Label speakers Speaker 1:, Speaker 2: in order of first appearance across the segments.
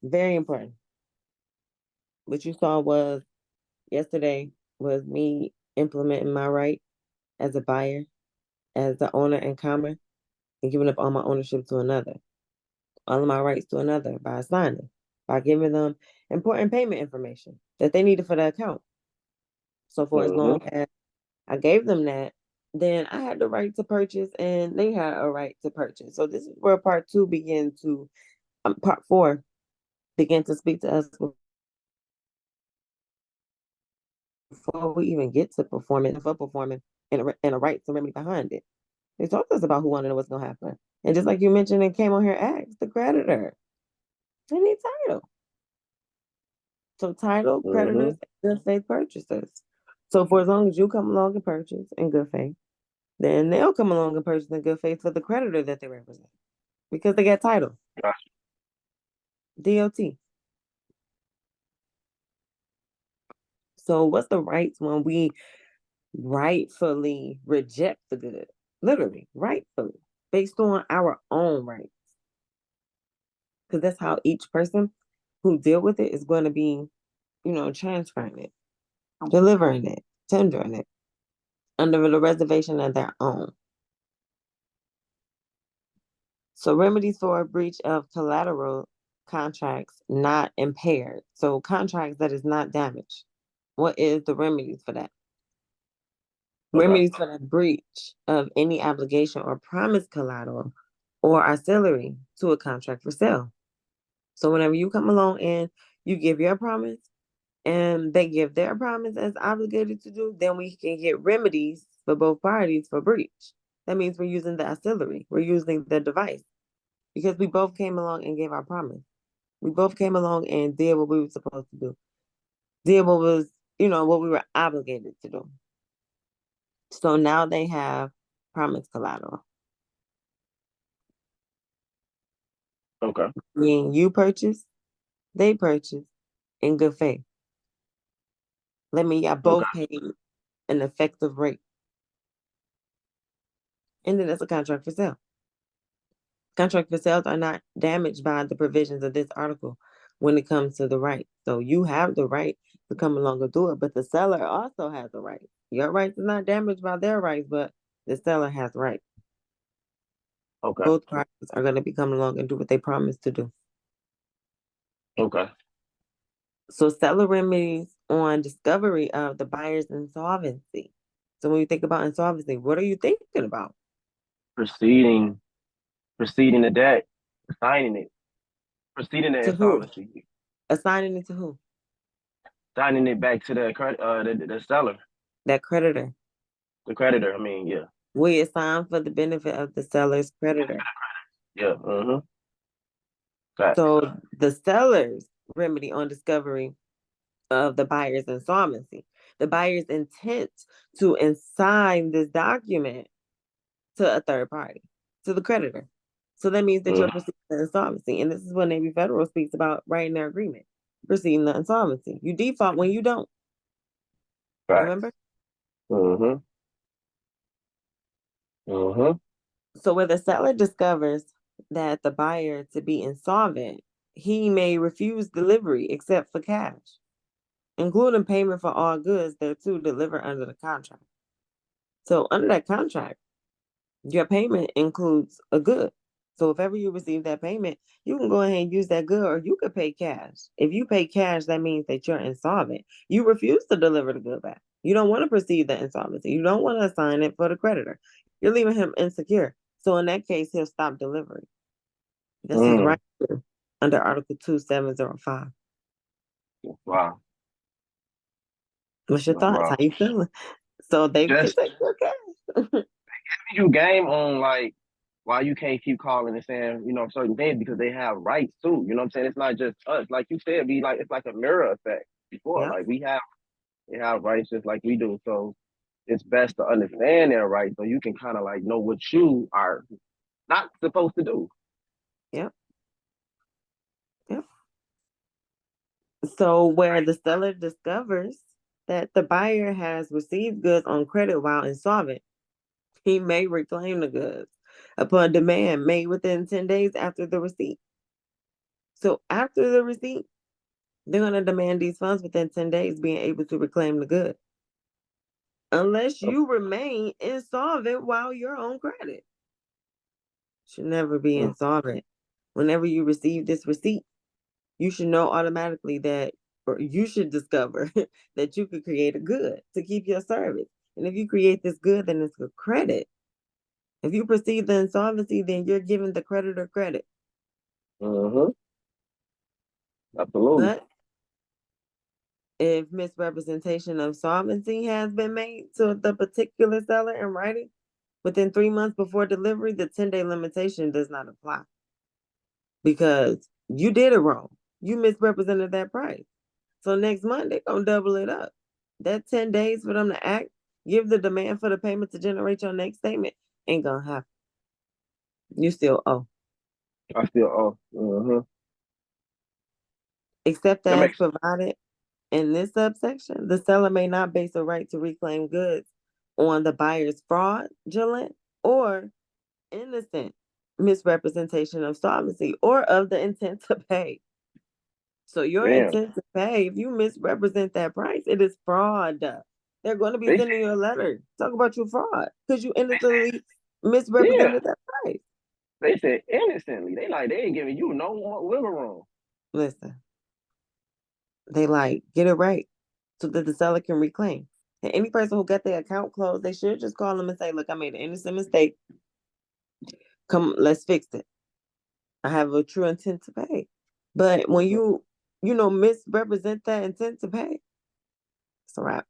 Speaker 1: Very important. What you saw was yesterday was me implementing my right as a buyer, as the owner and comma, and giving up all my ownership to another, all of my rights to another by signing, by giving them important payment information that they needed for the account. So for as long as I gave them that, then I had the right to purchase and they had a right to purchase. So this is where part four began to speak to us before we even get to performing, for performing, and a right to remedy behind it. They talked to us about who wanted to know what's going to happen. And just like you mentioned, it came on here, asked the creditor. They need title. So title, creditors, good faith purchasers. So for as long as you come along and purchase in good faith, then they'll come along and purchase in good faith for the creditor that they represent because they got title.
Speaker 2: Gotcha.
Speaker 1: DOT. So what's the rights when we rightfully reject the good? Literally, rightfully, based on our own rights. Because that's how each person who deal with it is going to be, transferring it, delivering it, tendering it under the reservation of their own. So remedies for a breach of collateral contracts not impaired. So contracts that is not damaged. What is the remedies for that?
Speaker 2: Okay.
Speaker 1: Remedies for the breach of any obligation or promise collateral or auxiliary to a contract for sale. So whenever you come along and you give your promise and they give their promise as obligated to do, then we can get remedies for both parties for breach. That means we're using the auxiliary. We're using the device because we both came along and gave our promise. We both came along and did what we were supposed to do. Did what was, what we were obligated to do. So now they have promise collateral.
Speaker 2: Okay.
Speaker 1: Meaning you purchase, they purchase in good faith. Let me, y'all both paid an effective rate. And then that's a contract for sale. Contract for sales are not damaged by the provisions of this article when it comes to the right. So you have the right to come along and do it, but the seller also has a right. Your rights are not damaged by their rights, but the seller has rights.
Speaker 2: Okay.
Speaker 1: Both parties are going to be coming along and do what they promised to do.
Speaker 2: Okay.
Speaker 1: So seller remedies on discovery of the buyer's insolvency. So when you think about insolvency, what are you thinking about?
Speaker 2: Proceeding the debt, signing it, proceeding the
Speaker 1: To who?
Speaker 2: insolvency,
Speaker 1: Assigning it to who?
Speaker 2: signing it back to the seller,
Speaker 1: That creditor.
Speaker 2: the creditor. I mean, yeah.
Speaker 1: We assign for the benefit of the seller's creditor.
Speaker 2: Yeah. Facts.
Speaker 1: So the seller's remedy on discovery of the buyer's insolvency, the buyer's intent to assign this document to a third party, to the creditor. So that means that you're proceeding the insolvency. And this is what Navy Federal speaks about writing their agreement, proceeding the insolvency. You default when you don't.
Speaker 2: Facts.
Speaker 1: Remember?
Speaker 2: Mm-hmm. Mm-hmm.
Speaker 1: So where the seller discovers that the buyer to be insolvent, he may refuse delivery except for cash, including payment for all goods thereto delivered under the contract. So under that contract, your payment includes a good. So if ever you receive that payment, you can go ahead and use that good, or you could pay cash. If you pay cash, that means that you're insolvent. You refuse to deliver the good back. You don't want to proceed the insolvency. You don't want to assign it for the creditor. You're leaving him insecure. So in that case, he'll stop delivery. This is right here under Article 2705.
Speaker 2: Wow.
Speaker 1: What's your thoughts?
Speaker 2: Wow.
Speaker 1: How you feeling? So they can
Speaker 2: Just
Speaker 1: take your cash.
Speaker 2: you game on like why you can't keep calling and saying, certain things because they have rights too. You know what I'm saying? It's not just us. Like you said, it's like a mirror effect before.
Speaker 1: Yeah.
Speaker 2: Like they have rights just like we do. So it's best to understand their rights so you can kind of like know what you are not supposed to do.
Speaker 1: Yep. Yep. So where the seller discovers that the buyer has received goods on credit while insolvent, he may reclaim the goods upon demand made within 10 days after the receipt. So after the receipt, they're going to demand these funds within 10 days, being able to reclaim the good. Unless you remain insolvent while you're on credit. Should never be insolvent. Whenever you receive this receipt, you should know automatically that, or you should discover that you could create a good to keep your service. And if you create this good, then it's a credit. If you perceive the insolvency, then you're giving the creditor credit.
Speaker 2: Absolutely.
Speaker 1: But if misrepresentation of solvency has been made to the particular seller in writing within 3 months before delivery, the 10-day limitation does not apply because you did it wrong. You misrepresented that price. So next month, they're going to double it up. That 10 days for them to act, give the demand for the payment to generate your next statement, ain't going to happen. You still owe.
Speaker 2: I still owe.
Speaker 1: Except
Speaker 2: That
Speaker 1: as
Speaker 2: makes
Speaker 1: provided in this subsection, the seller may not base a right to reclaim goods on the buyer's fraudulent or innocent misrepresentation of solvency or of the intent to pay. So your intent to pay, if you misrepresent that price, it is fraud. They're going to be sending you a letter. Talk about your fraud because you innocently misrepresented that price.
Speaker 2: They said innocently. They ain't giving you no wiggle room.
Speaker 1: Listen, they get it right so that the seller can reclaim. And any person who got their account closed, they should just call them and say, look, I made an innocent mistake. Come, let's fix it. I have a true intent to pay. But when you misrepresent that intent to pay, it's a wrap.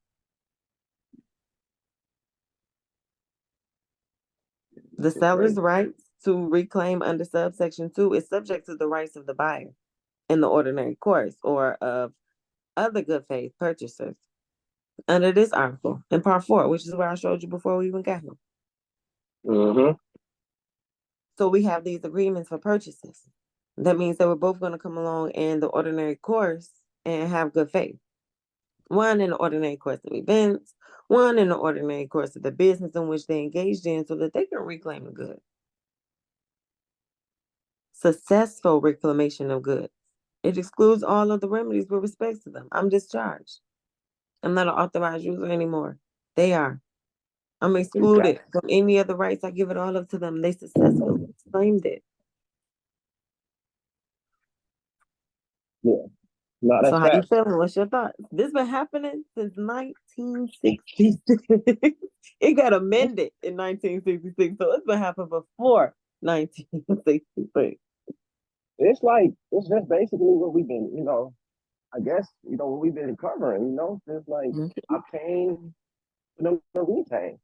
Speaker 1: The seller's rights to reclaim under subsection 2 is subject to the rights of the buyer in the ordinary course or of other good faith purchasers under this article in part 4, which is where I showed you before we even got here. So we have these agreements for purchases. That means that we're both going to come along in the ordinary course and have good faith. One in the ordinary course of events, one in the ordinary course of the business in which they engaged in so that they can reclaim the good. Successful reclamation of goods. It excludes all of the remedies with respect to them. I'm discharged. I'm not an authorized user anymore. They are. I'm excluded from any other rights. I give it all up to them. They successfully claimed it.
Speaker 2: Yeah. No, that's
Speaker 1: so how you feeling? What's your thoughts? This been happening since 1966. It got amended in 1966, so it's been happening before 1966.
Speaker 2: It's just basically what we've been, I guess, what we've been covering, since obtain the retain.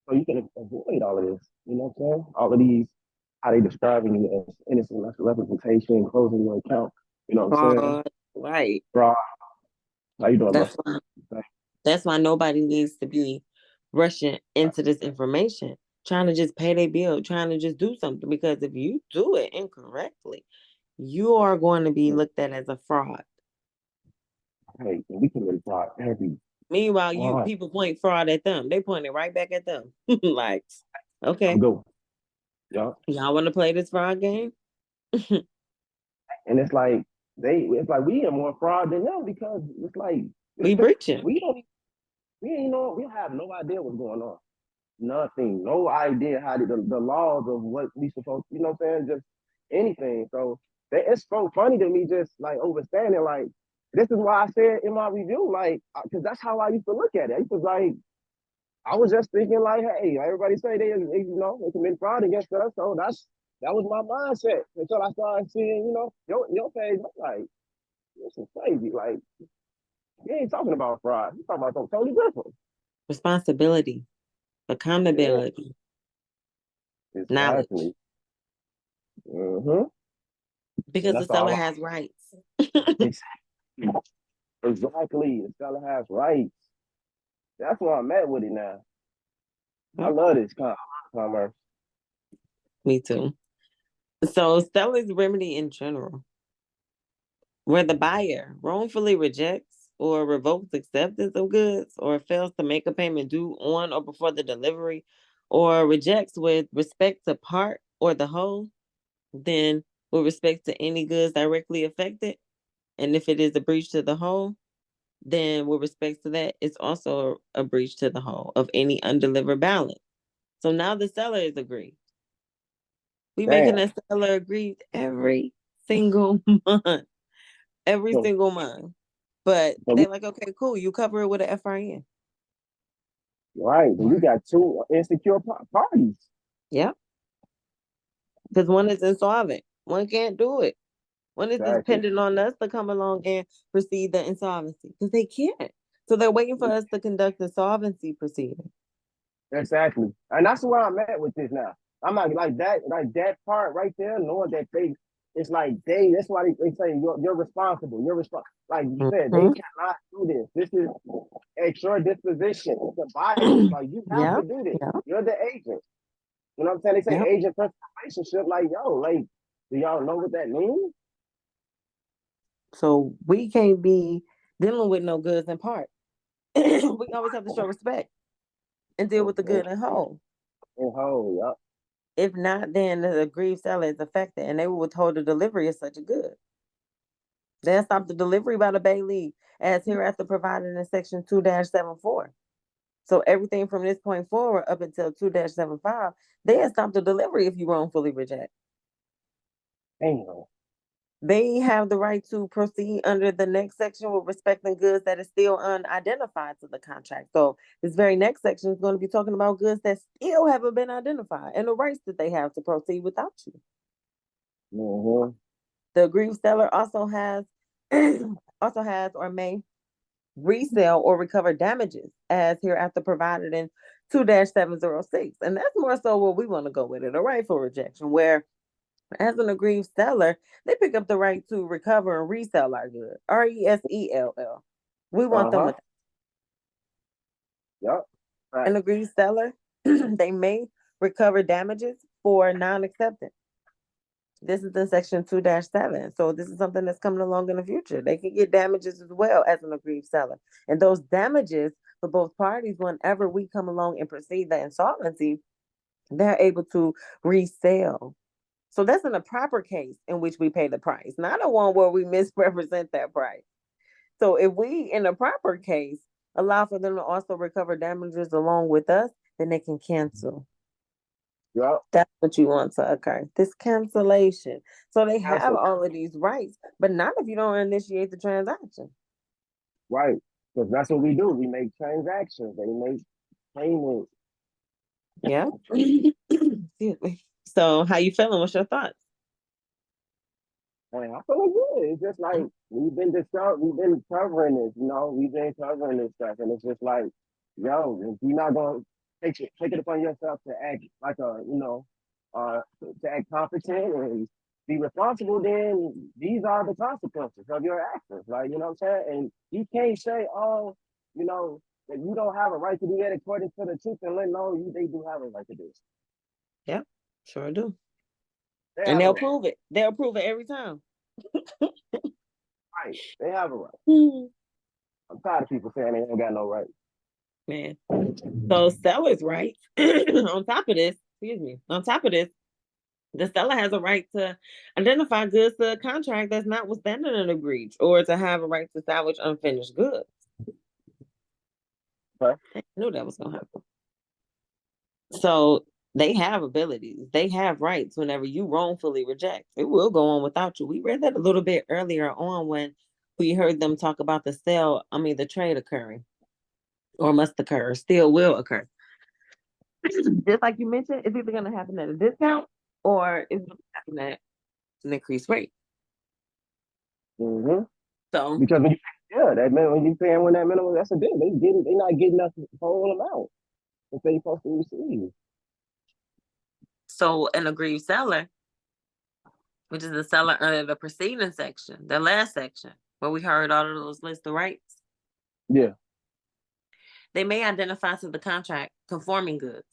Speaker 2: So you can avoid all of this, you know what I'm saying? All of these, how they describing you as innocent representation, closing your account, you know what I'm saying?
Speaker 1: Right.
Speaker 2: Fraud. How you doing,
Speaker 1: That's why nobody needs to be rushing into this information, trying to just pay their bill, trying to just do something. Because if you do it incorrectly, you are going to be looked at as a fraud.
Speaker 2: Hey, we commit fraud every.
Speaker 1: Meanwhile, people point fraud at them. They point it right back at them. Okay.
Speaker 2: Go. Yeah.
Speaker 1: Y'all want to play this fraud game?
Speaker 2: And it's like we are more fraud than them because it's like
Speaker 1: we breaching.
Speaker 2: We have no idea what's going on. Nothing. No idea how the laws of what we supposed, you know what I'm saying? Just anything. So it's so funny to me just overstanding this is why I said in my review, because that's how I used to look at it. It was I was just thinking hey, everybody say they commit fraud against us. So that was my mindset until I started seeing, your page. I'm this is crazy. You ain't talking about fraud. You talking about something totally different.
Speaker 1: Responsibility, accountability, knowledge. Because the seller has rights.
Speaker 2: Exactly. The seller has rights. That's why I'm at with it now. I love this commerce.
Speaker 1: Me too. So seller's remedy in general, where the buyer wrongfully rejects or revokes acceptance of goods or fails to make a payment due on or before the delivery or rejects with respect to part or the whole, then with respect to any goods directly affected. And if it is a breach to the whole, then with respect to that, it's also a breach to the whole of any undelivered balance. So now the seller is aggrieved. We making
Speaker 2: Damn.
Speaker 1: that seller aggrieved every single month. Every
Speaker 2: So,
Speaker 1: single month. But
Speaker 2: so
Speaker 1: they're like, okay, cool. You cover it with an FRN.
Speaker 2: right. Then you got two insecure parties.
Speaker 1: Yep. Because one is insolvent. One can't do it. One is
Speaker 2: Exactly.
Speaker 1: dependent on us to come along and proceed the insolvency. Because they can't. So they're waiting for us to conduct insolvency proceedings.
Speaker 2: Exactly. And that's where I'm at with this now. I'm like that part right there, knowing that it's like that's why they say you're responsible. You're responsible. Like you said, they
Speaker 1: Mm-hmm.
Speaker 2: cannot do this. This is at your disposition. It's a bias. Like you have to
Speaker 1: Yep.
Speaker 2: do this.
Speaker 1: Yep.
Speaker 2: You're the agent. You know what I'm saying? They say
Speaker 1: Yep.
Speaker 2: agent person relationship. Like, yo, like, do y'all know what that means?
Speaker 1: So we can't be dealing with no goods in part. We always have to show respect and deal with the good and whole.
Speaker 2: And whole, yup.
Speaker 1: If not, then the aggrieved seller is affected and they will withhold the delivery of such a good. They'll stop the delivery by the Bailey as hereafter provided in section 2-74. So everything from this point forward up until 2-75, they'll stop the delivery if you wrongfully reject.
Speaker 2: Damn.
Speaker 1: They have the right to proceed under the next section with respecting goods that is still unidentified to the contract. So this very next section is going to be talking about goods that still haven't been identified and the rights that they have to proceed without you.
Speaker 2: Mm-hmm.
Speaker 1: The aggrieved seller also has or may resell or recover damages as hereafter provided in 2-706. And that's more so what we want to go with it, a right for rejection, where as an aggrieved seller, they pick up the right to recover and resell our good. RESELL. We want them
Speaker 2: Uh-huh.
Speaker 1: with
Speaker 2: Yup. Right.
Speaker 1: an aggrieved seller. They may recover damages for non-acceptance. This is in section 2-7. So this is something that's coming along in the future. They can get damages as well as an aggrieved seller. And those damages for both parties, whenever we come along and proceed the insolvency, they're able to resell. So that's in a proper case in which we pay the price, not a one where we misrepresent that price. So if we, in a proper case, allow for them to also recover damages along with us, then they can cancel.
Speaker 2: Yup.
Speaker 1: That's what you want to occur. This cancellation. So they have
Speaker 2: Cancel.
Speaker 1: all of these rights, but not if you don't initiate the transaction.
Speaker 2: Right. Because that's what we do. We make transactions. They make payments.
Speaker 1: Yeah. Excuse me. So how you feeling? What's your thoughts?
Speaker 2: And I feel good. It's just like we've been covering this, we've been covering this stuff. And it's just like, yo, if you're not gonna take it upon yourself to act like to act competent and be responsible, then these are the consequences of your actions. Like, you know what I'm saying? And you can't say, oh, that you don't have a right to do that according to the truth and let know they do have a right to do it.
Speaker 1: Yeah, sure do.
Speaker 2: They
Speaker 1: And
Speaker 2: have a
Speaker 1: they'll
Speaker 2: right.
Speaker 1: prove it. They'll prove it every time.
Speaker 2: Right. They have a right.
Speaker 1: Hmm.
Speaker 2: I'm tired of people saying they ain't got no right.
Speaker 1: Man. So sellers' rights, on top of this, the seller has a right to identify goods to a contract that's notwithstanding a breach, or to have a right to salvage unfinished goods.
Speaker 2: Okay.
Speaker 1: I knew that was gonna happen. So they have abilities. They have rights whenever you wrongfully reject. It will go on without you. We read that a little bit earlier on when we heard them talk about the trade occurring or must occur, still will occur. Just like you mentioned, it's either going to happen at a discount or it's going to happen at an increased rate.
Speaker 2: Mm-hmm.
Speaker 1: So,
Speaker 2: Because when you paying when that minimum, that's a deal. They not getting us the whole amount that they supposed to receive.
Speaker 1: an aggrieved seller, which is the seller under the preceding section, the last section, where we heard all of those lists of rights,
Speaker 2: Yeah.
Speaker 1: they may identify to the contract conforming goods.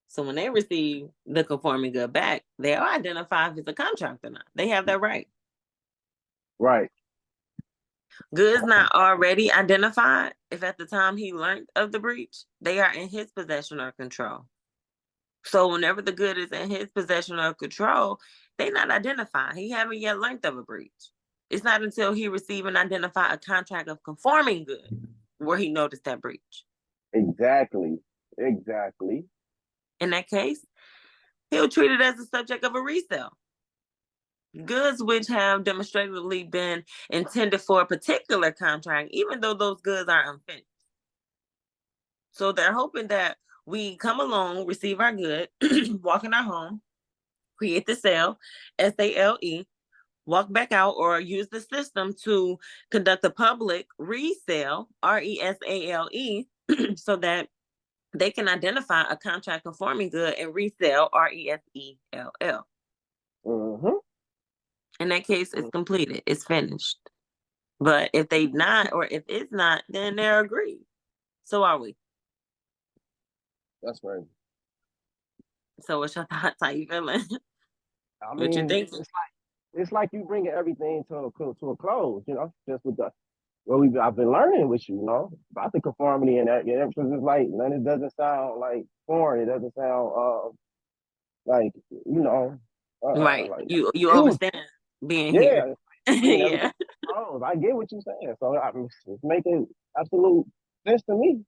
Speaker 1: So when they receive the conforming good back, they'll identify if it's a contract or not. They have that right.
Speaker 2: Right.
Speaker 1: Goods not already identified, if at the time he learned of the breach, they are in his possession or control. So whenever the good is in his possession or control, they not identified. He haven't yet learned of a breach. It's not until he receive and identify a contract of conforming good where he noticed that breach.
Speaker 2: Exactly.
Speaker 1: In that case, he'll treat it as the subject of a resale. Goods which have demonstratively been intended for a particular contract, even though those goods are unfinished. So they're hoping that we come along, receive our good, walk in our home, create the sale, SALE, walk back out, or use the system to conduct a public resale, RESALE, so that they can identify a contract conforming good and resell, RESELL. In that case, it's completed, it's finished. But if they not, or if it's not, then they're agreed. So are we.
Speaker 2: That's right.
Speaker 1: So what's your thoughts? How you feeling?
Speaker 2: I
Speaker 1: What you
Speaker 2: mean,
Speaker 1: think?
Speaker 2: it's like you bringing everything to a close, you know, just with the I've been learning with you, you know, about the conformity and that, yeah, because it's like, man, it doesn't sound like foreign. It doesn't sound like, you know,
Speaker 1: Right.
Speaker 2: like
Speaker 1: You
Speaker 2: huge.
Speaker 1: understand being here.
Speaker 2: Yeah, bringing everything
Speaker 1: Yeah.
Speaker 2: to a close. I get what you're saying. So it's making absolute sense to me.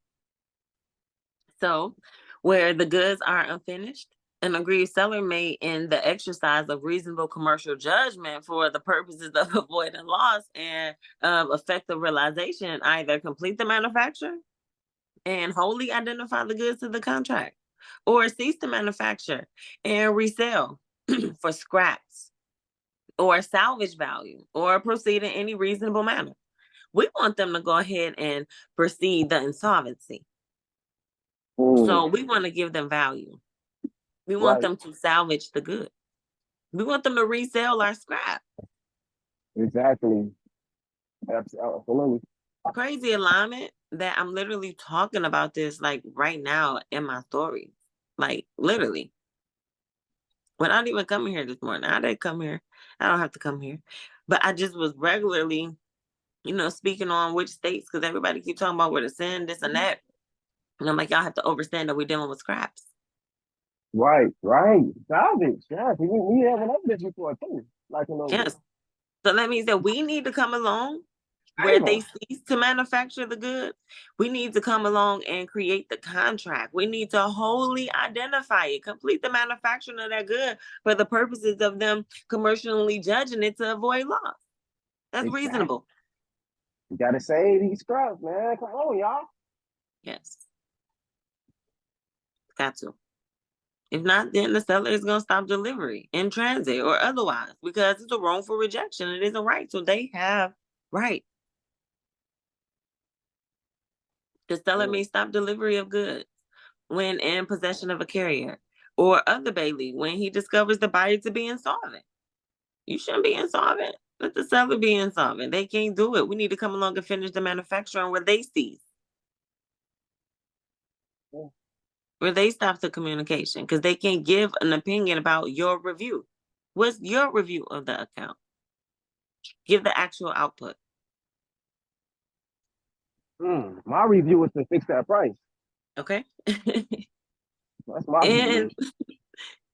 Speaker 1: So where the goods are unfinished, an aggrieved seller may, in the exercise of reasonable commercial judgment for the purposes of avoiding loss and effective realization, either complete the manufacture and wholly identify the goods to the contract, or cease to manufacture and resell for scraps or salvage value, or proceed in any reasonable manner. We want them to go ahead and proceed the insolvency. So we want to give them value. We want
Speaker 2: Right.
Speaker 1: them to salvage the good. We want them to resell our scrap.
Speaker 2: Exactly. Absolutely.
Speaker 1: Crazy alignment that I'm literally talking about this like right now in my story. Like literally. Without even coming here this morning. I didn't come here. I don't have to come here. But I just was regularly, speaking on which states, because everybody keep talking about where to send this and that. And I'm like, y'all have to understand that we're dealing with scraps.
Speaker 2: Right. Salvage. Yes. We have an evidence before too. Like a little bit.
Speaker 1: Yes. So that means that we need to come along where they
Speaker 2: Favor.
Speaker 1: cease to manufacture the goods. We need to come along and create the contract. We need to wholly identify it, complete the manufacturing of that good for the purposes of them commercially judging it to avoid loss. That's
Speaker 2: Exactly.
Speaker 1: reasonable.
Speaker 2: You gotta save these scrubs, man. Come on, y'all.
Speaker 1: Yes. Got to. If not, then the seller is going to stop delivery in transit or otherwise because it's a wrongful rejection. It isn't right. So they have right. The seller may stop delivery of goods when in possession of a carrier or other bailey when he discovers the buyer to be insolvent. You shouldn't be insolvent. Let the seller be insolvent. They can't do it. We need to come along and finish the manufacturing where they cease, where they stop the communication because they can't give an opinion about your review. What's your review of the account? Give the actual output.
Speaker 2: My review is to fix that price.
Speaker 1: Okay.
Speaker 2: That's my
Speaker 1: and
Speaker 2: review.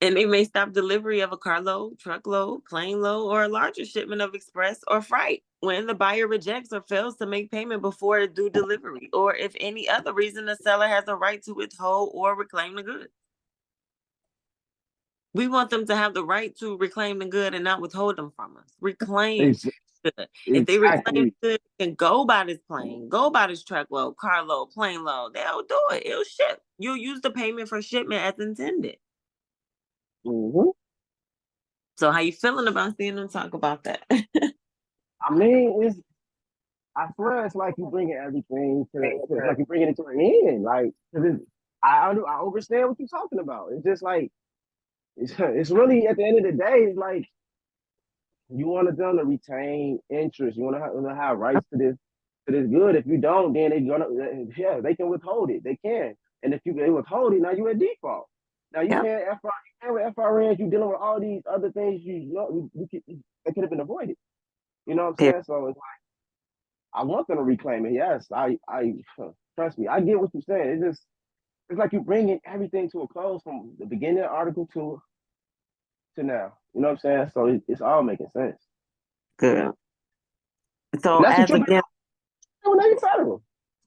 Speaker 1: and they may stop delivery of a carload, truckload, plane load, or a larger shipment of express or freight when the buyer rejects or fails to make payment before due delivery, or if any other reason the seller has a right to withhold or reclaim the goods. We want them to have the right to reclaim the good and not withhold them from us. Reclaim good. If they reclaim
Speaker 2: Exactly.
Speaker 1: the good and go by this plane, go by this truckload, carload, plane load, they'll do it. It'll ship. You'll use the payment for shipment as intended.
Speaker 2: Mm-hmm.
Speaker 1: So how you feeling about seeing them talk about that?
Speaker 2: I mean, I swear it's like you bringing everything it's like you bringing it to an end. Like, I understand what you're talking about. It's just like, it's really at the end of the day, it's like, you want them to retain interest. You want to have rights to this good. If you don't, then they can withhold it. They can. And if they withhold it, now you at default. Now you
Speaker 1: Yep.
Speaker 2: can't with FRNs. You dealing with all these other things. They could have been avoided. You know what I'm saying? So it's like I want them to reclaim it. Yes, I trust me. I get what you're saying. It's just it's like you're bringing everything to a close from the beginning of Article 2 to now. You know what I'm saying? So it's all making sense.
Speaker 1: Good. So
Speaker 2: And that's what
Speaker 1: as
Speaker 2: you're
Speaker 1: again,
Speaker 2: doing with federal.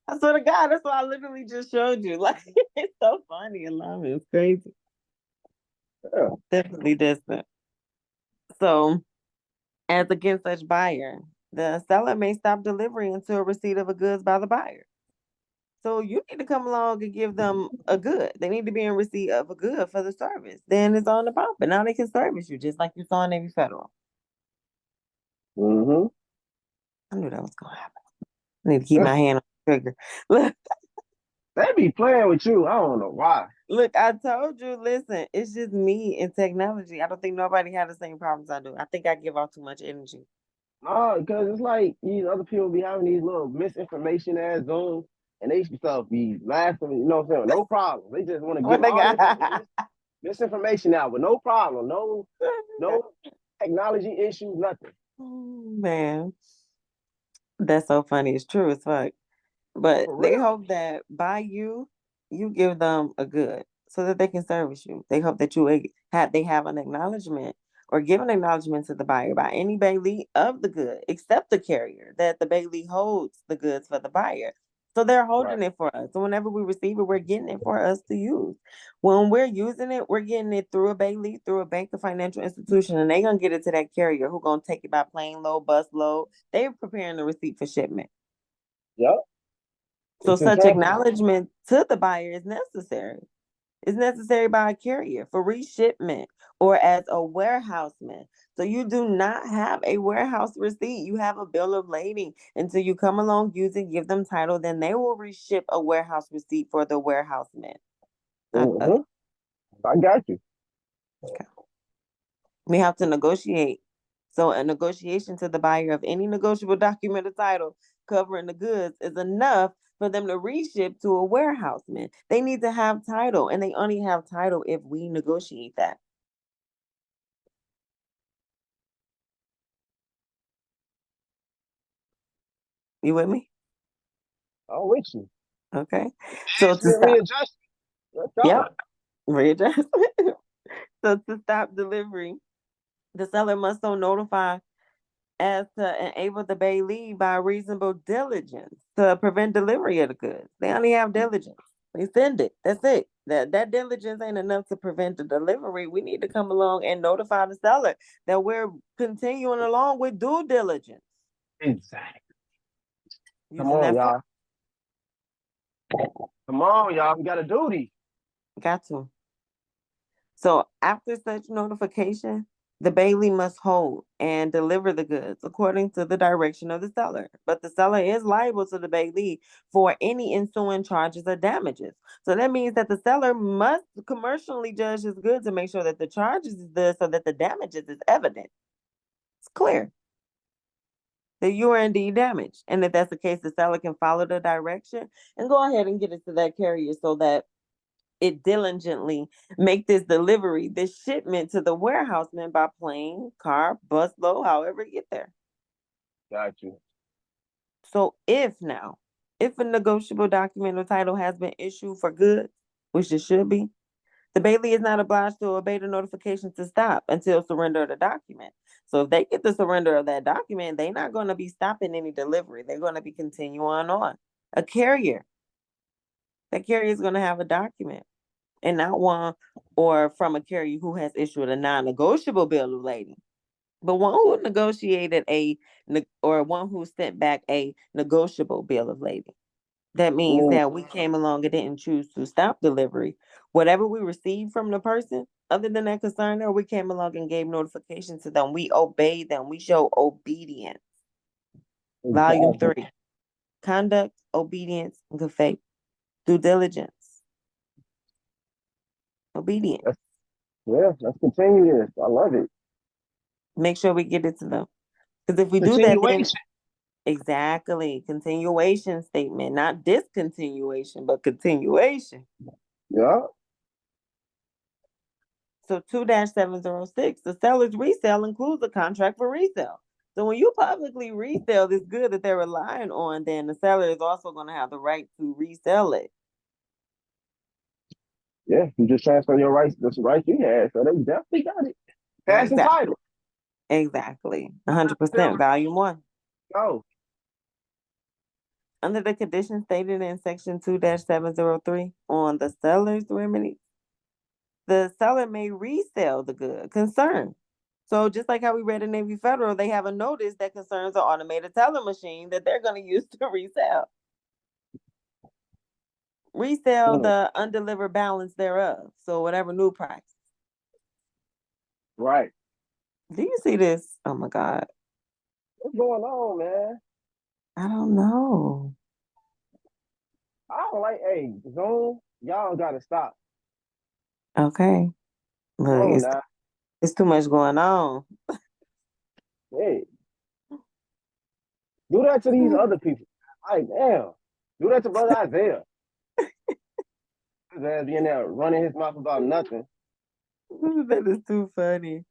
Speaker 1: I swear to God, that's what I literally just showed you. Like it's so funny and loving. It's crazy.
Speaker 2: Yeah.
Speaker 1: Definitely distant. So as against such buyer, the seller may stop delivery until receipt of a goods by the buyer. So you need to come along and give them a good. They need to be in receipt of a good for the service. Then it's on the profit. Now they can service you just like you saw in Navy Federal.
Speaker 2: Mm-hmm.
Speaker 1: I knew that was gonna happen. I need to keep my hand on the trigger. Look,
Speaker 2: They be playing with you. I don't know why.
Speaker 1: look, I told you, listen, it's just me and technology. I don't think nobody had the same problems I do. I think I give off too much energy.
Speaker 2: No, because it's like these other people be having these little misinformation ass zones, and they stuff be laughing. You know what I'm saying? No problem. They just want to
Speaker 1: What
Speaker 2: give
Speaker 1: they
Speaker 2: all this
Speaker 1: got?
Speaker 2: misinformation out, but no problem. No technology issues. Nothing.
Speaker 1: Man, that's so funny. It's true as fuck.
Speaker 2: Oh,
Speaker 1: But
Speaker 2: for
Speaker 1: they
Speaker 2: real.
Speaker 1: hope that by you give them a good so that they can service you. They hope that they have an acknowledgement or give an acknowledgement to the buyer by any bailee of the good, except the carrier, that the bailee holds the goods for the buyer. So they're
Speaker 2: Right.
Speaker 1: holding it for us. So whenever we receive it, we're getting it for us to use. When we're using it, we're getting it through a bailee, through a bank or financial institution, and they're gonna get it to that carrier who gonna take it by plane load, bus load. They're preparing the receipt for shipment.
Speaker 2: Yep.
Speaker 1: So
Speaker 2: It's in
Speaker 1: such
Speaker 2: transit.
Speaker 1: acknowledgement to the buyer is necessary. It's necessary by a carrier for reshipment or as a warehouseman. So you do not have a warehouse receipt. You have a bill of lading until you come along, use it, give them title, then they will reship a warehouse receipt for the warehouseman.
Speaker 2: Mm-hmm. I got you.
Speaker 1: Okay. We have to negotiate. So a negotiation to the buyer of any negotiable document or title covering the goods is enough for them to reship to a warehouseman. They need to have title, and they only have title if we negotiate that. You with me?
Speaker 2: I'm with you.
Speaker 1: Okay. So to
Speaker 2: Instant
Speaker 1: stop,
Speaker 2: readjustment. Let's go.
Speaker 1: yep, readjust. So to stop delivery, the seller must so notify as to enable the bailee by reasonable diligence to prevent delivery of the goods. They only have diligence. They send it. That's it. That diligence ain't enough to prevent the delivery. We need to come along and notify the seller that we're continuing along with due diligence.
Speaker 2: Exactly. Come
Speaker 1: Using
Speaker 2: on,
Speaker 1: that for
Speaker 2: y'all. Come on, y'all. We got a duty.
Speaker 1: got to. So after such notification, the bailee must hold and deliver the goods according to the direction of the seller. But the seller is liable to the bailee for any ensuing charges or damages. So that means that the seller must commercially judge his goods and make sure that the charges is there so that the damages is evident. It's clear that you are indeed damaged. And if that's the case, the seller can follow the direction and go ahead and get it to that carrier so that it diligently make this delivery, this shipment to the warehouseman by plane, car, bus load, however it get there.
Speaker 2: Got you.
Speaker 1: So if a negotiable document or title has been issued for goods, which it should be, the bailee is not obliged to obey the notification to stop until surrender of the document. So if they get the surrender of that document, they're not going to be stopping any delivery. They're going to be continuing on. A carrier, that carrier is going to have a document and not one or from a carrier who has issued a non-negotiable bill of lading, but one who negotiated or one who sent back a negotiable bill of lading. That means
Speaker 2: Mm,
Speaker 1: that we came along and didn't choose to stop delivery. Whatever we received from the person, other than that concern, or we came along and gave notification to them. We obeyed them. We show obedience. Volume
Speaker 2: exactly.
Speaker 1: 3. Conduct, obedience, and good faith. Due diligence. Obedience.
Speaker 2: Yeah, let's continue this. I love it.
Speaker 1: Make sure we get it to them. Because if we do that, then
Speaker 2: Continuation.
Speaker 1: exactly continuation statement, not discontinuation, but continuation.
Speaker 2: Yeah.
Speaker 1: So 2-706, the seller's resale includes a contract for resale. So when you publicly resell this good that they're relying on, then the seller is also going to have the right to resell it.
Speaker 2: Yeah, you just transfer your rights, the rights you had. So they definitely got it. Pass and
Speaker 1: Exactly.
Speaker 2: title.
Speaker 1: Exactly. 100%. Volume 1.
Speaker 2: No.
Speaker 1: Under the conditions stated in Section 2-703 on the seller's remedy, the seller may resell the good concerned. So just like how we read in Navy Federal, they have a notice that concerns an automated teller machine that they're going to use to resell. Resell the undelivered balance thereof. So whatever new price.
Speaker 2: Right.
Speaker 1: Do you see this? Oh my God.
Speaker 2: What's going on, man?
Speaker 1: I don't know.
Speaker 2: I don't like, hey, Zoom, y'all gotta stop.
Speaker 1: Okay. Look,
Speaker 2: Oh, nah.
Speaker 1: it's too much going on.
Speaker 2: Hey, do that to these other people. Like, damn. Do that to Brother Isaiah. His ass being there running his mouth about nothing.
Speaker 1: That is too funny.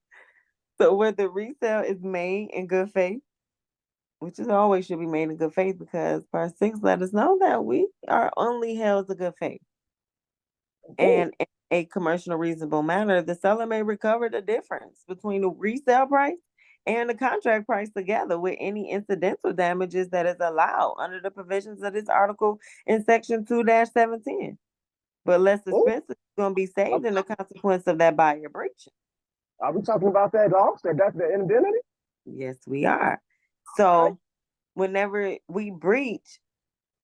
Speaker 1: So where the resale is made in good faith, which is always should be made in good faith because part 6 let us know that we are only held to good faith. And in a commercial reasonable manner, the seller may recover the difference between the resale price and the contract price together with any incidental damages that is allowed under the provisions of this article in section 2-710. But less expensive is going to be saved in the consequence of that buyer breach.
Speaker 2: Are we talking about that offset? That's the indemnity?
Speaker 1: Yes, we are. So whenever we breach,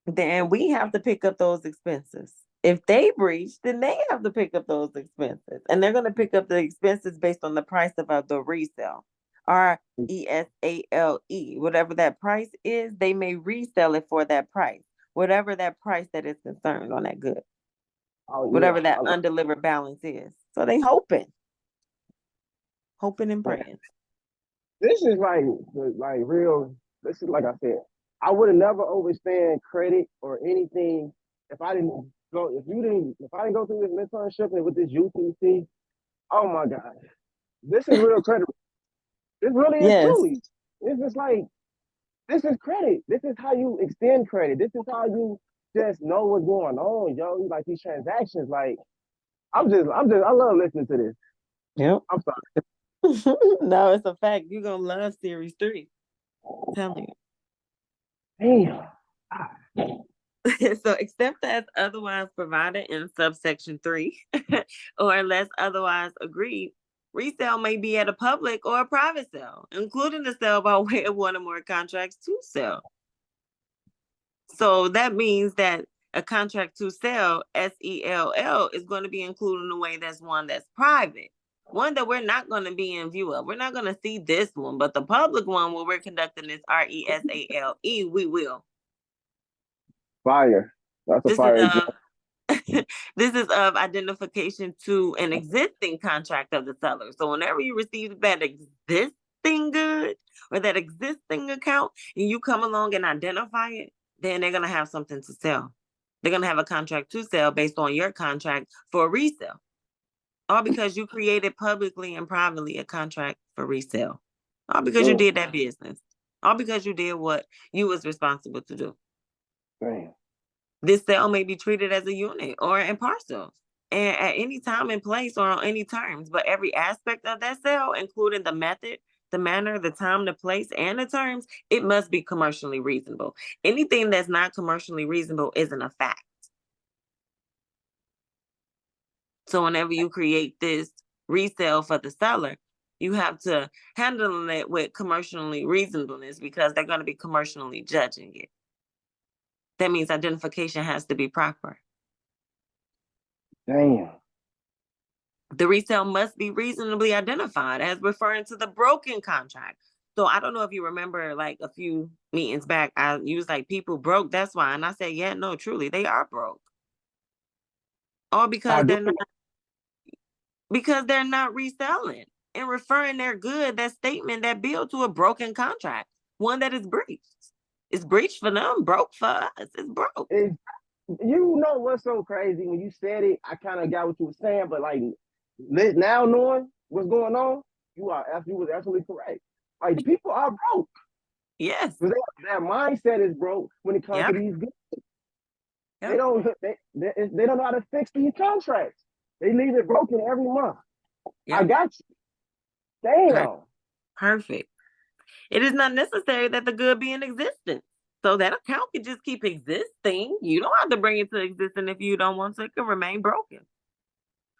Speaker 1: then we have to pick up those expenses. If they breach, then they have to pick up those expenses. And they're going to pick up the expenses based on the price of the resale. RESALE. Whatever that price is, they may resell it for that price. Whatever that price that is concerned on that good.
Speaker 2: Oh,
Speaker 1: Whatever
Speaker 2: yeah.
Speaker 1: that undelivered balance is. So they hoping and praying.
Speaker 2: This is like real. This is like I said. I would have never overstand credit or anything if I didn't go. If I didn't go through this mentorship and with this UTC. Oh my God, this is real credit. This really is
Speaker 1: Yes.
Speaker 2: truly. It's just like this is credit. This is how you extend credit. This is how you just know what's going on, yo. Like these transactions. Like I love listening to this.
Speaker 1: Yep.
Speaker 2: I'm sorry.
Speaker 1: No, it's a fact. You're going to love Series 3. I'm telling
Speaker 2: Damn.
Speaker 1: you. So, except as otherwise provided in subsection 3, or unless otherwise agreed, resale may be at a public or a private sale, including the sale by way of one or more contracts to sell. So that means that a contract to sell, SELL, is going to be included in a way that's one that's private. One that we're not going to be in view of. We're not going to see this one, but the public one where we're conducting this RESALE, we will.
Speaker 2: Fire. That's a
Speaker 1: This
Speaker 2: fire
Speaker 1: is
Speaker 2: example.
Speaker 1: this is of identification to an existing contract of the seller. So whenever you receive that existing good or that existing account and you come along and identify it, then they're going to have something to sell. They're going to have a contract to sell based on your contract for resale. All because you created publicly and privately a contract for resale. All because you did that business. All because you did what you was responsible to do.
Speaker 2: Damn.
Speaker 1: This sale may be treated as a unit or in parcels and at any time and place or on any terms, but every aspect of that sale, including the method, the manner, the time, the place, and the terms, it must be commercially reasonable. Anything that's not commercially reasonable isn't a fact. So whenever you create this resale for the seller, you have to handle it with commercially reasonableness because they're going to be commercially judging it. That means identification has to be proper.
Speaker 2: Damn.
Speaker 1: The resale must be reasonably identified as referring to the broken contract. So I don't know if you remember, like a few meetings back, I used like people broke. That's why, and I said, yeah, no, truly, they are broke. All because they're not reselling and referring their good, that statement, that bill to a broken contract, one that is breached. It's breached for them, broke for us. It's broke.
Speaker 2: You know what's so crazy? When you said it, I kind of got what you were saying, but like now knowing what's going on, you was absolutely correct. Like people are broke.
Speaker 1: Yes.
Speaker 2: Their mindset is broke when it comes to these goods. Yep. They don't know how to fix these contracts. They leave it broken every month.
Speaker 1: Yep.
Speaker 2: I got you. Damn.
Speaker 1: Perfect. It is not necessary that the good be in existence. So that account can just keep existing. You don't have to bring it to existence if you don't want to. It can remain broken.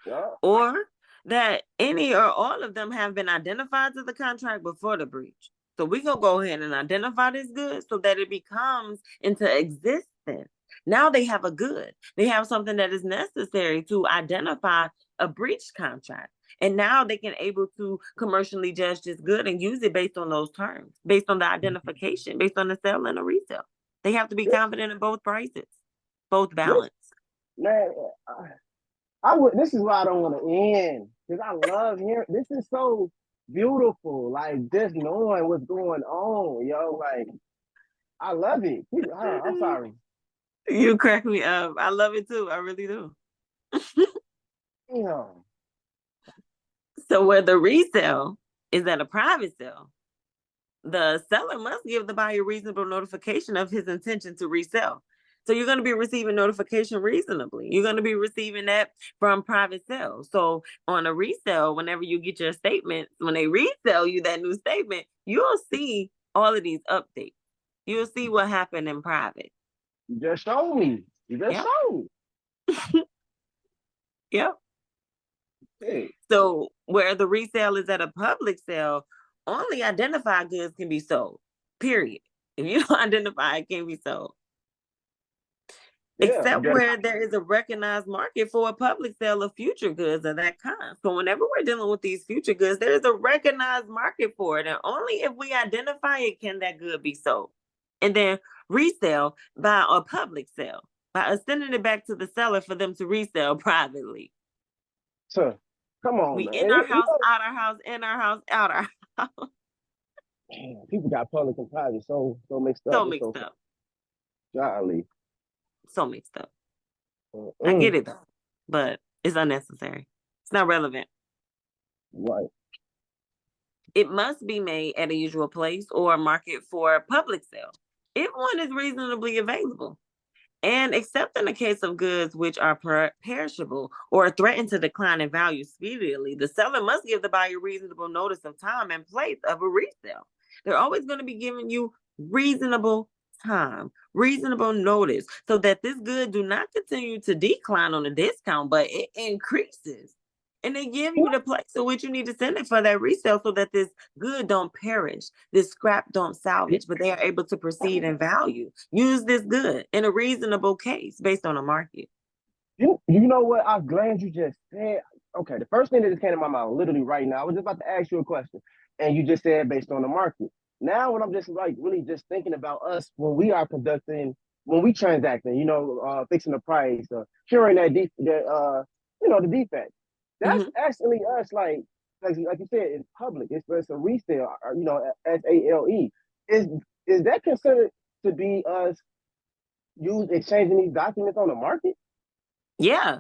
Speaker 2: Yeah.
Speaker 1: Or that any or all of them have been identified to the contract before the breach. So we gonna go ahead and identify this good so that it becomes into existence. Now they have a good. They have something that is necessary to identify a breach contract. And now they can able to commercially judge this good and use it based on those terms, based on the identification, based on the sale and the resale. They have to be confident in both prices, both balance.
Speaker 2: Man, I would. This is why I don't want to end, because I love hearing. This is so beautiful. Like just knowing what's going on, yo. Like I love it. I'm sorry.
Speaker 1: You crack me up. I love it too. I really do.
Speaker 2: Damn.
Speaker 1: So where the resale is at a private sale, the seller must give the buyer reasonable notification of his intention to resell. So you're going to be receiving notification reasonably. You're going to be receiving that from private sales. So on a resale, whenever you get your statement, when they resell you that new statement, you'll see all of these updates. You'll see what happened in private.
Speaker 2: You just showed me. You just
Speaker 1: Yep.
Speaker 2: showed me.
Speaker 1: Yep.
Speaker 2: Hey.
Speaker 1: So where the resale is at a public sale, only identified goods can be sold. Period. If you don't identify, it can't be sold.
Speaker 2: Yeah.
Speaker 1: Except where there is a recognized market for a public sale of future goods of that kind. So whenever we're dealing with these future goods, there is a recognized market for it. And only if we identify it can that good be sold. And then resale by a public sale, by sending it back to the seller for them to resell privately.
Speaker 2: So, come on,
Speaker 1: We
Speaker 2: man.
Speaker 1: in our house, out our house, in our house, out our house.
Speaker 2: People got public and private so mixed up.
Speaker 1: So
Speaker 2: It's
Speaker 1: mixed
Speaker 2: so
Speaker 1: up.
Speaker 2: jolly.
Speaker 1: So mixed up. I get it though, but it's unnecessary. It's not relevant.
Speaker 2: Right.
Speaker 1: It must be made at a usual place or market for public sale if one is reasonably available. And except in the case of goods which are perishable or threaten to decline in value speedily, the seller must give the buyer reasonable notice of time and place of a resale. They're always going to be giving you reasonable time, reasonable notice, so that this good do not continue to decline on a discount, but it increases. And they give you the place to which you need to send it for that resale so that this good don't perish, this scrap don't salvage, but they are able to proceed in value. Use this good in a reasonable case based on a market.
Speaker 2: You know what? I'm glad you just said. Okay, the first thing that just came to my mind, literally right now, I was just about to ask you a question, and you just said based on the market. Now, when I'm just like really just thinking about us when we are conducting, when we transacting, fixing the price, curing the defect. That's actually us, like you said, it's public. It's a resale, SALE. Is that considered to be us exchanging these documents on the market?
Speaker 1: Yeah.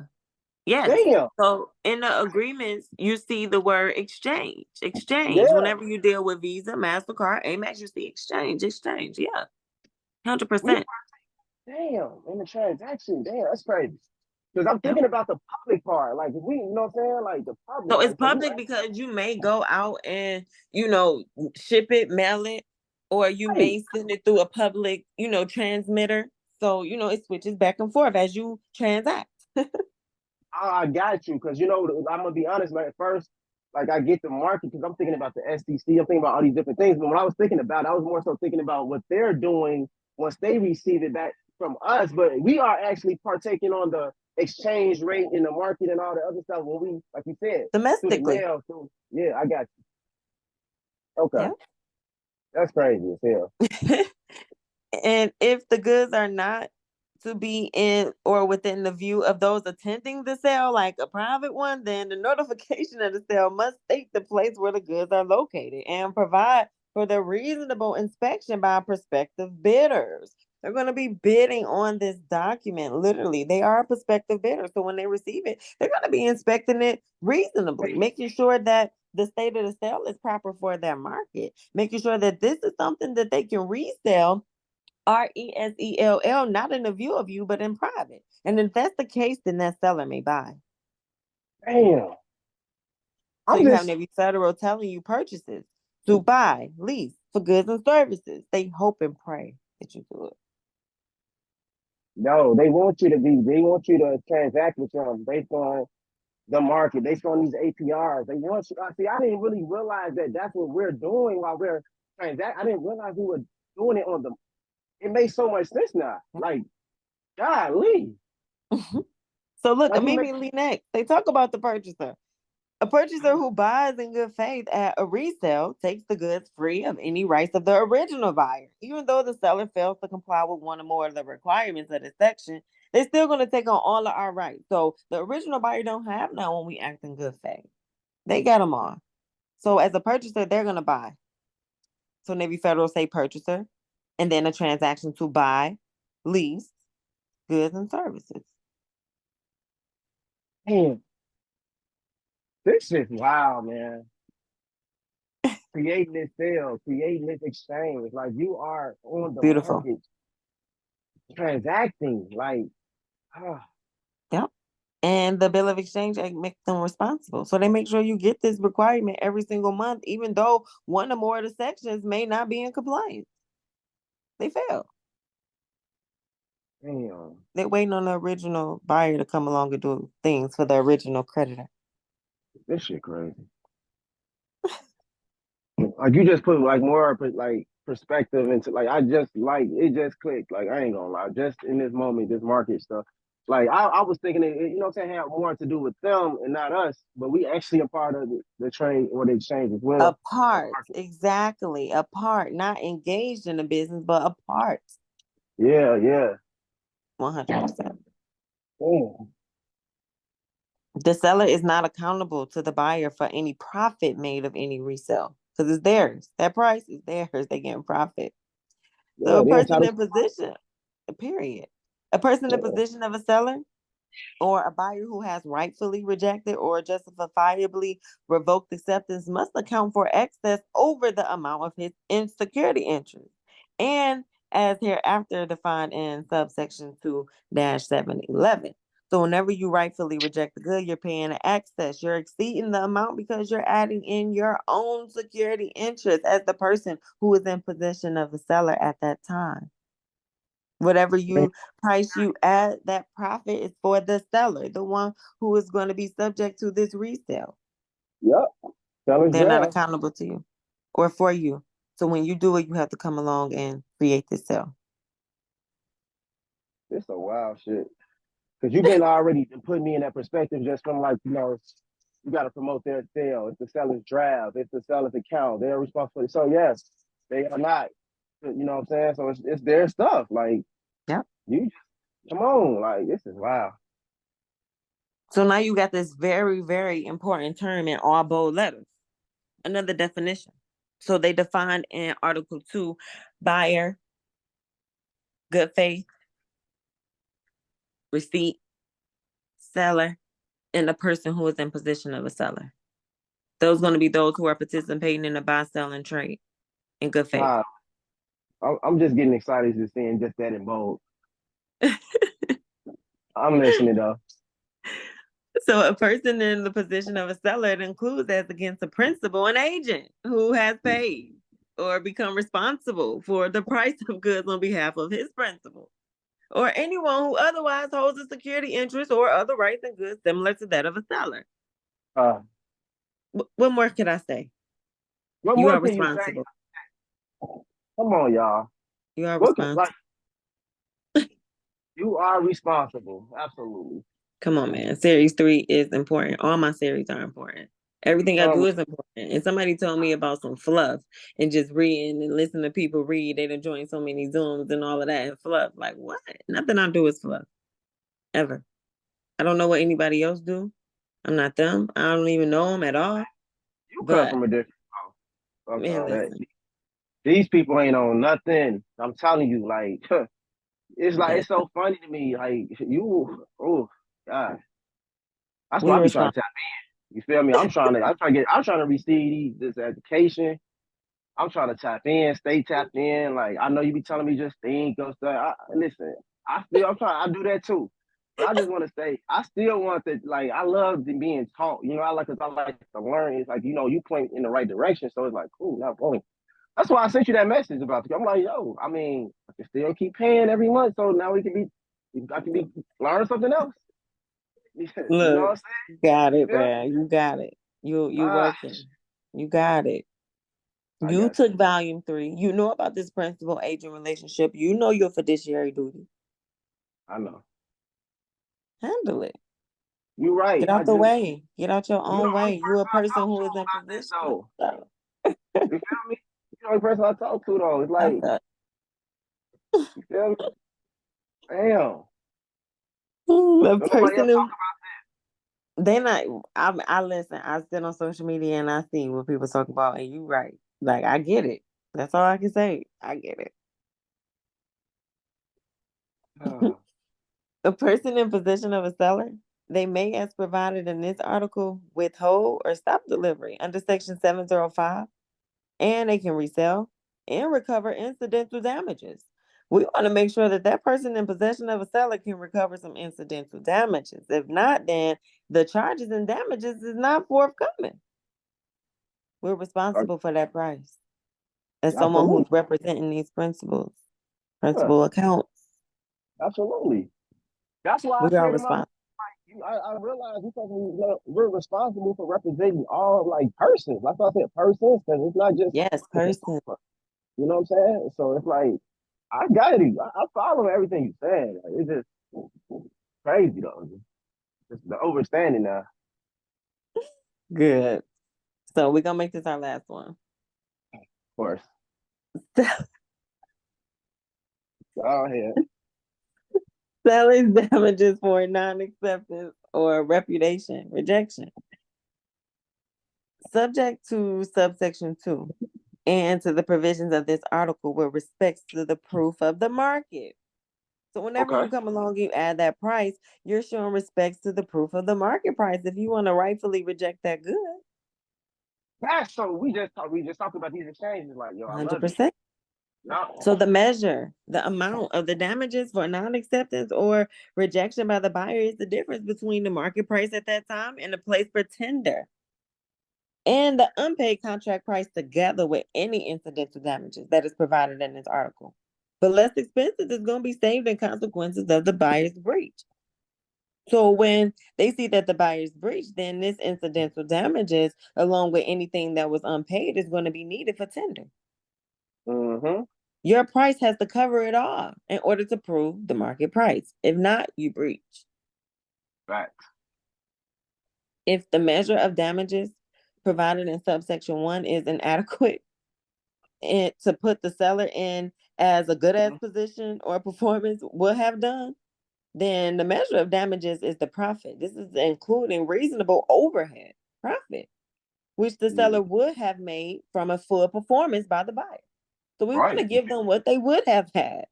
Speaker 1: Yes.
Speaker 2: Damn.
Speaker 1: So in the agreements, you see the word exchange. Exchange.
Speaker 2: Yeah.
Speaker 1: Whenever you deal with Visa, MasterCard, Amex, you see exchange. Exchange. Yeah. 100%.
Speaker 2: Damn, in the transaction. Damn, that's crazy. Because I'm thinking about the public part. Like, if we, you know what I'm saying? Like, the public.
Speaker 1: So it's
Speaker 2: Like,
Speaker 1: public because you may go out and, ship it, mail it, or you may send it through a public, transmitter. So, it switches back and forth as you transact.
Speaker 2: I got you. Because, I'm going to be honest, man. At first, like, I get the market because I'm thinking about the SEC. I'm thinking about all these different things. But when I was thinking about it, I was more so thinking about what they're doing once they receive it back from us. But we are actually partaking on the exchange rate in the market and all the other stuff when we, like you said, through the
Speaker 1: Domestically.
Speaker 2: mail. So, yeah, I got you. Okay.
Speaker 1: Yeah.
Speaker 2: That's crazy as hell.
Speaker 1: And if the goods are not to be in or within the view of those attending the sale, like a private one, then the notification of the sale must state the place where the goods are located and provide for the reasonable inspection by prospective bidders. They're going to be bidding on this document. Literally, they are a prospective bidder. So when they receive it, they're going to be inspecting it reasonably, making sure that the state of the sale is proper for their market, making sure that this is something that they can resell RESELL, not in the view of you, but in private. And if that's the case, then that seller may buy.
Speaker 2: Damn.
Speaker 1: So
Speaker 2: I'm
Speaker 1: you have
Speaker 2: just
Speaker 1: Navy Federal telling you purchases to buy, lease for goods and services. They hope and pray that you do it.
Speaker 2: no, they want you to transact with them based on the market, based on these APRs. They want you. See, I didn't really realize that that's what we're doing while we're transact. I didn't realize we were doing it on the. It makes so much sense now. Like, golly,
Speaker 1: So look,
Speaker 2: like you make.
Speaker 1: immediately next, they talk about the purchaser. A purchaser who buys in good faith at a resale takes the goods free of any rights of the original buyer. Even though the seller fails to comply with one or more of the requirements of this section, they're still going to take on all of our rights. So the original buyer don't have none when we act in good faith. They got them all. So as a purchaser, they're going to buy. So Navy Federal say purchaser, and then a transaction to buy, lease goods and services.
Speaker 2: Damn, this is wild, man. Creating this sale, creating this exchange, like you are on the
Speaker 1: Beautiful.
Speaker 2: market transacting, like, ah,
Speaker 1: Yep. And the Bill of Exchange Act makes them responsible. So they make sure you get this requirement every single month, even though one or more of the sections may not be in compliance. They fail.
Speaker 2: damn,
Speaker 1: They're waiting on the original buyer to come along and do things for the original creditor.
Speaker 2: this shit crazy. Like you just put like more like perspective into like I just like it just clicked. Like I ain't gonna lie, just in this moment, this market stuff. Like I was thinking it, you know what I'm saying, had more to do with them and not us, but we actually a part of the trade or the exchange as well.
Speaker 1: Apart, exactly. Apart, not engaged in the business, but apart.
Speaker 2: Yeah, yeah.
Speaker 1: 100%.
Speaker 2: Damn.
Speaker 1: The seller is not accountable to the buyer for any profit made of any resale because it's theirs. That price is theirs. They get profit. So
Speaker 2: Yeah,
Speaker 1: a
Speaker 2: they
Speaker 1: person
Speaker 2: entitled.
Speaker 1: in position, period. A person in
Speaker 2: Yeah,
Speaker 1: position of a seller or a buyer who has rightfully rejected or justifiably revoked acceptance must account for excess over the amount of his insecurity interest. And as hereafter defined in subsection 2-711. So whenever you rightfully reject the good, you're paying an excess. You're exceeding the amount because you're adding in your own security interest as the person who is in possession of the seller at that time. Whatever you price you at, that profit is for the seller, the one who is going to be subject to this resale.
Speaker 2: yep. Seller's
Speaker 1: They're not
Speaker 2: there.
Speaker 1: accountable to you or for you. So when you do it, you have to come along and create this sale.
Speaker 2: It's a wild shit. Because you've been already putting me in that perspective just from like, you got to promote their sale. It's the seller's draft. It's the seller's account. They're responsible. So yes, they are not. You know what I'm saying? So it's their stuff. Like
Speaker 1: Yep.
Speaker 2: you just come on. Like this is wild.
Speaker 1: So now you got this very, very important term in all bold letters. Another definition. So they defined in Article 2 buyer, good faith, receipt, seller, and the person who is in position of a seller. Those going to be those who are participating in the buy, sell, and trade in good faith.
Speaker 2: Wow. I'm just getting excited just seeing just that in bold. I'm listening though.
Speaker 1: So a person in the position of a seller, it includes as against a principal, an agent who has paid or become responsible for the price of goods on behalf of his principal, or anyone who otherwise holds a security interest or other rights and goods similar to that of a seller.
Speaker 2: Uh,
Speaker 1: What more can I say?
Speaker 2: what
Speaker 1: You
Speaker 2: more
Speaker 1: are
Speaker 2: can you say?
Speaker 1: responsible.
Speaker 2: Come on, y'all.
Speaker 1: You are
Speaker 2: What can, like
Speaker 1: responsible.
Speaker 2: you are responsible. Absolutely.
Speaker 1: Come on, man. Series 3 is important. All my series are important.
Speaker 2: You
Speaker 1: Everything I
Speaker 2: tell
Speaker 1: do
Speaker 2: me.
Speaker 1: is important. And somebody told me about some fluff and just reading and listening to people read. They done joined so many Zooms and all of that and fluff. Like, what? Nothing I do is fluff. Ever. I don't know what anybody else do. I'm not them. I don't even know them at all.
Speaker 2: You come
Speaker 1: But,
Speaker 2: from a different. Fuck
Speaker 1: man,
Speaker 2: all that.
Speaker 1: listen.
Speaker 2: These people ain't on nothing. I'm telling you, like, it's like it's
Speaker 1: Listen.
Speaker 2: so funny to me. Like you, oh God, that's why
Speaker 1: We
Speaker 2: I be trying to
Speaker 1: responsible.
Speaker 2: tap in. You feel me? I'm trying to receive this education. I'm trying to tap in, stay tapped in. Like I know you be telling me just think of stuff. Listen, I'm trying. I do that too. I just want to say, I still want to, like, I love being taught. You know, cause I like to learn. It's like, you point in the right direction. So it's like, cool, now going. That's why I sent you that message about it. I'm like, yo, I mean, I can still keep paying every month. So now I can be learn something else. You know what
Speaker 1: Look,
Speaker 2: I'm saying?
Speaker 1: got
Speaker 2: You
Speaker 1: it,
Speaker 2: feel
Speaker 1: man. You got it. You
Speaker 2: me?
Speaker 1: working. You got it.
Speaker 2: I
Speaker 1: You
Speaker 2: got
Speaker 1: took volume 3. You know about this principal agent relationship. You know your fiduciary duty.
Speaker 2: I know.
Speaker 1: Handle it.
Speaker 2: You're right.
Speaker 1: Get out the way. Get out your
Speaker 2: You the
Speaker 1: own
Speaker 2: only
Speaker 1: way. You a
Speaker 2: person I
Speaker 1: person
Speaker 2: talk
Speaker 1: who
Speaker 2: to
Speaker 1: is in
Speaker 2: about this
Speaker 1: position.
Speaker 2: though.
Speaker 1: So,
Speaker 2: You feel me? You the only person I talk to though. It's
Speaker 1: I
Speaker 2: like,
Speaker 1: thought,
Speaker 2: you feel me? Damn.
Speaker 1: the
Speaker 2: Don't nobody
Speaker 1: person
Speaker 2: else talk
Speaker 1: who they not. I listen. I sit on social media and I see what people talk about, and you right. Like I get it. That's all I can say. I get it.
Speaker 2: about.
Speaker 1: A person in possession of a seller, they may, as provided in this article, withhold or stop delivery under Section 705, and they can resell and recover incidental damages. We want to make sure that that person in possession of a seller can recover some incidental damages. If not, then the charges and damages is not forthcoming. We're responsible for that price as someone
Speaker 2: Absolutely.
Speaker 1: who's representing these
Speaker 2: Yeah,
Speaker 1: principal accounts.
Speaker 2: absolutely. That's why I
Speaker 1: We are
Speaker 2: said in my
Speaker 1: responsible.
Speaker 2: I realize we're responsible for representing all like persons. Like I said, persons, because it's not just
Speaker 1: Yes,
Speaker 2: the
Speaker 1: person.
Speaker 2: consumer. You know what I'm saying? So it's like I got you. I follow everything you said. Like, it's just crazy though. It's the overstanding now. Of
Speaker 1: Good. So we're gonna make this our last one.
Speaker 2: course. Go ahead.
Speaker 1: Selling damages for non-acceptance or repudiation, rejection. Subject to subsection 2 and to the provisions of this article with respects to the proof of the market. So whenever
Speaker 2: Okay.
Speaker 1: you come along, you add that price, you're showing respects to the proof of the market price if you want to rightfully reject that good.
Speaker 2: That's so we just talked about these exchanges. Like, yo, I love it.
Speaker 1: 100%.
Speaker 2: No.
Speaker 1: So the measure, the amount of the damages for non-acceptance or rejection by the buyer is the difference between the market price at that time and the place for tender and the unpaid contract price together with any incidental damages that is provided in this article. But less expenses is going to be saved in consequences of the buyer's breach. So when they see that the buyer's breach, then this incidental damages, along with anything that was unpaid, is going to be needed for tender.
Speaker 2: Mm-hmm.
Speaker 1: Your price has to cover it all in order to prove the market price. If not, you breach.
Speaker 2: Facts.
Speaker 1: If the measure of damages provided in subsection 1 is inadequate and to put the seller in as a good as
Speaker 2: Mm-hmm.
Speaker 1: position or performance would have done, then the measure of damages is the profit. This is including reasonable overhead profit, which the seller
Speaker 2: Mm-hmm.
Speaker 1: would have made from a full performance by the buyer. So we want
Speaker 2: Right.
Speaker 1: to give them what they would have had.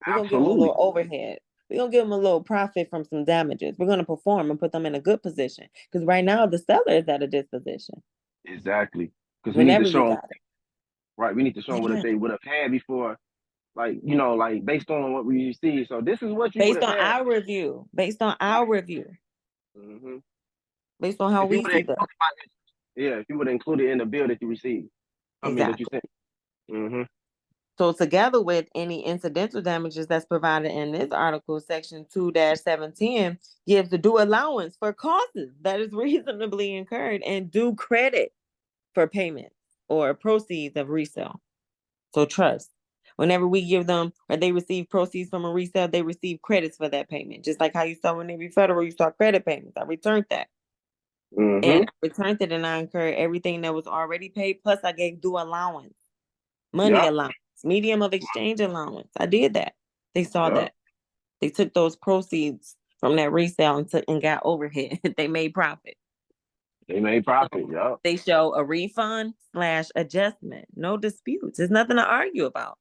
Speaker 1: We're going to give them a
Speaker 2: Absolutely.
Speaker 1: little overhead. We're going to give them a little profit from some damages. We're going to perform and put them in a good position. Because right now, the seller is at a disposition.
Speaker 2: Exactly. Because we need to
Speaker 1: Whenever you
Speaker 2: show them,
Speaker 1: got
Speaker 2: right? We need to show them what
Speaker 1: it.
Speaker 2: they would have had before, like, like based on what we see. So this is what you would
Speaker 1: Based
Speaker 2: have
Speaker 1: on
Speaker 2: had.
Speaker 1: our review. Based on our review.
Speaker 2: Mm-hmm.
Speaker 1: Based on how
Speaker 2: If you
Speaker 1: we
Speaker 2: would have,
Speaker 1: see that.
Speaker 2: yeah, if you would have included in the bill that you received, I mean that you
Speaker 1: Exactly.
Speaker 2: sent. Mm-hmm.
Speaker 1: So together with any incidental damages that's provided in this article, section 2-710 gives the due allowance for costs that is reasonably incurred and due credit for payment or proceeds of resale. So trust. Whenever we give them or they receive proceeds from a resale, they receive credits for that payment. Just like how you saw when they be federal, you saw credit payments. I returned that. And
Speaker 2: Mm-hmm.
Speaker 1: I returned it and I incurred everything that was already paid. Plus I gave due allowance, money
Speaker 2: Yep.
Speaker 1: allowance, medium of exchange allowance. I did that. They saw
Speaker 2: Yep.
Speaker 1: that. They took those proceeds from that resale and got overhead. They made profit.
Speaker 2: They made profit. Yep.
Speaker 1: They show a refund/adjustment. No disputes. There's nothing to argue about.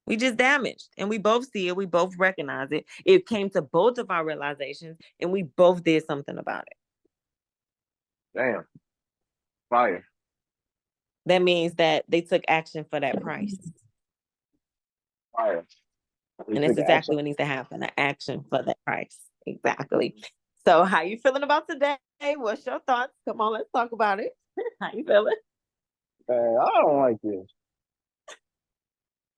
Speaker 1: We just damaged and we both see it. We both recognize it. It came to both of our realizations and we both did something about it.
Speaker 2: Damn. Fire.
Speaker 1: That means that they took action for that price.
Speaker 2: Fire. They
Speaker 1: And that's
Speaker 2: took action.
Speaker 1: exactly what needs to happen, an action for that price. Exactly. So how you feeling about today? What's your thoughts? Come on, let's talk about it. How you feeling?
Speaker 2: Man, I don't like this.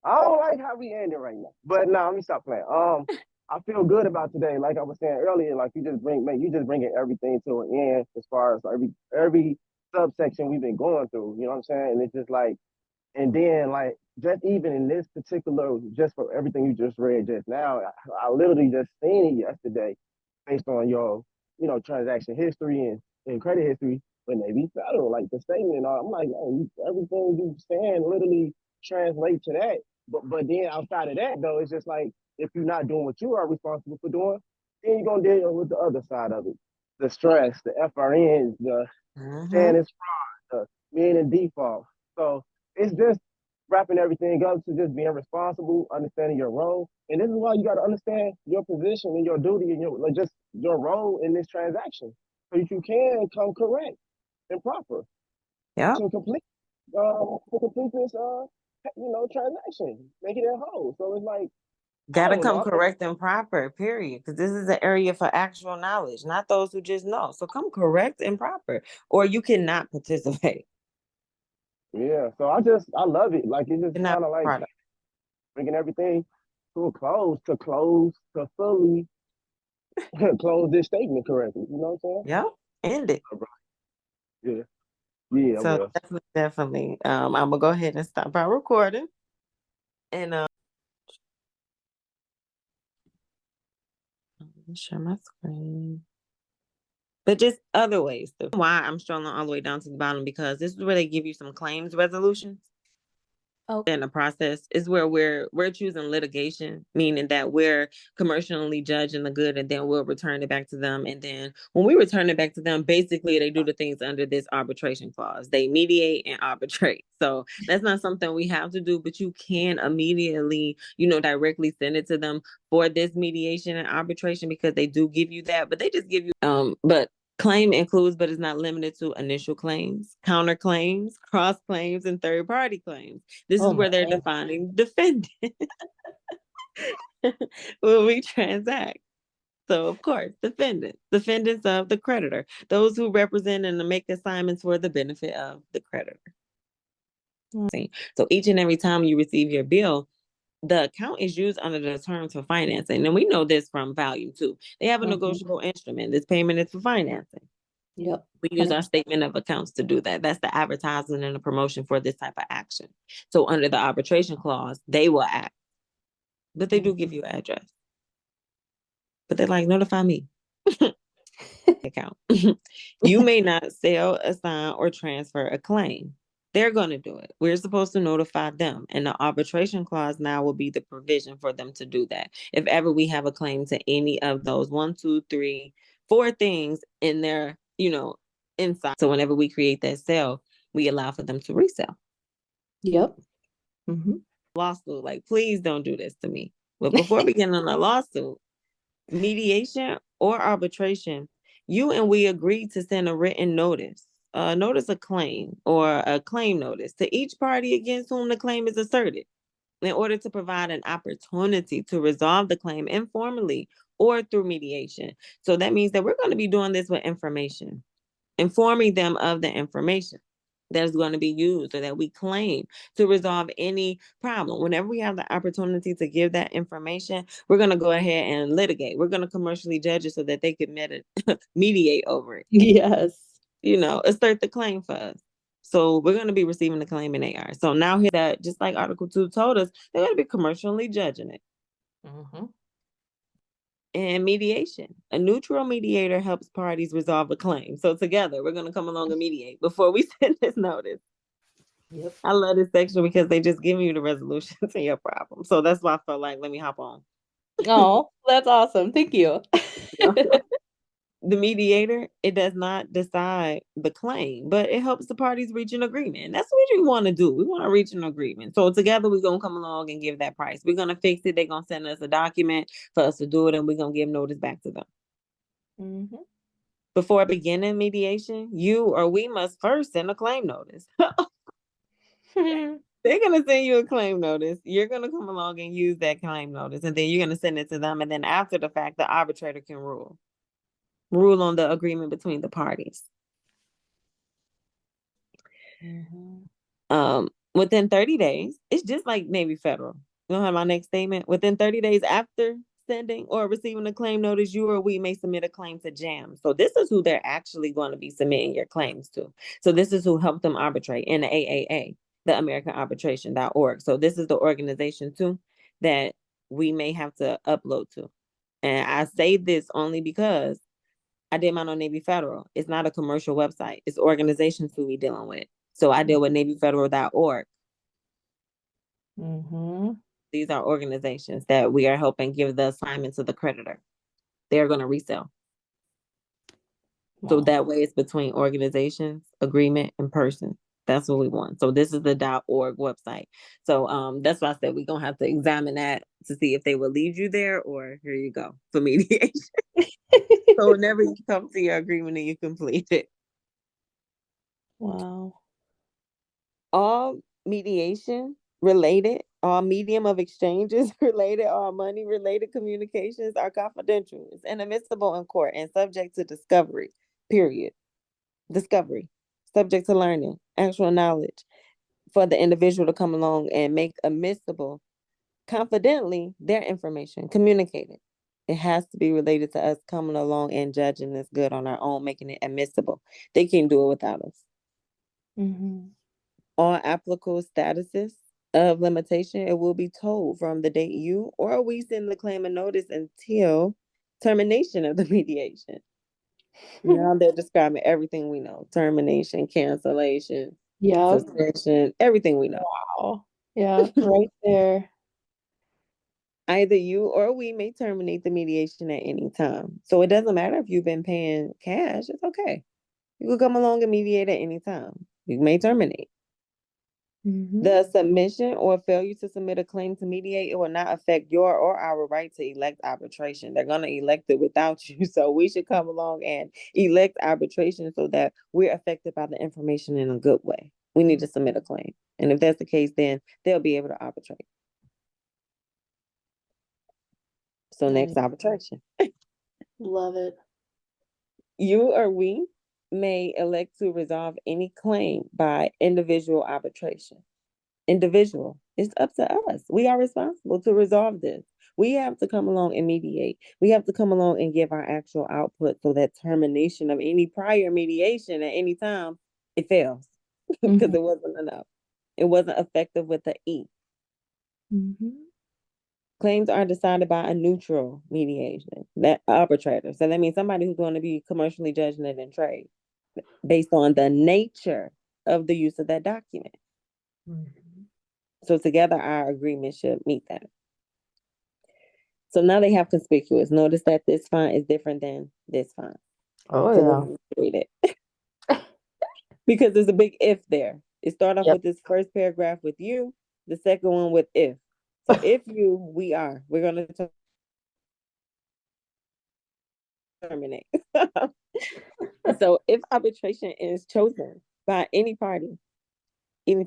Speaker 2: I don't like how we ending right now. But no, let me stop playing. I feel good about today. Like I was saying earlier, like you just bringing everything to an end as far as every subsection we've been going through. You know what I'm saying? And it's just like, and then like just even in this particular, just for everything you just read just now, I literally just seen it yesterday, based on your, transaction history and credit history with Navy Federal, like the statement. I'm like, oh, everything you saying literally translate to that. But then outside of that though, it's just like if you're not doing what you are responsible for doing, then you're gonna deal with the other side of it, the stress, the FRNs, the saying it's fraud, the being in default. So it's just wrapping everything up to just being responsible, understanding your role, and this is why you got to understand your position and your duty and your like just your role in this transaction, so that you can come correct and proper
Speaker 1: Yeah.
Speaker 2: to complete this transaction, make it a whole. So it's like I
Speaker 1: Gotta
Speaker 2: don't
Speaker 1: come
Speaker 2: know.
Speaker 1: correct and proper, period. Because this is an area for actual knowledge, not those who just know. So come correct and proper, or you cannot participate.
Speaker 2: Yeah, so I love it. Like it's just
Speaker 1: You're not
Speaker 2: kind of like
Speaker 1: part of
Speaker 2: bringing everything to a close, to fully close this statement correctly. You know what I'm saying?
Speaker 1: it. Yeah. End it.
Speaker 2: Yeah. Yeah,
Speaker 1: So
Speaker 2: well.
Speaker 1: definitely. I'm gonna go ahead and stop our recording. And share my screen. But just other ways. Why I'm strolling all the way down to the bottom, because this is where they give you some claims resolutions.
Speaker 3: Okay.
Speaker 1: In the process is where we're choosing litigation, meaning that we're commercially judging the good, and then we'll return it back to them. And then when we return it back to them, basically they do the things under this arbitration clause. They mediate and arbitrate. So that's not something we have to do, but you can immediately, directly send it to them for this mediation and arbitration, because they do give you that, but they just give you but claim includes, but is not limited to, initial claims, counterclaims, cross claims, and third party claims. This is where they're defining defendant when we transact. So, of course, defendants of the creditor, those who represent and make assignments for the benefit of the creditor. So each and every time you receive your bill, the account is used under the terms for financing. And we know this from Value too. They have a negotiable instrument. This payment is for financing.
Speaker 3: Yep.
Speaker 1: We use our statement of accounts to do that. That's the advertising and the promotion for this type of action. So under the arbitration clause, they will act, but they do give you an address. But they're like, notify me. Account. You may not sell, assign, or transfer a claim. They're going to do it. We're supposed to notify them. And the arbitration clause now will be the provision for them to do that. If ever we have a claim to any of those 1, 2, 3, 4 things in their, inside. So whenever we create that sale, we allow for them to resell.
Speaker 3: Yep.
Speaker 1: Lawsuit, like, please don't do this to me. But before beginning a lawsuit, mediation or arbitration, you and we agreed to send a written notice of claim, or a claim notice, to each party against whom the claim is asserted, in order to provide an opportunity to resolve the claim informally or through mediation. So that means that we're going to be doing this with information, informing them of the information that's going to be used, or that we claim, to resolve any problem. Whenever we have the opportunity to give that information, we're going to go ahead and litigate. We're going to commercially judge it so that they can mediate over it.
Speaker 3: Yes.
Speaker 1: Assert the claim for us. So we're going to be receiving the claim in AR. So now here, that just like Article 2 told us, they're going to be commercially judging it. And mediation, a neutral mediator helps parties resolve a claim. So together, we're going to come along and mediate before we send this notice.
Speaker 3: Yep.
Speaker 1: I love this section because they just give you the resolution to your problem. So that's why I felt like, let me hop on.
Speaker 3: Oh, that's awesome. Thank you.
Speaker 1: The mediator, it does not decide the claim, but it helps the parties reach an agreement. That's what we want to do. We want to reach an agreement. So together, we're going to come along and give that price. We're going to fix it. They're going to send us a document for us to do it, and we're going to give notice back to them. Before beginning mediation, you or we must first send a claim notice. Then They're gonna send you a claim notice. You're gonna come along and use that claim notice, and then you're gonna send it to them. And then after the fact, the arbitrator can rule on the agreement between the parties. Within 30 days, it's just like Navy Federal. You know how my next statement? Within 30 days after sending or receiving a claim notice, you or we may submit a claim to JAM. So this is who they're actually going to be submitting your claims to. So this is who helped them arbitrate in the AAA, the American Arbitration.org. So this is the organization too that we may have to upload to. And I say this only because I did mine on Navy Federal. It's not a commercial website. It's organizations who we dealing with. So I deal with NavyFederal.org. These are organizations that we are helping give the assignment to the creditor. They're going to resell. Wow. So that way it's between organizations, agreement, and person. That's what we want. So this is the .org website. So that's why I said we're going to have to examine that to see if they will lead you there, or here you go for mediation. So whenever you come to your agreement and you complete it.
Speaker 3: Wow.
Speaker 1: All mediation related, all medium of exchanges related, all money related communications are confidential. It's inadmissible in court and subject to discovery, period. Discovery, subject to learning, actual knowledge for the individual to come along and make admissible confidently their information, communicated. It has to be related to us coming along and judging this good on our own, making it admissible. They can't do it without us. All applicable statuses of limitation, it will be told from the date you or we send the claim a notice until termination of the mediation. Now they're describing everything we know: termination, cancellation, suspension, everything we know.
Speaker 3: Wow. Yeah, right there.
Speaker 1: Either you or we may terminate the mediation at any time. So it doesn't matter if you've been paying cash, it's okay. You can come along and mediate at any time. You may terminate. The submission or failure to submit a claim to mediate, it will not affect your or our right to elect arbitration. They're going to elect it without you. So we should come along and elect arbitration so that we're affected by the information in a good way. We need to submit a claim. And if that's the case, then they'll be able to arbitrate. So next, arbitration.
Speaker 3: Love it.
Speaker 1: You or we may elect to resolve any claim by individual arbitration. Individual. It's up to us. We are responsible to resolve this. We have to come along and mediate. We have to come along and give our actual output so that termination of any prior mediation at any time, it fails because it wasn't enough. It wasn't effective with the E. Claims are decided by a neutral mediation, that arbitrator. So that means somebody who's going to be commercially judging it in trade based on the nature of the use of that document. So together, our agreement should meet that. So now they have conspicuous. Notice that this font is different than this font.
Speaker 3: Oh,
Speaker 1: so yeah. Read it. Because there's a big if there. It starts off with this first paragraph with you, the second one with if. So if you, we are. We're going to terminate. So if arbitration is chosen by any party, they're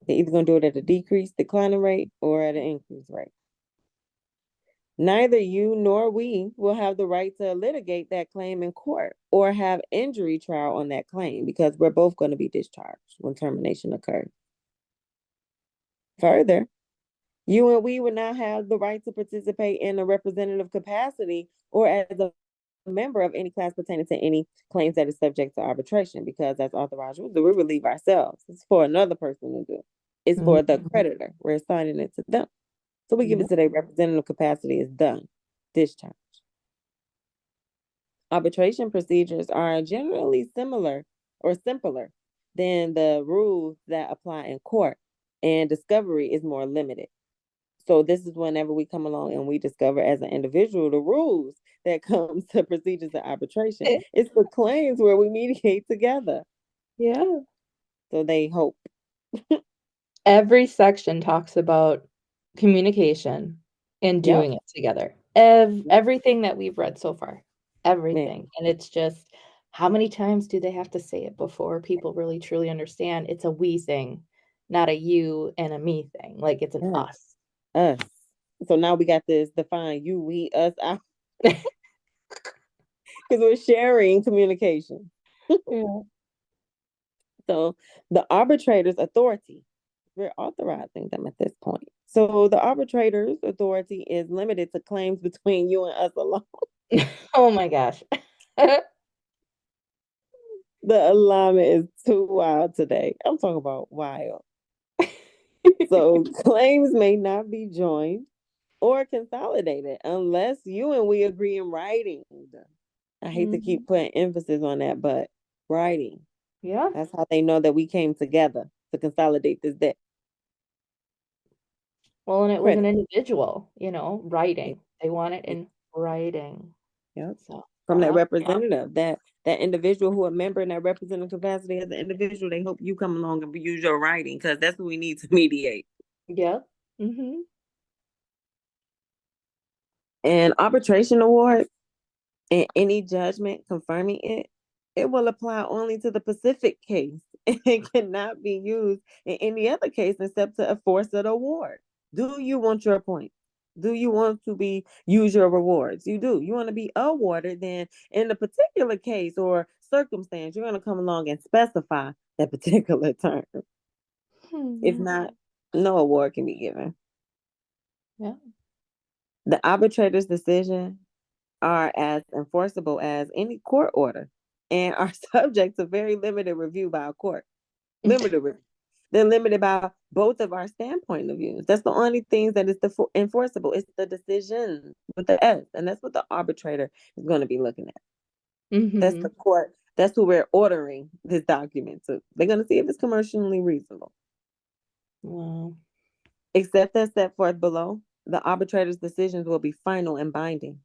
Speaker 1: either going to do it at a decreased, declining rate or at an increased rate. Neither you nor we will have the right to litigate that claim in court or have injury trial on that claim because we're both going to be discharged when termination occurs. Further, you and we would not have the right to participate in a representative capacity or as a member of any class pertaining to any claims that is subject to arbitration because that's authorized. We relieve ourselves. It's for another person to do. It's for the creditor. We're assigning it to them. So we give it to their representative capacity is done. Discharge. Arbitration procedures are generally similar or simpler than the rules that apply in court, and discovery is more limited. So this is whenever we come along and we discover as an individual the rules that comes to procedures of arbitration. It's for claims where we mediate together.
Speaker 3: Yeah.
Speaker 1: So they hope.
Speaker 3: Every section talks about communication and doing it together. Everything that we've read so far. Everything. And it's just, how many times do they have to say it before people really truly understand it's a we thing? not a you and a me thing. Like it's an us.
Speaker 1: Us. So now we got this define you, we, us, out. Because we're sharing communication.
Speaker 3: Yeah.
Speaker 1: So the arbitrator's authority, we're authorizing them at this point. So the arbitrator's authority is limited to claims between you and us alone.
Speaker 3: Oh my gosh.
Speaker 1: The alignment is too wild today. I'm talking about wild. So claims may not be joined or consolidated unless you and we agree in writing. I hate to keep putting emphasis on that, but writing.
Speaker 3: Yeah.
Speaker 1: That's how they know that we came together to consolidate this debt.
Speaker 3: Well, and it was an
Speaker 1: Credit.
Speaker 3: individual, writing. They want it in writing.
Speaker 1: Yep.
Speaker 3: So
Speaker 1: From that
Speaker 3: yeah.
Speaker 1: representative, that individual who a member in that representative capacity as an individual, they hope you come along and use your writing because that's what we need to mediate.
Speaker 3: Yep. Mm-hmm.
Speaker 1: And arbitration award and any judgment confirming it will apply only to the specific case. It cannot be used in any other case except to enforce an award. Do you want your point? Do you want to use your rewards? You do. You want to be awarded, then in the particular case or circumstance, you're going to come along and specify that particular term. If not, no award can be given.
Speaker 3: Yeah.
Speaker 1: The arbitrator's decision are as enforceable as any court order and are subject to very limited review by a court. Limited review. They're limited by both of our standpoint of views. That's the only things that is enforceable. It's the decision with the S, and that's what the arbitrator is going to be looking at. That's the court. That's who we're ordering this document to. They're going to see if it's commercially reasonable.
Speaker 3: Wow.
Speaker 1: Except as set forth below, the arbitrator's decisions will be final and binding.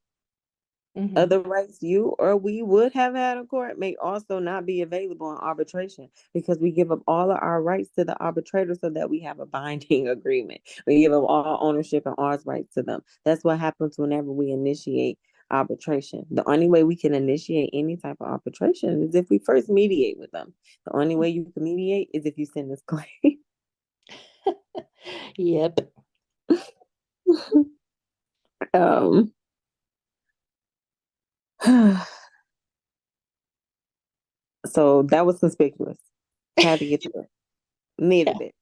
Speaker 1: Other rights you or we would have had in court may also not be available in arbitration because we give up all of our rights to the arbitrator so that we have a binding agreement. We give up all ownership and all rights to them. That's what happens whenever we initiate arbitration. The only way we can initiate any type of arbitration is if we first mediate with them. The only way you can mediate is if you send this claim.
Speaker 3: Yep.
Speaker 1: So that was conspicuous. Had to get to it. Needed it.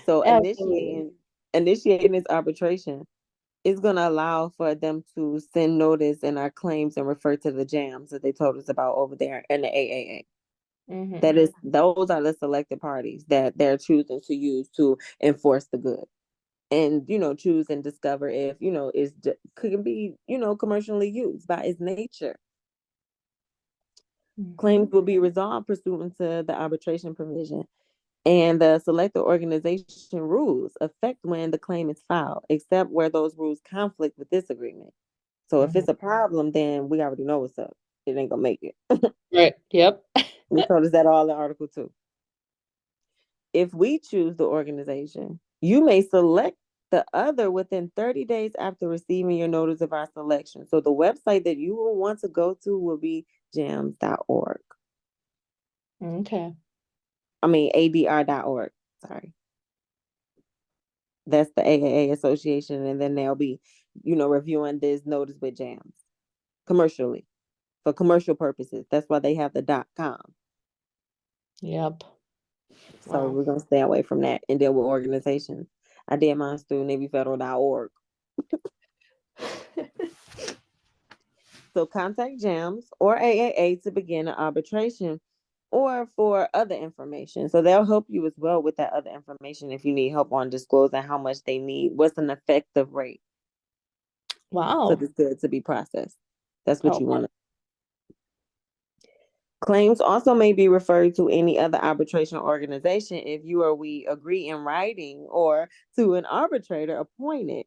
Speaker 1: So initiating this arbitration is going to allow for them to send notice in our claims and refer to the jams that they told us about over there in the AAA. Those are the selected parties that they're choosing to use to enforce the good. And choose and discover if could be commercially used by its nature. Claims will be resolved pursuant to the arbitration provision, and the selected organization rules affect when the claim is filed, except where those rules conflict with this agreement. So if it's a problem, then we already know what's up. It ain't gonna make it.
Speaker 3: Right. Yep.
Speaker 1: They told us that all in Article 2. If we choose the organization, you may select the other within 30 days after receiving your notice of our selection. So the website that you will want to go to will be jams.org.
Speaker 3: Okay.
Speaker 1: I mean, adr.org. Sorry. That's the AAA Association, and then they'll be, reviewing this notice with jams commercially for commercial purposes. That's why they have the .com.
Speaker 3: Yep.
Speaker 1: So we're gonna stay away from that and deal with organizations. I did mine through NavyFederal.org. So contact JAMS or AAA to begin an arbitration or for other information. So they'll help you as well with that other information if you need help on disclosing how much they need, what's an effective rate.
Speaker 3: Wow.
Speaker 1: So it's good to be processed. That's what you want to. Claims also may be referred to any other arbitration organization if you or we agree in writing or to an arbitrator appointed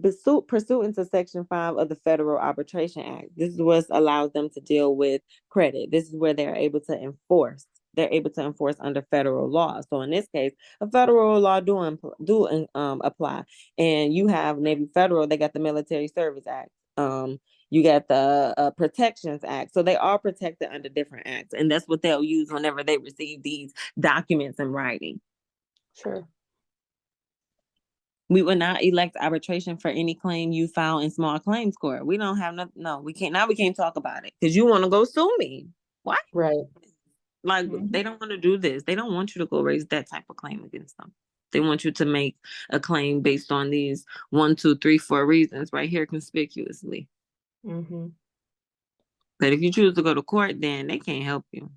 Speaker 1: pursuant to Section 5 of the Federal Arbitration Act. This is what allows them to deal with credit. This is where they're able to enforce. They're able to enforce under federal law. So in this case, a federal law do apply. And you have Navy Federal, they got the Military Service Act. You got the Protections Act. So they are protected under different acts. And that's what they'll use whenever they receive these documents in writing.
Speaker 3: Sure.
Speaker 1: We would not elect arbitration for any claim you file in small claims court. We don't have nothing. No, we can't. Now we can't talk about it because you want to go sue me. What?
Speaker 3: Right.
Speaker 1: Like, they don't want to do this. They don't want you to go raise that type of claim against them. They want you to make a claim based on these 1, 2, 3, 4 reasons right here conspicuously.
Speaker 3: Mm-hmm.
Speaker 1: But if you choose to go to court, then they can't help you.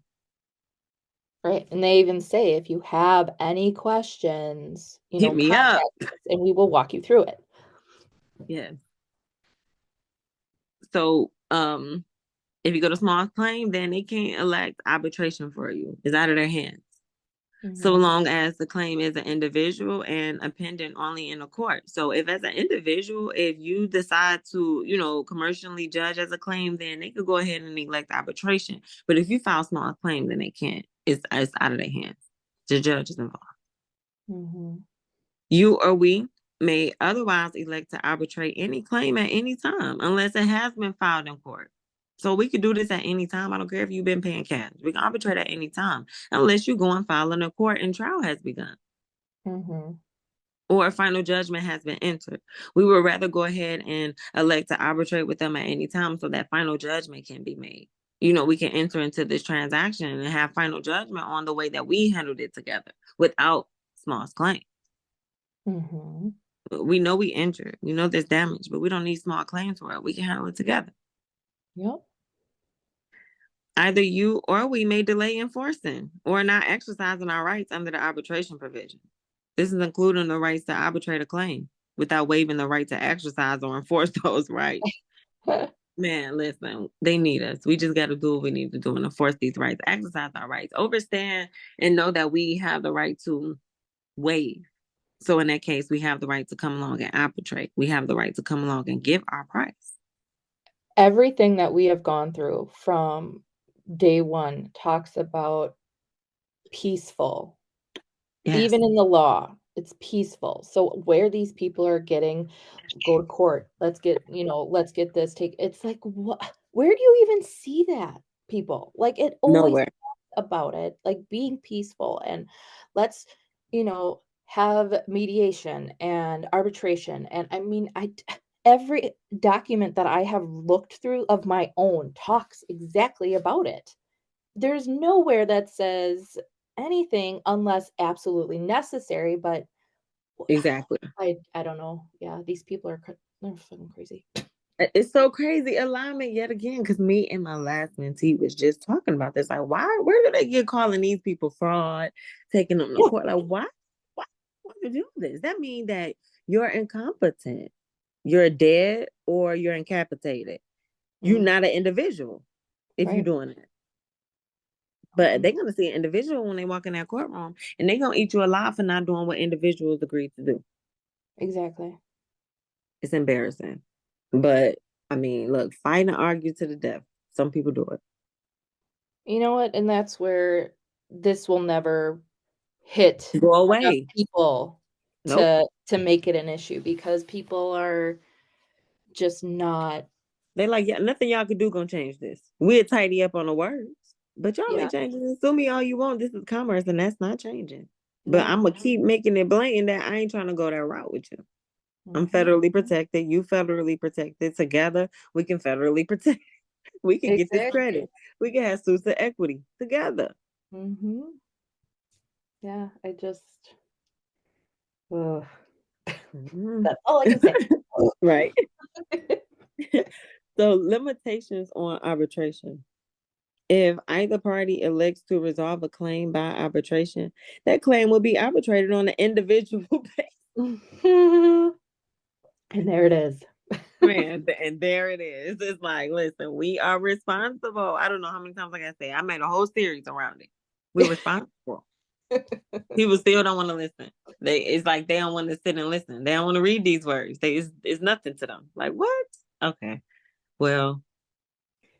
Speaker 3: Right. And they even say, if you have any questions,
Speaker 1: Hit me up.
Speaker 3: contact us and we will walk you through it.
Speaker 1: Yes. So, if you go to small claim, then they can't elect arbitration for you. It's out of their hands. So long as the claim is an individual and a pendant only in a court. So if as an individual, if you decide to, commercially judge as a claim, then they could go ahead and elect arbitration. But if you file small claim, then they can't. It's out of their hands. The judge is involved.
Speaker 3: Mm-hmm.
Speaker 1: You or we may otherwise elect to arbitrate any claim at any time, unless it has been filed in court. So we could do this at any time. I don't care if you've been paying cash. We can arbitrate at any time, unless you go and file in a court and trial has begun.
Speaker 3: Mm-hmm.
Speaker 1: Or a final judgment has been entered. We would rather go ahead and elect to arbitrate with them at any time so that final judgment can be made. We can enter into this transaction and have final judgment on the way that we handled it together without small claim.
Speaker 3: Mm-hmm.
Speaker 1: We know we injured. We know there's damage, but we don't need small claims for it. We can handle it together.
Speaker 3: Yep.
Speaker 1: Either you or we may delay enforcing or not exercising our rights under the arbitration provision. This is including the rights to arbitrate a claim without waiving the right to exercise or enforce those rights. Man, listen, they need us. We just got to do what we need to do and enforce these rights, exercise our rights, understand and know that we have the right to waive. So in that case, we have the right to come along and arbitrate. We have the right to come along and give our price.
Speaker 3: Everything that we have gone through from day one talks about peaceful.
Speaker 1: Yes.
Speaker 3: Even in the law, it's peaceful. So where these people are getting, go to court, let's get this it's like, what? Where do you even see that, people? Like, it always
Speaker 1: Nowhere.
Speaker 3: talks about it, like being peaceful, and let's, have mediation and arbitration. And I mean, every document that I have looked through of my own talks exactly about it. There's nowhere that says anything unless absolutely necessary, but
Speaker 1: Exactly.
Speaker 3: I don't know. Yeah, these people are they're fucking crazy.
Speaker 1: It's so crazy. Alignment yet again, because me and my last mentee was just talking about this. Like, where do they get calling these people fraud, taking them to court? Like, why to do this? That means that you're incompetent, you're dead, or you're incapacitated. You're not an individual if you're doing it. But they're gonna see an individual when they walk in that courtroom, and they're gonna eat you alive for not doing what individuals agreed to do.
Speaker 3: Exactly.
Speaker 1: It's embarrassing. But I mean, look, fight and argue to the death. Some people do it.
Speaker 3: You know what? And that's where this will never hit
Speaker 1: Go
Speaker 3: enough
Speaker 1: away.
Speaker 3: people
Speaker 1: Nope.
Speaker 3: to make it an issue, because people are just not.
Speaker 1: They like, yeah, nothing y'all could do gonna change this. We'll tidy up on the words, but y'all ain't changing it. Sue me all you want. This is commerce, and that's not changing. But I'm gonna keep making it blatant that I ain't trying to go that route with you. I'm federally protected. You federally protected. Together, we can federally protect. We can get this credit. We can have suits of equity together.
Speaker 3: Mm-hmm. Yeah, I just. Ugh. That's all I can say.
Speaker 1: Right. So, limitations on arbitration. If either party elects to resolve a claim by arbitration, that claim will be arbitrated on an individual basis.
Speaker 3: And there it is.
Speaker 1: Man, and there it is. It's like, listen, we are responsible. I don't know how many times I gotta say. I made a whole series around it. We're responsible. People still don't want to listen. It's like they don't want to sit and listen. They don't want to read these words. It's nothing to them. Like, what? Okay. Well,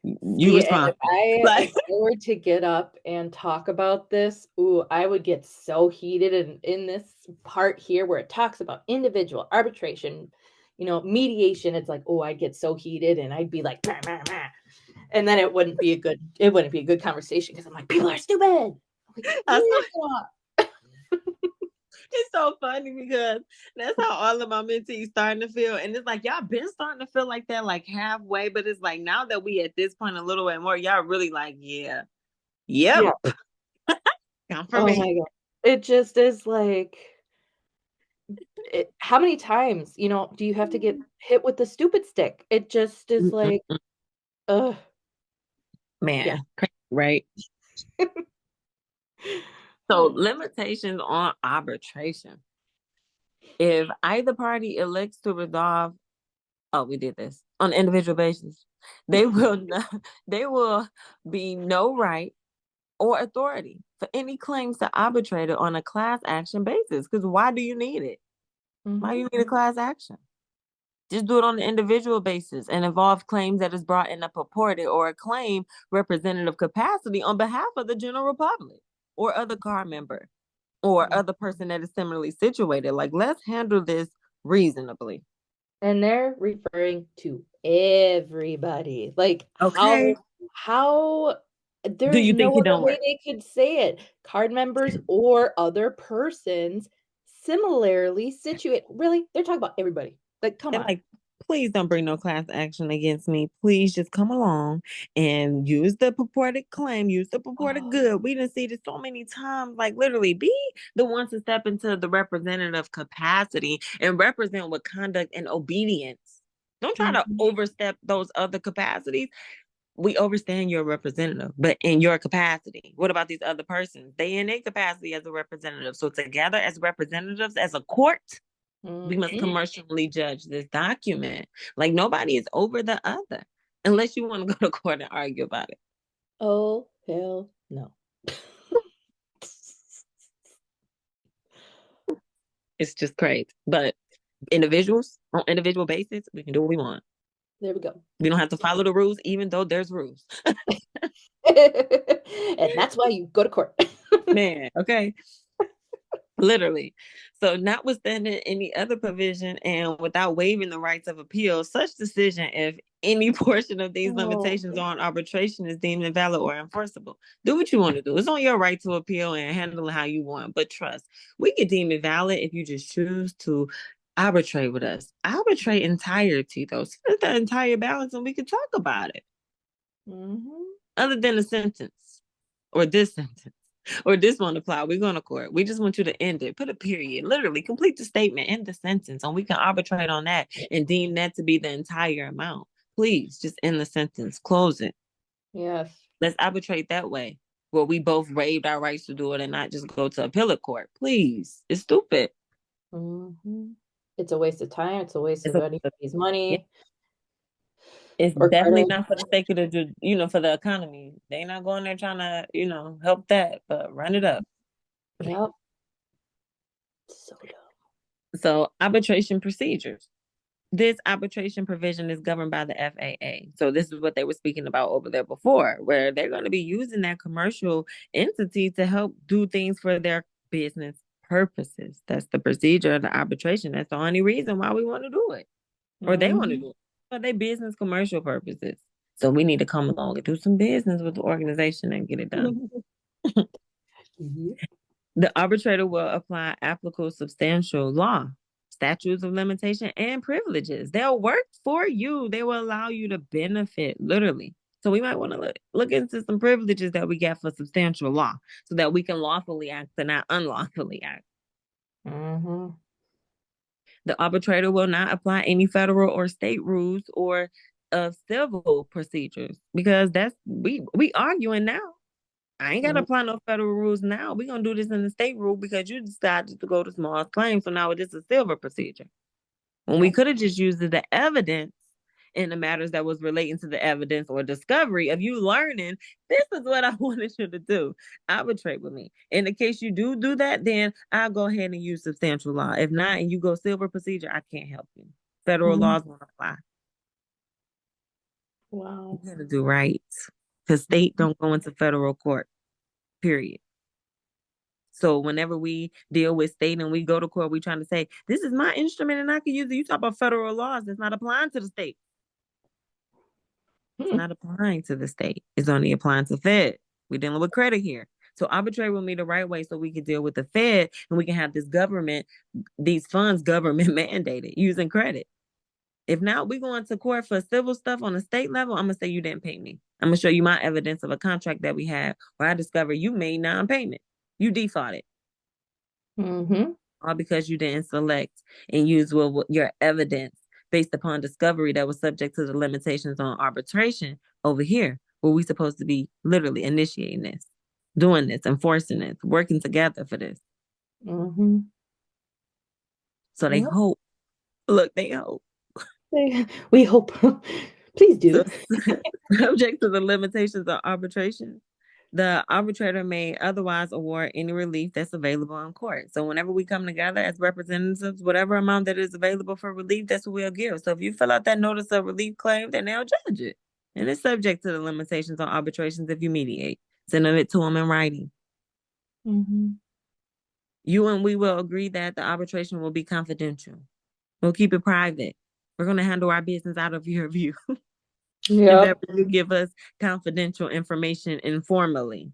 Speaker 1: you responsible.
Speaker 3: If I were to get up and talk about this, I would get so heated. In this part here where it talks about individual arbitration, mediation, it's like, I'd get so heated and I'd be like, meh, meh, meh. And then it wouldn't be a good conversation, because I'm like, people are stupid. I'm like,
Speaker 1: It's so funny because that's how all of my mentees starting to feel. And it's like, y'all been starting to feel like that, like halfway. But it's like, now that we at this point a little bit more, y'all really like, yeah. Yep.
Speaker 3: Yeah.
Speaker 1: Come for
Speaker 3: Oh
Speaker 1: me.
Speaker 3: my God. It just is like, how many times, do you have to get hit with the stupid stick? It just is like, ugh.
Speaker 1: Man, right? So limitations on arbitration. If either party elects to resolve, we did this on an individual basis, they will be no right or authority for any claims to arbitrate it on a class action basis. Because why do you need it? Why do you need a class action? Just do it on an individual basis and involve claims that is brought in a purported or a claim representative capacity on behalf of the general public or other car member or other person that is similarly situated. Like, let's handle this reasonably.
Speaker 3: And they're referring to everybody. Like,
Speaker 1: Okay.
Speaker 3: how
Speaker 1: Do
Speaker 3: there's
Speaker 1: you
Speaker 3: no
Speaker 1: think it
Speaker 3: other
Speaker 1: don't
Speaker 3: way
Speaker 1: work?
Speaker 3: they could say it. Card members or other persons similarly situated. Really? They're talking about everybody. Like, come
Speaker 1: They're
Speaker 3: on.
Speaker 1: like, please don't bring no class action against me. Please just come along and use the purported claim, use the purported good. We didn't see this so many times. Like, literally, be the ones to step into the representative capacity and represent with conduct and obedience. Don't try to overstep those other capacities. We understand you're a representative, but in your capacity. What about these other persons? They in their capacity as a representative. So together as representatives, as a court, we must commercially judge this document. Like, nobody is over the other unless you want to go to court and argue about it.
Speaker 3: Oh, hell no.
Speaker 1: It's just crazy. But individuals, on individual basis, we can do what we want.
Speaker 3: There we go.
Speaker 1: We don't have to follow the rules, even though there's rules.
Speaker 3: And that's why you go to court.
Speaker 1: Man, okay. Literally. So, notwithstanding any other provision and without waiving the rights of appeal, such decision, if any portion of these limitations on arbitration is deemed invalid or enforceable, do what you want to do. It's on your right to appeal and handle it how you want. But trust, we can deem it valid if you just choose to arbitrate with us. Arbitrate entirety, though. Send the entire balance and we can talk about it. Other than a sentence or this sentence. Or this won't apply. We're going to court. We just want you to end it. Put a period. Literally complete the statement, end the sentence, and we can arbitrate on that and deem that to be the entire amount. Please just end the sentence. Close it.
Speaker 3: Yes.
Speaker 1: Let's arbitrate that way, where we both waived our rights to do it and not just go to appellate court. Please. It's stupid.
Speaker 3: It's a waste of time. It's a waste of anybody's money.
Speaker 1: Yeah. It's definitely not for the sake of the, for the economy. They're not going there trying to, help that, but run it up.
Speaker 3: Yep. So dumb.
Speaker 1: So, arbitration procedures. This arbitration provision is governed by the FAA. So this is what they were speaking about over there before, where they're going to be using that commercial entity to help do things for their business purposes. That's the procedure of the arbitration. That's the only reason why we want to do it, or they want to do it for their business commercial purposes. So we need to come along and do some business with the organization and get it done. The arbitrator will apply applicable substantial law, statutes of limitation, and privileges. They'll work for you. They will allow you to benefit, literally. So we might want to look into some privileges that we get for substantial law so that we can lawfully act and not unlawfully act. The arbitrator will not apply any federal or state rules or civil procedures because we arguing now. I ain't got to apply no federal rules now. We're going to do this in the state rule because you decided to go to small claims. So now it is a silver procedure. When we could have just used the evidence in the matters that was relating to the evidence or discovery of you learning, this is what I wanted you to do. Arbitrate with me. In the case you do that, then I'll go ahead and use substantial law. If not, and you go silver procedure, I can't help you. Federal laws won't apply.
Speaker 3: Wow.
Speaker 1: You got to do right. Because state don't go into federal court, period. So whenever we deal with state and we go to court, we trying to say, this is my instrument and I can use it. You talk about federal laws that's not applying to the state. It's not applying to the state. It's only applying to Fed. We're dealing with credit here. So arbitrate will be the right way so we can deal with the Fed and we can have this government, these funds government mandated using credit. If not, we going to court for civil stuff on a state level, I'm going to say you didn't pay me. I'm going to show you my evidence of a contract that we had where I discovered you made non-payment. You defaulted.
Speaker 3: Mm-hmm.
Speaker 1: All because you didn't select and use your evidence based upon discovery that was subject to the limitations on arbitration over here, where we supposed to be literally initiating this, doing this, enforcing this, working together for this.
Speaker 3: Mm-hmm.
Speaker 1: So they hope. Look, they hope.
Speaker 3: We hope. Please do.
Speaker 1: So, subject to the limitations of arbitration, the arbitrator may otherwise award any relief that's available in court. So whenever we come together as representatives, whatever amount that is available for relief, that's what we'll give. So if you fill out that notice of relief claim, then they'll judge it. And it's subject to the limitations on arbitrations if you mediate. Send it to them in writing.
Speaker 3: Mm-hmm.
Speaker 1: You and we will agree that the arbitration will be confidential. We'll keep it private. We're going to handle our business out of your view.
Speaker 3: Yeah.
Speaker 1: You give us confidential information informally.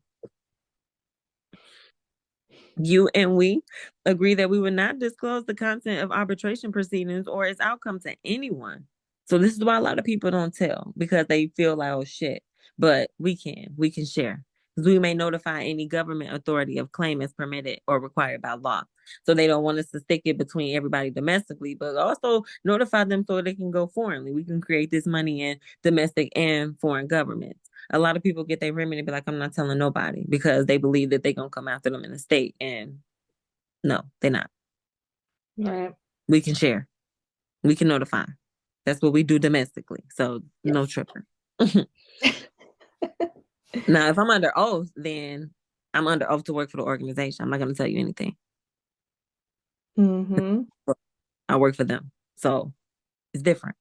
Speaker 1: You and we agree that we would not disclose the content of arbitration proceedings or its outcome to anyone. So this is why a lot of people don't tell, because they feel like, oh shit, but we can share. Because we may notify any government authority of claim as permitted or required by law. So they don't want us to stick it between everybody domestically, but also notify them so they can go foreignly. We can create this money in domestic and foreign governments. A lot of people get their remedy and be like, I'm not telling nobody, because they believe that they're going to come after them in the state. And no, they're not.
Speaker 3: Right.
Speaker 1: We can share. We can notify. That's what we do domestically. So yes. No tripping. Now, if I'm under oath, then I'm under oath to work for the organization. I'm not going to tell you anything.
Speaker 3: Mm-hmm.
Speaker 1: I work for them. So it's different.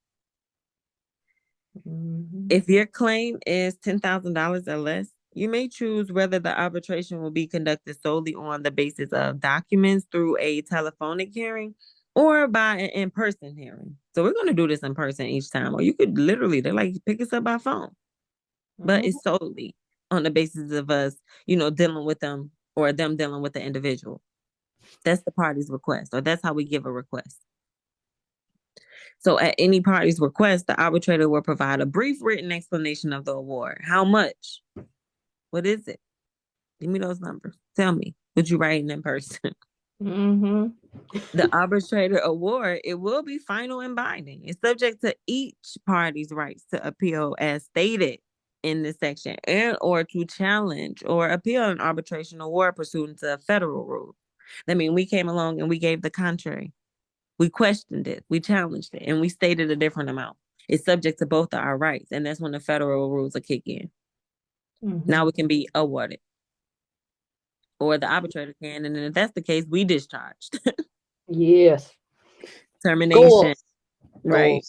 Speaker 3: Mm-hmm.
Speaker 1: If your claim is $10,000 or less, you may choose whether the arbitration will be conducted solely on the basis of documents through a telephonic hearing or by an in-person hearing. So we're going to do this in person each time. Or you could literally, they're like, pick us up by phone. Mm-hmm. But it's solely on the basis of us, dealing with them or them dealing with the individual. That's the party's request, or that's how we give a request. So at any party's request, the arbitrator will provide a brief written explanation of the award. How much? What is it? Give me those numbers. Tell me. Would you write it in person?
Speaker 3: Mm-hmm.
Speaker 1: The arbitrator award, it will be final and binding. It's subject to each party's rights to appeal as stated in this section, and or to challenge or appeal an arbitration award pursuant to a federal rule. That means we came along and we gave the contrary. We questioned it, we challenged it, and we stated a different amount. It's subject to both of our rights, and that's when the federal rules will kick in. Mm-hmm. Now we can be awarded. Or the arbitrator can, and then if that's the case, we discharged.
Speaker 3: Yes.
Speaker 1: Termination.
Speaker 3: Goals.
Speaker 1: Right.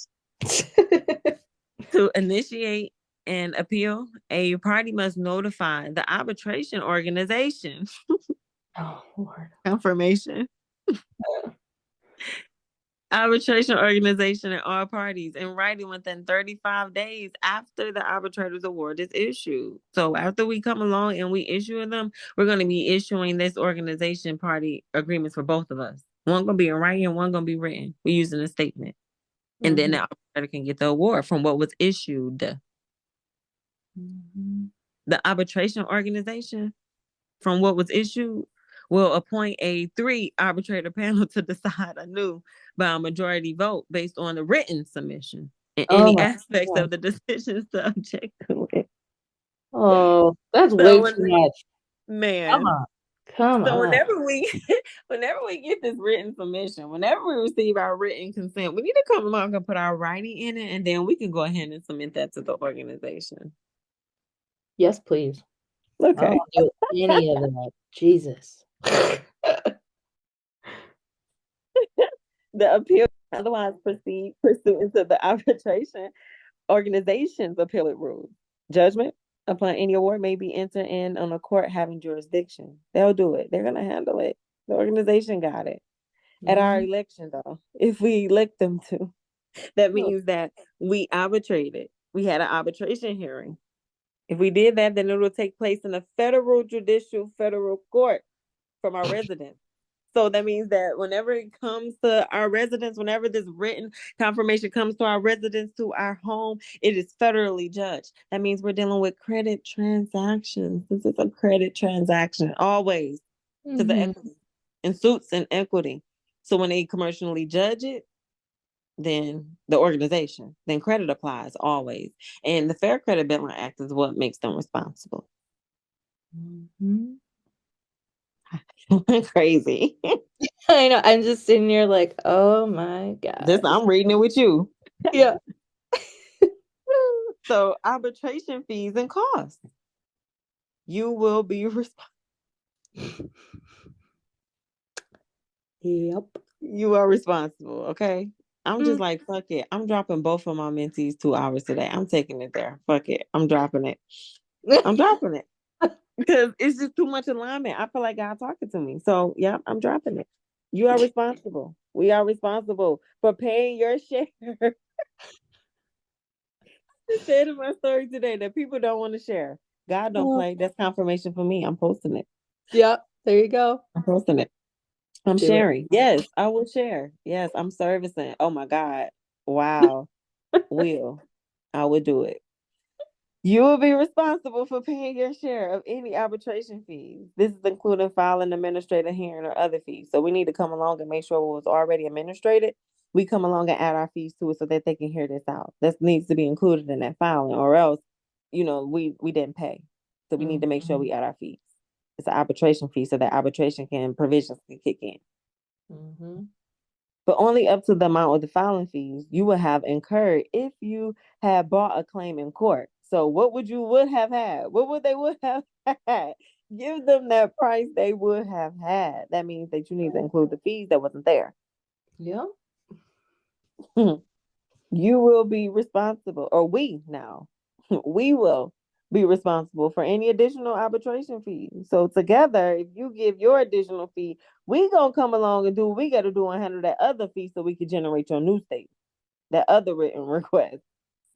Speaker 1: To initiate an appeal, a party must notify the arbitration organization.
Speaker 3: Oh, Lord.
Speaker 1: Confirmation. Arbitration organization and all parties in writing within 35 days after the arbitrator's award is issued. So after we come along and we issue them, we're going to be issuing this organization party agreements for both of us. One going to be in writing and one going to be written. We're using a statement. Mm-hmm. And then the arbitrator can get the award from what was issued. Mm-hmm. The arbitration organization from what was issued will appoint a 3 arbitrator panel to decide anew by a majority vote based on the written submission and any aspects of the decision subject to it.
Speaker 3: Oh, that's way too much.
Speaker 1: Man.
Speaker 3: Come on.
Speaker 1: So whenever we get this written submission, whenever we receive our written consent, we need to come along and put our writing in it, and then we can go ahead and submit that to the organization.
Speaker 3: Yes, please.
Speaker 1: Okay.
Speaker 3: I don't do any of that. Jesus.
Speaker 1: The appeal otherwise proceed pursuant to the arbitration organization's appellate rules. Judgment upon any award may be entered in on a court having jurisdiction. They'll do it. They're going to handle it. The organization got it. Mm-hmm. At our election, though, if we elect them to, that means that we arbitrated. We had an arbitration hearing. If we did that, then it will take place in a federal court from our residence. So that means that whenever it comes to our residence, whenever this written confirmation comes to our residence, to our home, it is federally judged. That means we're dealing with credit transactions. This is a credit transaction, always, to the equity, in suits and equity. So when they commercially judge it, then the organization, then credit applies always. And the Fair Credit Billing Act is what makes them responsible. Crazy.
Speaker 3: I know. I'm just sitting here like, oh my God.
Speaker 1: I'm reading it with you.
Speaker 3: Yeah.
Speaker 1: So arbitration fees and costs. You will be responsible.
Speaker 3: Yep.
Speaker 1: You are responsible, okay? I'm just like, fuck it. I'm dropping both of my mentees 2 hours today. I'm taking it there. Fuck it. I'm dropping it. I'm dropping it. Because it's just too much alignment. I feel like God talking to me. So yeah, I'm dropping it. You are responsible. We are responsible for paying your share. I said in my story today that people don't want to share. God don't play. That's confirmation for me. I'm posting it.
Speaker 3: Yep. There you go.
Speaker 1: I'm posting it. I'm
Speaker 3: Do it.
Speaker 1: sharing. Yes, I will share. Yes, I'm servicing. Oh my God. Wow. I would do it. You will be responsible for paying your share of any arbitration fees. This is including filing, administrative hearing, or other fees. So we need to come along and make sure what was already administrated, we come along and add our fees to it so that they can hear this out. This needs to be included in that filing, or else, we didn't pay. So we need to make sure we add our fees. It's an arbitration fee, so that arbitration provisions can kick in. But only up to the amount of the filing fees you would have incurred if you had brought a claim in court. So what would have had? What would they would have had? Give them that price they would have had. That means that you need to include the fees that wasn't there.
Speaker 3: Yeah.
Speaker 1: You will be responsible, or we now, we will be responsible for any additional arbitration fees. So together, if you give your additional fee, we gonna come along and do what we gotta do and handle that other fee so we can generate your new state, that other written request.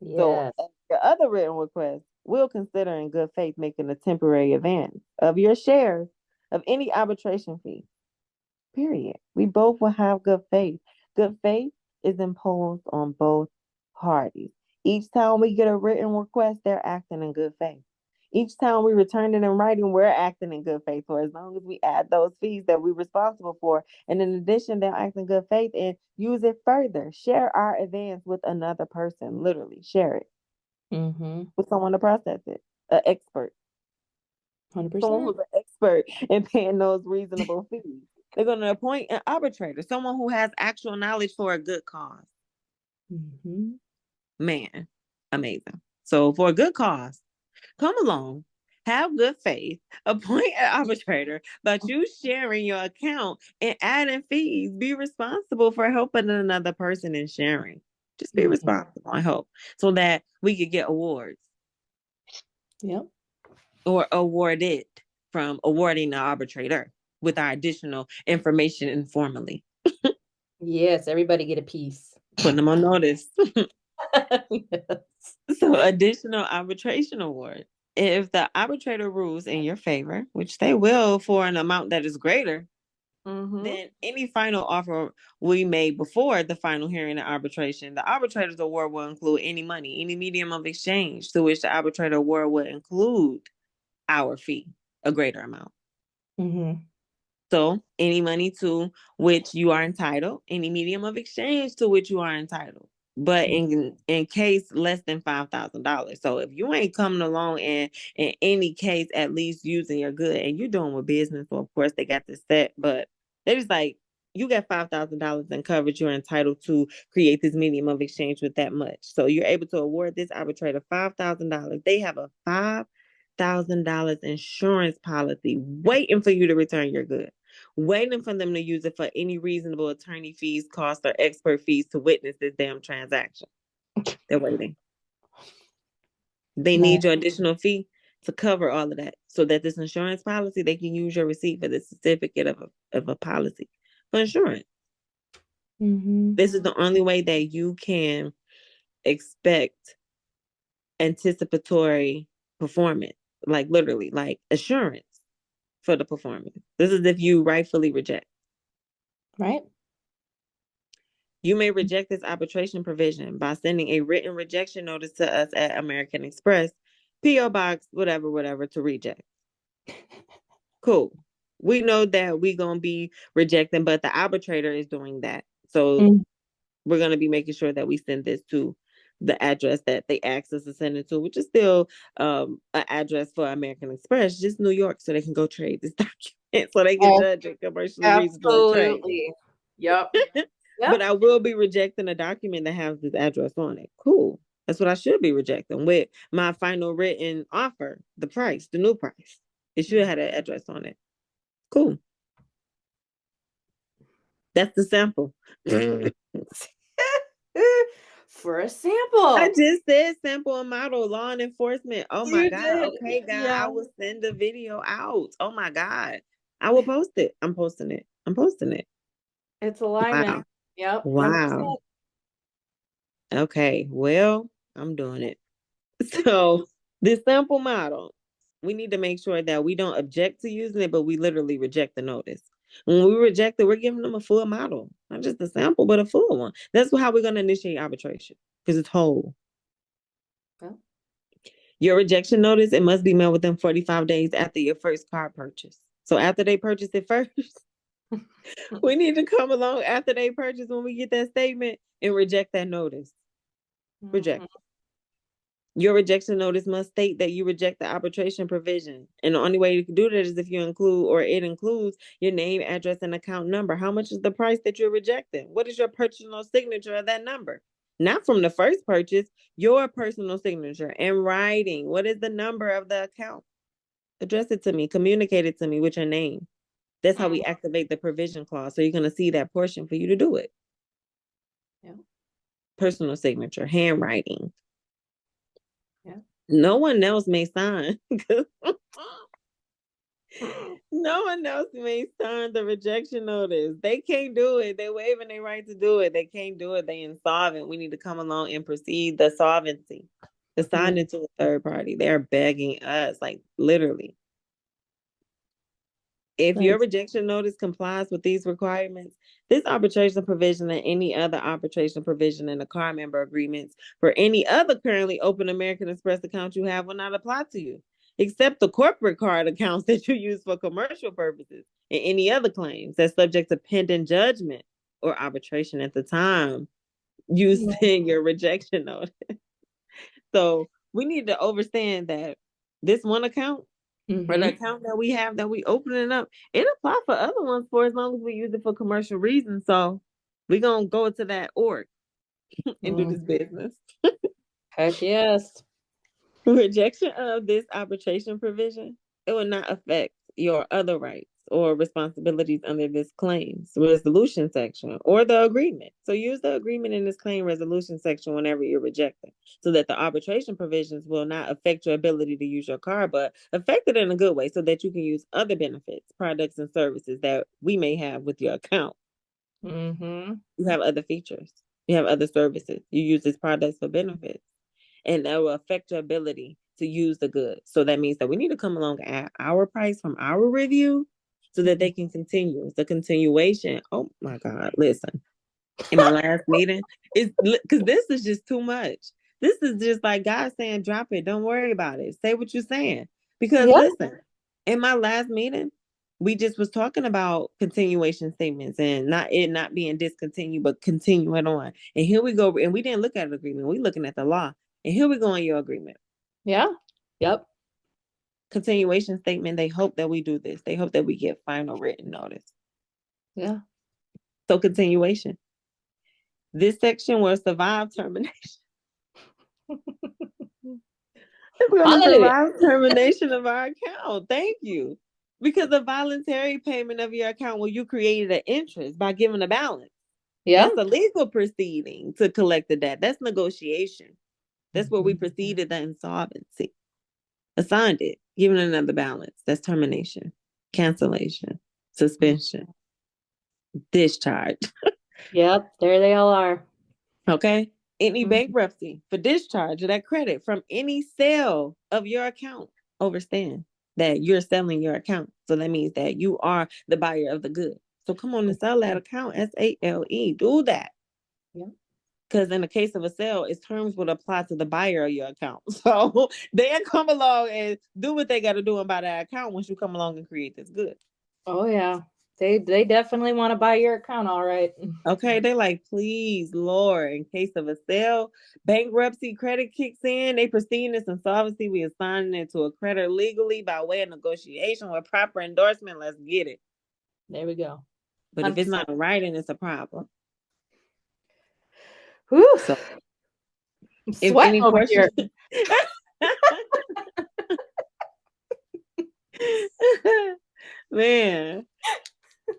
Speaker 1: So
Speaker 3: Yes.
Speaker 1: the other written request, we'll consider in good faith making a temporary advance of your share of any arbitration fee. Period. We both will have good faith. Good faith is imposed on both parties. Each time we get a written request, they're acting in good faith. Each time we return it in writing, we're acting in good faith. For as long as we add those fees that we're responsible for, and in addition, they'll act in good faith and use it further. Share our advance with another person. Literally, share it with someone to process it. An expert.
Speaker 3: 100%.
Speaker 1: Someone who's an expert in paying those reasonable fees. They're going to appoint an arbitrator, someone who has actual knowledge for a good cause. Man, amazing. So for a good cause, come along, have good faith, appoint an arbitrator, but you sharing your account and adding fees, be responsible for helping another person and sharing. Just be responsible, I hope, so that we could get awards.
Speaker 3: Yep.
Speaker 1: Or awarded from awarding the arbitrator with our additional information informally.
Speaker 3: Yes, everybody get a piece.
Speaker 1: Putting them on notice.
Speaker 3: Yes.
Speaker 1: So additional arbitration award. If the arbitrator rules in your favor, which they will for an amount that is greater, then any final offer we made before the final hearing and arbitration, the arbitrator's award will include any money, any medium of exchange to which the arbitrator award will include our fee, a greater amount. So any money to which you are entitled, any medium of exchange to which you are entitled, but in case less than $5,000. So if you ain't coming along and in any case at least using your good and you're doing with business, well, of course they got this set, but they're just like, you got $5,000 in coverage, you're entitled to create this medium of exchange with that much. So you're able to award this arbitrator $5,000. They have a $5,000 insurance policy waiting for you to return your good, waiting for them to use it for any reasonable attorney fees, costs, or expert fees to witness this damn transaction. They're waiting. They need your additional fee to cover all of that so that this insurance policy, they can use your receipt for the certificate of a policy for insurance. This is the only way that you can expect anticipatory performance, like literally, like assurance for the performance. This is if you rightfully reject.
Speaker 3: Right.
Speaker 1: You may reject this arbitration provision by sending a written rejection notice to us at American Express, P.O. Box, whatever, to reject. Cool. We know that we're going to be rejecting, but the arbitrator is doing that. So we're going to be making sure that we send this to the address that they asked us to send it to, which is still an address for American Express, just New York, so they can go trade this document, so they can judge it commercially reasonable trade.
Speaker 3: Absolutely. Yep.
Speaker 1: But I will be rejecting a document that has this address on it. Cool. That's what I should be rejecting with my final written offer, the price, the new price. It should have that address on it. Cool. That's the sample.
Speaker 3: For a sample.
Speaker 1: I just said sample and model law and enforcement. Oh my
Speaker 3: You
Speaker 1: God.
Speaker 3: did.
Speaker 1: Okay, God.
Speaker 3: Yeah.
Speaker 1: I will send the video out. Oh my God. I will post it. I'm posting it.
Speaker 3: It's alignment.
Speaker 1: Wow.
Speaker 3: Yep.
Speaker 1: Wow. Okay. Well, I'm doing it. So this sample model, we need to make sure that we don't object to using it, but we literally reject the notice. When we reject it, we're giving them a full model, not just a sample, but a full one. That's how we're going to initiate arbitration, because it's whole.
Speaker 3: Yeah.
Speaker 1: Your rejection notice, it must be mailed within 45 days after your first car purchase. So after they purchase it first, we need to come along after they purchase when we get that statement and reject that notice. Reject. Your rejection notice must state that you reject the arbitration provision. And the only way you can do that is if you include, or it includes, your name, address, and account number. How much is the price that you're rejecting? What is your personal signature of that number? Not from the first purchase, your personal signature and writing. What is the number of the account? Address it to me, communicate it to me with your name. That's how we activate the provision clause. So you're going to see that portion for you to do it.
Speaker 3: Yeah.
Speaker 1: Personal signature, handwriting.
Speaker 3: Yeah.
Speaker 1: No one else may sign. No one else may sign the rejection notice. They can't do it. They're waiving their right to do it. They can't do it. They insolvent. We need to come along and proceed the solvency. Assign it to a third party. They're begging us, like literally. If your rejection notice complies with these requirements, this arbitration provision and any other arbitration provision in the car member agreements for any other currently open American Express account you have will not apply to you, except the corporate card accounts that you use for commercial purposes and any other claims that's subject to pending judgment or arbitration at the time you send your rejection notice. So we need to understand that this one account, or the account that we have that we opening up, it apply for other ones for as long as we use it for commercial reasons. So we're gonna go to that org and do this business.
Speaker 3: Heck yes.
Speaker 1: Rejection of this arbitration provision, it will not affect your other rights or responsibilities under this claims resolution section or the agreement. So use the agreement in this claim resolution section whenever you're rejecting, so that the arbitration provisions will not affect your ability to use your card, but affect it in a good way so that you can use other benefits, products, and services that we may have with your account. You have other features. You have other services. You use these products for benefits, and that will affect your ability to use the goods. So that means that we need to come along at our price from our review so that they can continue. It's the continuation. Oh my God, listen. In my last meeting, it's because this is just too much. This is just like God saying, drop it. Don't worry about it. Say what you're saying. Because listen, in my last meeting, we just was talking about continuation statements and not being discontinued, but continuing on. And here we go. And we didn't look at an agreement. We looking at the law. And here we go in your agreement.
Speaker 3: Yeah. Yep.
Speaker 1: Continuation statement. They hope that we do this. They hope that we get final written notice.
Speaker 3: Yeah.
Speaker 1: So continuation. This section will survive termination. It's going to survive termination of our account. Thank you. Because the voluntary payment of your account, well, you created an interest by giving a balance.
Speaker 3: Yeah.
Speaker 1: That's a legal proceeding to collect the debt. That's negotiation. That's where we proceeded the insolvency. Assigned it, giving another balance. That's termination, cancellation, suspension, discharge.
Speaker 3: Yep. There they all are.
Speaker 1: Okay. any
Speaker 3: Mhm.
Speaker 1: bankruptcy for discharge of that credit from any sale of your account. Understand that you're selling your account. So that means that you are the buyer of the good. So come on and sell that account, SALE. Do that.
Speaker 3: Yeah.
Speaker 1: Because in the case of a sale, its terms would apply to the buyer of your account. So they come along and do what they got to do and buy that account once you come along and create this good.
Speaker 3: Oh yeah. They definitely want to buy your account, all right.
Speaker 1: Okay, they like, please, Lord, in case of a sale, bankruptcy, credit kicks in, they proceed this insolvency, we assigning it to a creditor legally by way of negotiation with proper endorsement. Let's get it.
Speaker 3: There we go.
Speaker 1: But if it's
Speaker 3: 100%.
Speaker 1: not in writing, it's a problem.
Speaker 3: Whew.
Speaker 1: So
Speaker 3: I'm
Speaker 1: if
Speaker 3: sweating
Speaker 1: any
Speaker 3: over
Speaker 1: portion
Speaker 3: here.
Speaker 1: man,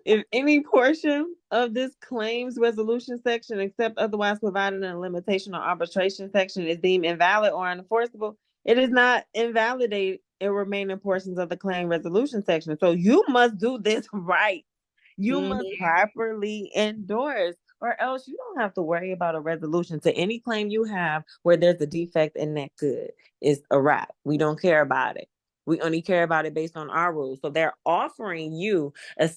Speaker 1: if any portion of this claims resolution section, except otherwise provided in a limitation or arbitration section, is deemed invalid or unenforceable, it is not invalidate in remaining portions of the claim resolution section. So you must do this right. You must properly endorse, or else you don't have to worry about a resolution to any claim you have where there's a defect in that good. It's a wrap. We don't care about it. We only care about it based on our rules. So they're offering you a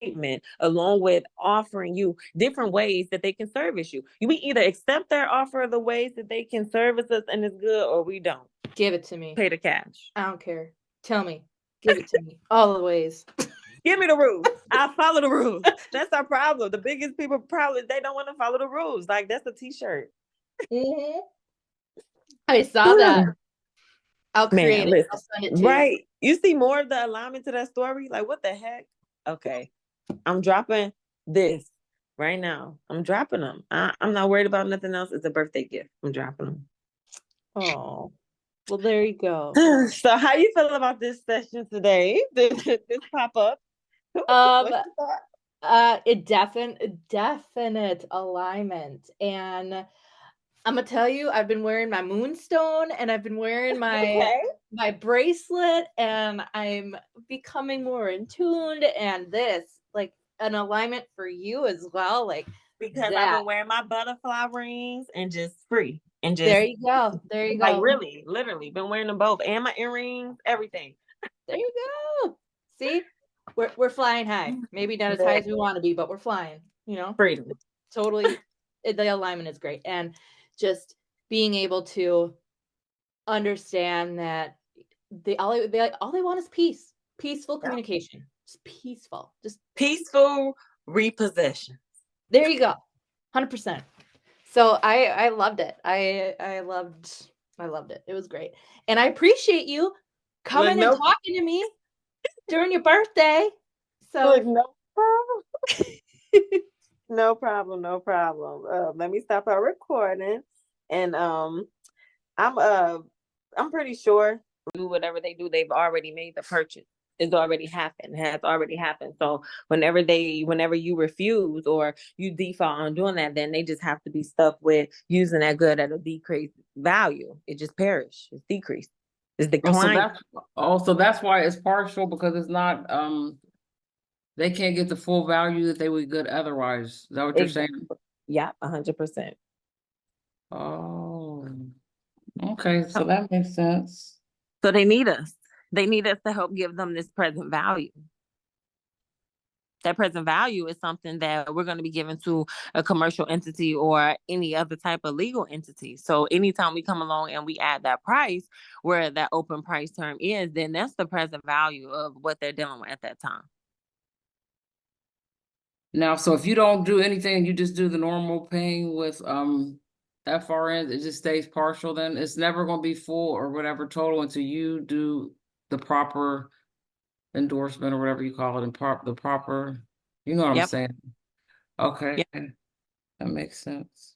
Speaker 1: statement along with offering you different ways that they can service you. We either accept their offer of the ways that they can service us and it's good, or we don't.
Speaker 3: Give it to me.
Speaker 1: Pay the cash.
Speaker 3: I don't care. Tell me. Give it to me. All the ways.
Speaker 1: Give me the rules. I'll follow the rules. That's our problem. The biggest people problem is they don't want to follow the rules. Like, that's a t-shirt.
Speaker 3: Mm-hmm. I saw that. I'll create it. I'll send it to
Speaker 1: right. You see more of the alignment to that story? Like, what the heck? Okay. I'm dropping this right now. I'm dropping them. I'm not worried about nothing else. It's a birthday gift. I'm dropping them.
Speaker 3: Oh, well, there you go.
Speaker 1: So how you feel about this session today? Did this pop up?
Speaker 3: It definite alignment. And I'm gonna tell you, I've been wearing my moonstone and I've been wearing my bracelet, and I'm becoming more in tuned, and this like an alignment for you as well. Like,
Speaker 1: because I've been wearing my butterfly rings and just free and just
Speaker 3: there you go. There you
Speaker 1: like
Speaker 3: go.
Speaker 1: really, literally been wearing them both and my earrings, everything.
Speaker 3: There you go. See, we're flying high. Maybe not as high as we want to be, but we're flying. You know,
Speaker 1: Freedom.
Speaker 3: Totally. The alignment is great, and just being able to understand that all they want is peace, peaceful communication, just peaceful, just
Speaker 1: peaceful repossession.
Speaker 3: There you go, 100%. So I loved it. I loved it. It was great, and I appreciate you coming and talking to me during your birthday. So
Speaker 1: no problem. No problem. No problem. Let me stop our recording, and I'm pretty sure do whatever they do, they've already made the purchase. It's already happened. It has already happened. So whenever you refuse or you default on doing that, then they just have to be stuck with using that good at a decreased value. It just perish. It's decreased. It's declined.
Speaker 4: So that's why it's partial, because it's not they can't get the full value that they would get otherwise. Is that what you're saying?
Speaker 1: Yeah, 100%.
Speaker 4: Oh, okay. So that makes sense.
Speaker 1: So they need us. They need us to help give them this present value. That present value is something that we're going to be giving to a commercial entity or any other type of legal entity. So anytime we come along and we add that price where that open price term is, then that's the present value of what they're dealing with at that time.
Speaker 4: Now, so if you don't do anything, you just do the normal paying with FRN, it just stays partial, then it's never going to be full or whatever total until you do the proper endorsement or whatever you call it, and the proper, you know what I'm saying? Okay, that makes sense.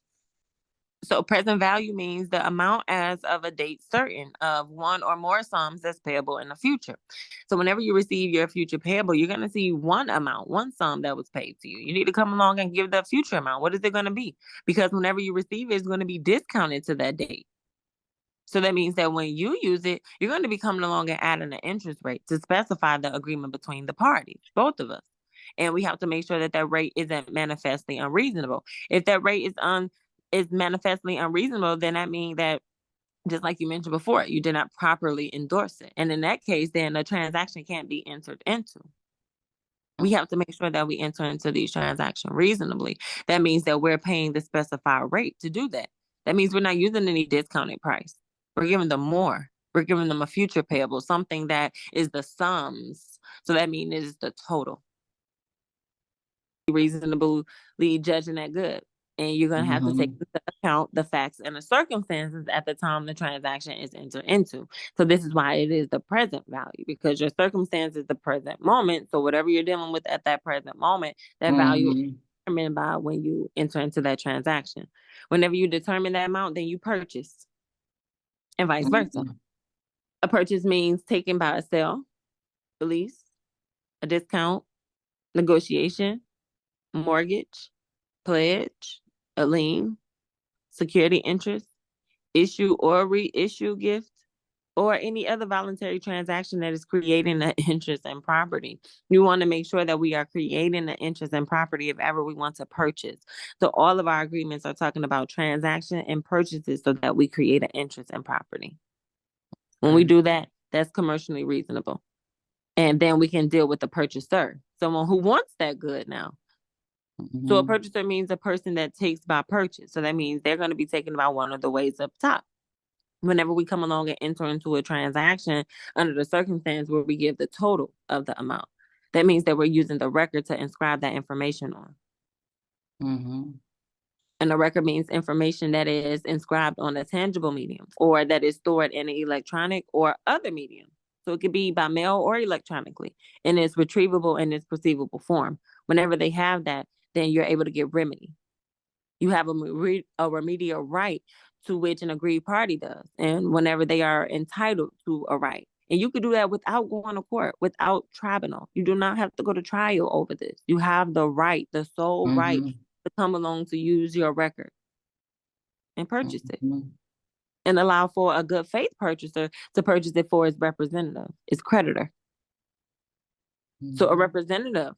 Speaker 1: So present value means the amount as of a date certain of one or more sums that's payable in the future. So whenever you receive your future payable, you're going to see one amount, one sum that was paid to you. You need to come along and give the future amount. What is it going to be? Because whenever you receive it, it's going to be discounted to that date. So that means that when you use it, you're going to be coming along and adding an interest rate to specify the agreement between the parties, both of us. And we have to make sure that that rate isn't manifestly unreasonable. If that rate is manifestly unreasonable, then that means that, just like you mentioned before, you did not properly endorse it. And in that case, then the transaction can't be entered into. We have to make sure that we enter into these transactions reasonably. That means that we're paying the specified rate to do that. That means we're not using any discounted price. We're giving them more. We're giving them a future payable, something that is the sums. So that means it is the total. Reasonably judging that good. And you're going to have to take into account the facts and the circumstances at the time the transaction is entered into. So this is why it is the present value, because your circumstance is the present moment. So whatever you're dealing with at that present moment, that value is determined by when you enter into that transaction. Whenever you determine that amount, then you purchase, and vice versa. A purchase means taken by a sale, a lease, a discount, negotiation, mortgage, pledge, a lien, security interest, issue or reissue gift, or any other voluntary transaction that is creating an interest in property. You want to make sure that we are creating an interest in property if ever we want to purchase. So all of our agreements are talking about transaction and purchases so that we create an interest in property. When we do that, that's commercially reasonable. And then we can deal with the purchaser, someone who wants that good now. So a purchaser means a person that takes by purchase. So that means they're going to be taken by one of the ways up top. Whenever we come along and enter into a transaction under the circumstance where we give the total of the amount, that means that we're using the record to inscribe that information on. And the record means information that is inscribed on a tangible medium or that is stored in an electronic or other medium. So it could be by mail or electronically, in its retrievable and its perceivable form. Whenever they have that, then you're able to get remedy. You have a remedial right to which an agreed party does, and whenever they are entitled to a right. And you could do that without going to court, without tribunal. You do not have to go to trial over this. You have the right, the sole right, to come along to use your record and purchase it. And allow for a good faith purchaser to purchase it for its representative, its creditor. So a representative,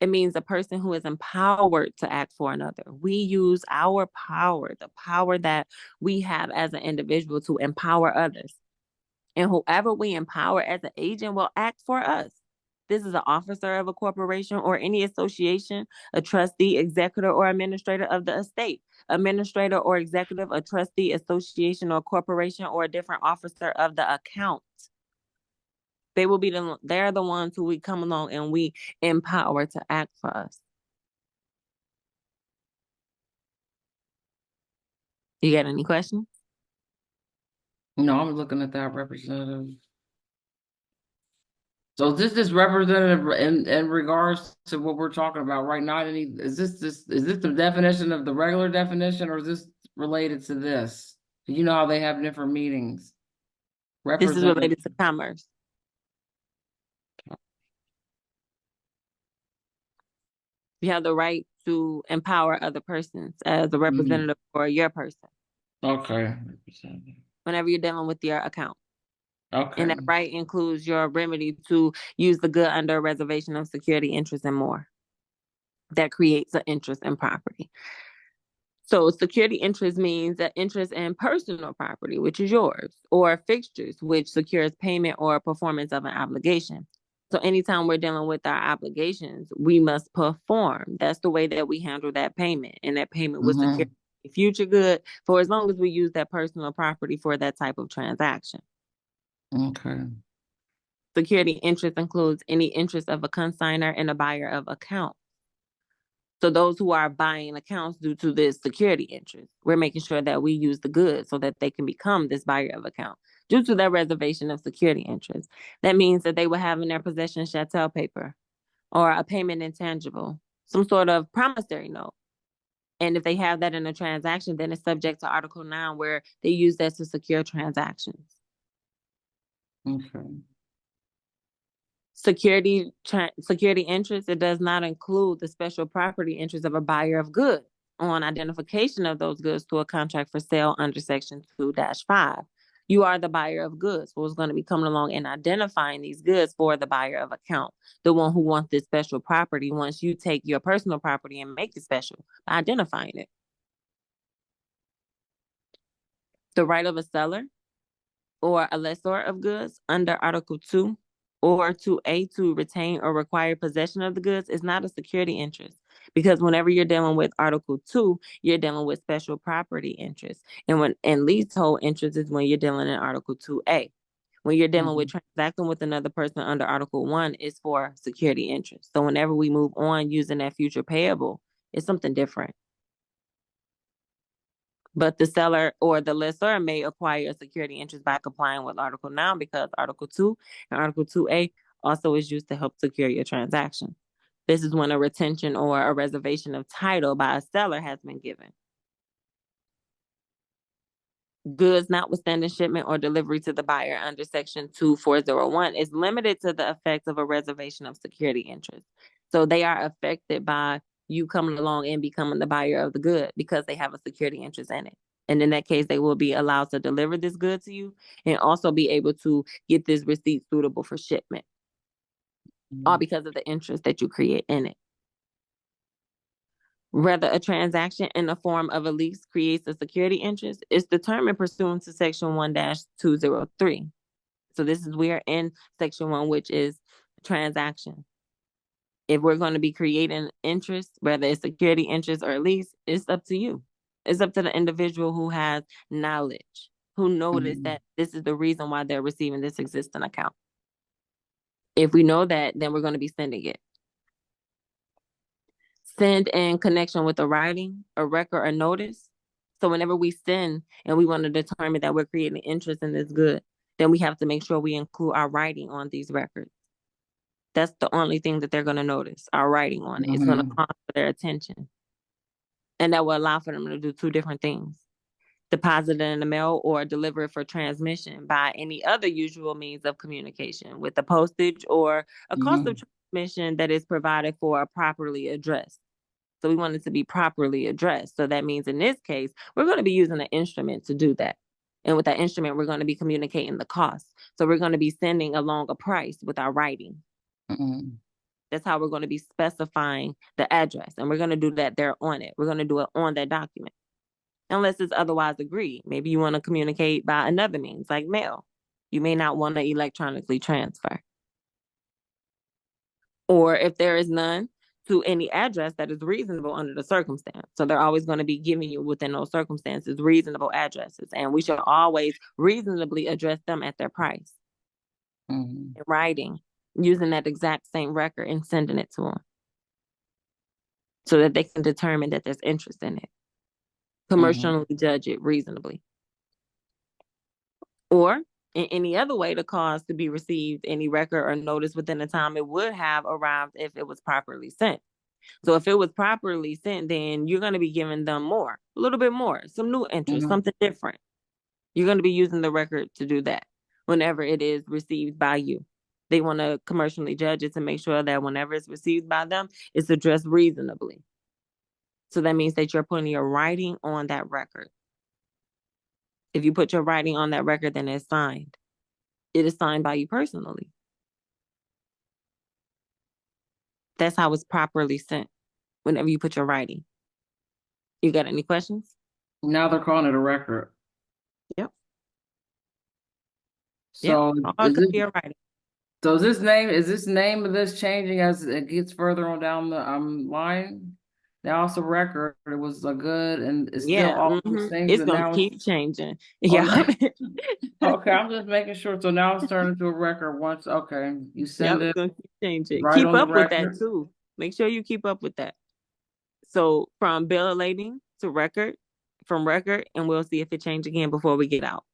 Speaker 1: it means a person who is empowered to act for another. We use our power, the power that we have as an individual, to empower others. And whoever we empower as an agent will act for us. This is an officer of a corporation or any association, a trustee, executor, or administrator of the estate, administrator or executive, a trustee, association, or corporation, or a different officer of the account. They're the ones who we come along and we empower to act for us. You got any questions?
Speaker 4: No, I'm looking at that representative. So this is representative in regards to what we're talking about right now. Is this the definition of the regular definition, or is this related to this? You know how they have different meetings.
Speaker 1: This is related to commerce. You have the right to empower other persons as a representative for your person.
Speaker 4: Okay.
Speaker 1: Whenever you're dealing with your account.
Speaker 4: Okay.
Speaker 1: And that right includes your remedy to use the good under a reservation of security, interest, and more. That creates an interest in property. So security interest means that interest in personal property, which is yours, or fixtures, which secures payment or performance of an obligation. So anytime we're dealing with our obligations, we must perform. That's the way that we handle that payment. And that payment will secure future good for as long as we use that personal property for that type of transaction.
Speaker 4: Okay.
Speaker 1: Security interest includes any interest of a consignor and a buyer of account. So those who are buying accounts due to this security interest, we're making sure that we use the goods so that they can become this buyer of account due to their reservation of security interest. That means that they will have in their possession chattel paper or a payment intangible, some sort of promissory note. And if they have that in a transaction, then it's subject to Article 9, where they use that to secure transactions.
Speaker 4: Okay.
Speaker 1: Security interest, it does not include the special property interest of a buyer of goods on identification of those goods to a contract for sale under Section 2-5. You are the buyer of goods, who's going to be coming along and identifying these goods for the buyer of account, the one who wants this special property. Once you take your personal property and make it special by identifying it. The right of a seller or a lessor of goods under Article 2 or 2A to retain or require possession of the goods is not a security interest, because whenever you're dealing with Article 2, you're dealing with special property interest. And leasehold interest is when you're dealing in Article 2A. When you're dealing with transacting with another person under Article 1, is for security interest. So whenever we move on using that future payable, it's something different. But the seller or the lessor may acquire a security interest by complying with Article 9, because Article 2 and Article 2A also is used to help secure your transaction. This is when a retention or a reservation of title by a seller has been given. Goods notwithstanding shipment or delivery to the buyer under Section 2401 is limited to the effects of a reservation of security interest. So they are affected by you coming along and becoming the buyer of the good because they have a security interest in it. And in that case, they will be allowed to deliver this good to you and also be able to get this receipt suitable for shipment, all because of the interest that you create in it. Whether a transaction in the form of a lease creates a security interest is determined pursuant to Section 1-203. So this is where in Section 1, which is transaction. If we're going to be creating interest, whether it's security interest or lease, it's up to you. It's up to the individual who has knowledge, who noticed that this is the reason why they're receiving this existing account. If we know that, then we're going to be sending it. Send in connection with a writing, a record, or notice. So whenever we send and we want to determine that we're creating interest in this good, then we have to make sure we include our writing on these records. That's the only thing that they're going to notice, our writing on it. It's going to call for their attention. And that will allow for them to do two different things. Deposit it in the mail or deliver it for transmission by any other usual means of communication, with the postage or a cost of transmission that is provided for properly addressed. So we want it to be properly addressed. So that means in this case, we're going to be using an instrument to do that. And with that instrument, we're going to be communicating the cost. So we're going to be sending along a price with our writing. That's how we're going to be specifying the address. And we're going to do that there on it. We're going to do it on that document. Unless it's otherwise agreed. Maybe you want to communicate by another means, like mail. You may not want to electronically transfer. Or if there is none, to any address that is reasonable under the circumstance. So they're always going to be giving you, within those circumstances, reasonable addresses. And we should always reasonably address them at their price. In writing, using that exact same record and sending it to them, so that they can determine that there's interest in it. Commercially judge it reasonably. Or in any other way, the cause to be received any record or notice within the time it would have arrived if it was properly sent. So if it was properly sent, then you're going to be giving them more, a little bit more, some new interest, something different. You're going to be using the record to do that whenever it is received by you. They want to commercially judge it to make sure that whenever it's received by them, it's addressed reasonably. So that means that you're putting your writing on that record. If you put your writing on that record, then it's signed. It is signed by you personally. That's how it's properly sent, whenever you put your writing. You got any questions?
Speaker 4: Now they're calling it a record.
Speaker 1: Yep.
Speaker 4: So
Speaker 1: All could be a writing.
Speaker 4: So is this name of this changing as it gets further on down the line? Now it's a record. It was a good, and it's still all those things.
Speaker 1: It's gonna keep changing.
Speaker 4: Okay, I'm just making sure. So now it's turned into a record once. Okay, you send it.
Speaker 1: It's gonna keep changing.
Speaker 4: Right
Speaker 1: keep
Speaker 4: on
Speaker 1: up
Speaker 4: the
Speaker 1: with
Speaker 4: record.
Speaker 1: that too. Make sure you keep up with that. So from bill of lading to record, from record, and we'll see if it changes again before we get out.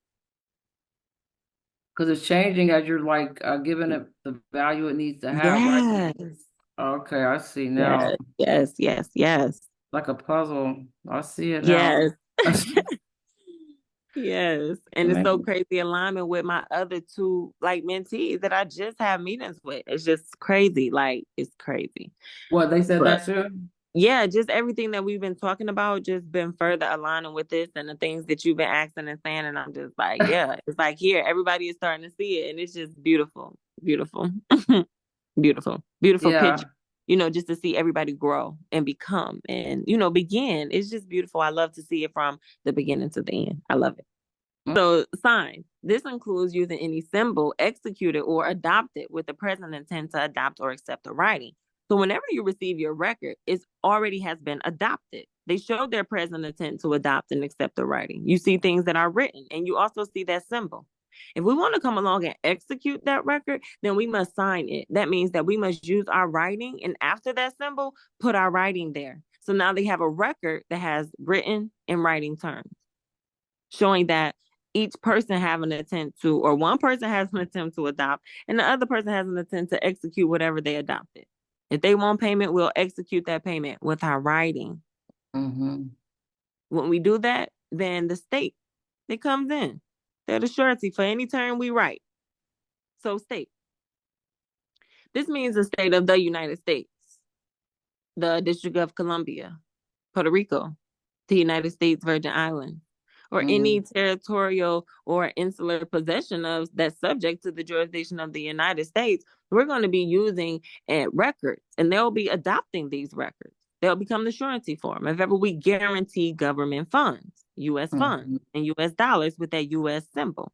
Speaker 4: Because it's changing as you're like giving it the value it needs to have.
Speaker 1: Yes.
Speaker 4: Right? Okay, I see now.
Speaker 1: Yes.
Speaker 4: Like a puzzle. I see it now.
Speaker 1: Yes. Yes. And it's so crazy alignment with my other two mentees that I just have meetings with. It's just crazy. It's crazy.
Speaker 4: What, they said that too?
Speaker 1: yeah, just everything that we've been talking about, just been further aligning with this and the things that you've been asking and saying. And I'm just like, yeah, it's like here, everybody is starting to see it. And it's just beautiful, beautiful, beautiful
Speaker 4: Yeah.
Speaker 1: picture, just to see everybody grow and become and, begin. It's just beautiful. I love to see it from the beginning to the end. I love it. So sign. This includes using any symbol executed or adopted with the present intent to adopt or accept a writing. So whenever you receive your record, it already has been adopted. They show their present intent to adopt and accept the writing. You see things that are written, and you also see that symbol. If we want to come along and execute that record, then we must sign it. That means that we must use our writing, and after that symbol, put our writing there. So now they have a record that has written and writing terms, showing that each person have an intent to, or one person has an attempt to adopt, and the other person has an intent to execute whatever they adopted. If they want payment, we'll execute that payment with our writing.
Speaker 4: Mm-hmm.
Speaker 1: When we do that, then the state, it comes in. They're the surety for any term we write. So state. This means the state of the United States, the District of Columbia, Puerto Rico, the United States Virgin Islands, or any territorial or insular possession of that's subject to the jurisdiction of the United States. We're going to be using records, and they'll be adopting these records. They'll become the surety form if ever we guarantee government funds, U.S. funds, and U.S. dollars with that U.S. symbol.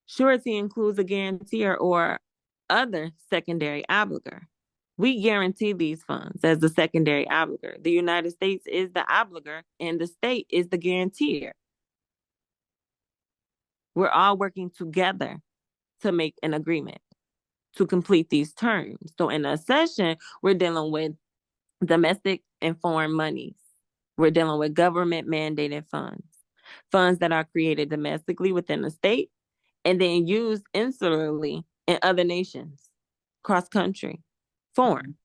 Speaker 1: Surety includes a guarantor or other secondary obligor. We guarantee these funds as the secondary obligor. The United States is the obligor and the state is the guarantor. We're all working together to make an agreement to complete these terms. So in a session, we're dealing with domestic and foreign monies. We're dealing with government mandated funds, funds that are created domestically within the state and then used insularly in other nations, cross country, foreign.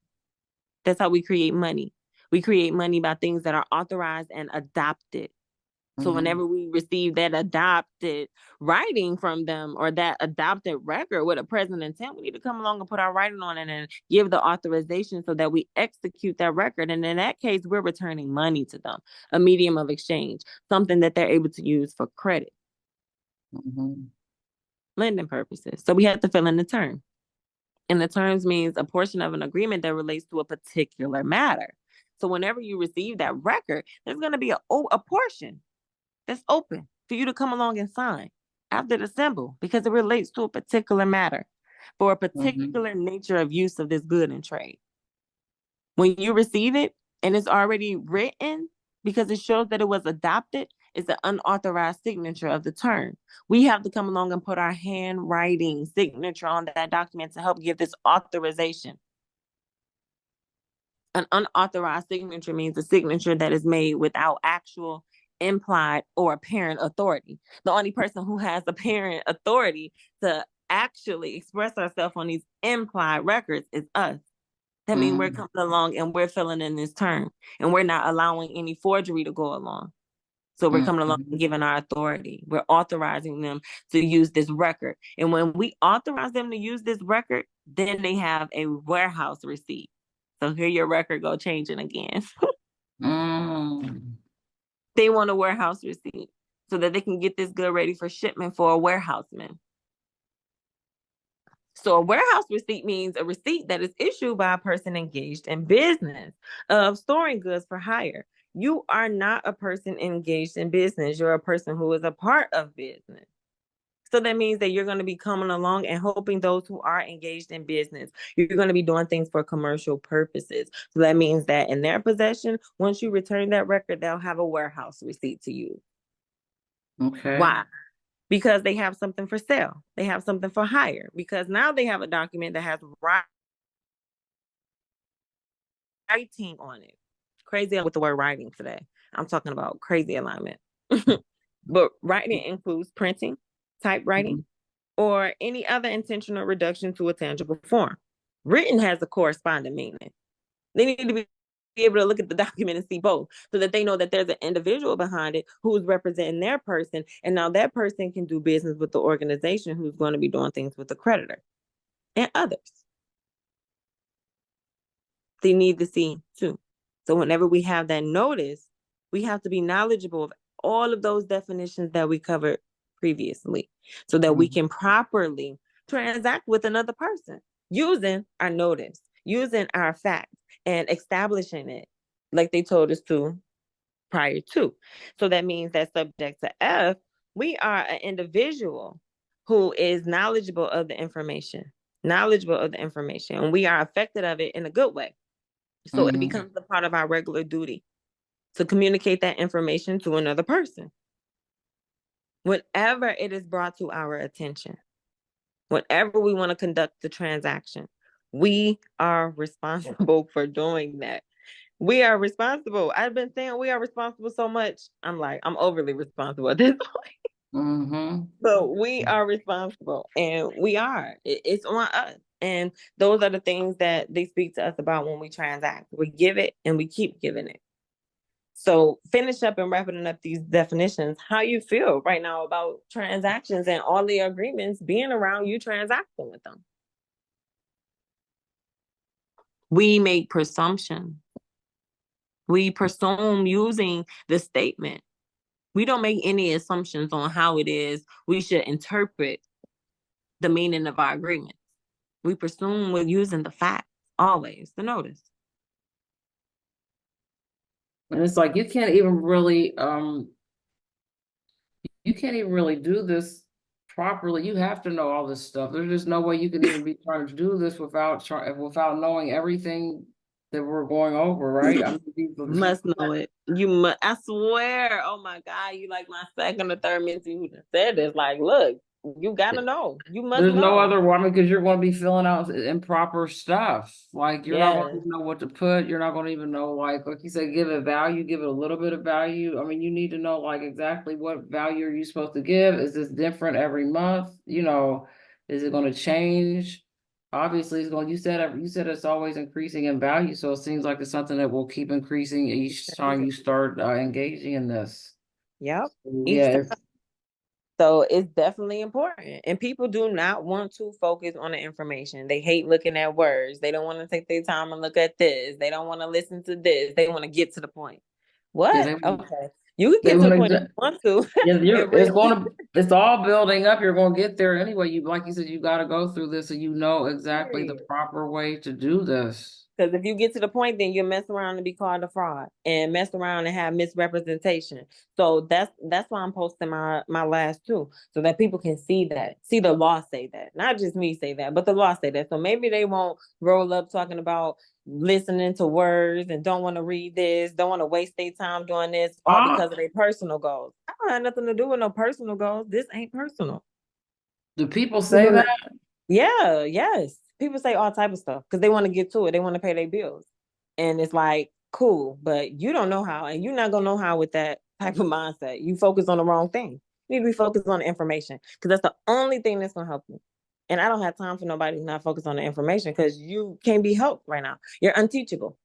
Speaker 1: That's how we create money. We create money by things that are authorized and adopted. So whenever we receive that adopted writing from them or that adopted record with a present intent, we need to come along and put our writing on it and give the authorization so that we execute that record. And in that case, we're returning money to them, a medium of exchange, something that they're able to use for credit, lending purposes. So we have to fill in the term. And the terms means a portion of an agreement that relates to a particular matter. So whenever you receive that record, there's going to be a portion that's open for you to come along and sign after the symbol because it relates to a particular matter for a particular nature of use of this good and trade. When you receive it and it's already written because it shows that it was adopted, it's an unauthorized signature of the term. We have to come along and put our handwriting signature on that document to help give this authorization. An unauthorized signature means a signature that is made without actual, implied, or apparent authority. The only person who has apparent authority to actually express ourselves on these implied records is us. That means we're coming along and we're filling in this term and we're not allowing any forgery to go along. So we're coming along and giving our authority. We're authorizing them to use this record. And when we authorize them to use this record, then they have a warehouse receipt. So here your record go changing again. They want a warehouse receipt so that they can get this good ready for shipment for a warehouseman. So a warehouse receipt means a receipt that is issued by a person engaged in business of storing goods for hire. You are not a person engaged in business. You're a person who is a part of business. So that means that you're going to be coming along and helping those who are engaged in business. You're going to be doing things for commercial purposes. So that means that in their possession, once you return that record, they'll have a warehouse receipt to use.
Speaker 4: Okay.
Speaker 1: Why? Because they have something for sale. They have something for hire. Because now they have a document that has writing on it. Crazy with the word writing today. I'm talking about crazy alignment. But writing includes printing, typewriting, or any other intentional reduction to a tangible form. Written has a corresponding meaning. They need to be able to look at the document and see both so that they know that there's an individual behind it who's representing their person. And now that person can do business with the organization who's going to be doing things with the creditor and others. They need to see too. So whenever we have that notice, we have to be knowledgeable of all of those definitions that we covered previously so that we can properly transact with another person using our notice, using our fact, and establishing it like they told us to prior to. So that means that subject to F, we are an individual who is knowledgeable of the information, and we are affected of it in a good way. So it becomes a part of our regular duty to communicate that information to another person. Whenever it is brought to our attention, whenever we want to conduct the transaction, we are responsible for doing that. We are responsible. I've been saying we are responsible so much. I'm overly responsible at this point. So we are responsible, and we are. It's on us. And those are the things that they speak to us about when we transact. We give it and we keep giving it. So finish up and wrapping up these definitions. How you feel right now about transactions and all the agreements being around you transacting with them? We make presumptions. We presume using the statement. We don't make any assumptions on how it is we should interpret the meaning of our agreements. We presume we're using the facts, always, the notice.
Speaker 4: And it's like you can't even really do this properly. You have to know all this stuff. There's just no way you can even be trying to do this without knowing everything that we're going over, right? I mean,
Speaker 1: must know it. You must. I swear. Oh my God, you like my second or third mentee who said this. Like, look, you gotta know. You must
Speaker 4: there's
Speaker 1: know.
Speaker 4: no other woman because you're going to be filling out improper stuff. Like you're not going to
Speaker 1: Yes.
Speaker 4: know what to put. You're not going to even know, like you said, give it value, give it a little bit of value. I mean, you need to know like exactly what value are you supposed to give. Is this different every month? You know, is it going to change? Obviously, it's going. You said it's always increasing in value, so it seems like it's something that will keep increasing each time you start engaging in this.
Speaker 1: Yep.
Speaker 4: Yeah.
Speaker 1: So it's definitely important. And people do not want to focus on the information. They hate looking at words. They don't want to take their time and look at this. They don't want to listen to this. They want to get to the point. What?
Speaker 4: Yeah,
Speaker 1: Okay. You can get to the point if you want to.
Speaker 4: Yeah, it's all building up. You're going to get there anyway. Like you said, you got to go through this so you know exactly the proper way to do this.
Speaker 1: Because if you get to the point, then you mess around and be called a fraud and mess around and have misrepresentation. So that's why I'm posting my last two, so that people can see the law say that. Not just me say that, but the law say that. So maybe they won't roll up talking about listening to words and don't want to read this, don't want to waste their time doing this, all because of their personal goals. I don't have nothing to do with no personal goals. This ain't personal.
Speaker 4: Do people say that?
Speaker 1: Yeah, yes. People say all type of stuff because they want to get to it. They want to pay their bills. And it's like, cool, but you don't know how, and you're not going to know how with that type of mindset. You focus on the wrong thing. You need to be focused on the information because that's the only thing that's going to help you. And I don't have time for nobody who's not focused on the information because you can't be helped right now. You're unteachable.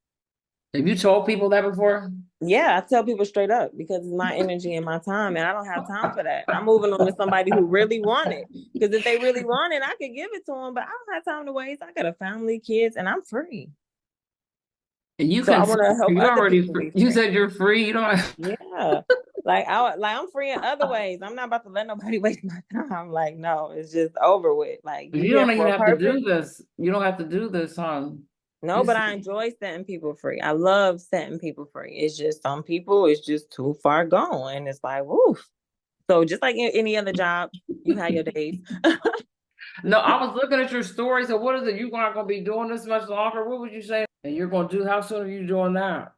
Speaker 4: Have you told people that before?
Speaker 1: Yeah, I tell people straight up because it's my energy and my time, and I don't have time for that. I'm moving on to somebody who really want it. Because if they really want it, I could give it to them, but I don't have time to waste. I got a family, kids, and I'm free.
Speaker 4: And you
Speaker 1: So
Speaker 4: can.
Speaker 1: I want to help
Speaker 4: You
Speaker 1: other
Speaker 4: already.
Speaker 1: people be
Speaker 4: You
Speaker 1: free.
Speaker 4: said you're free. You don't.
Speaker 1: Yeah, I'm free in other ways. I'm not about to let nobody waste my time. Like, no, it's just over with. Like, you
Speaker 4: You
Speaker 1: here
Speaker 4: don't
Speaker 1: for
Speaker 4: even
Speaker 1: a
Speaker 4: have to
Speaker 1: purpose.
Speaker 4: do this. You don't have to do this, huh?
Speaker 1: No, but I enjoy setting people free. I love setting people free. It's just some people, it's just too far gone. And it's like, woof. So just like any other job, you have your days.
Speaker 4: No, I was looking at your story. So what is it? You're not going to be doing this much longer? What would you say? And you're going to do, how soon are you doing that?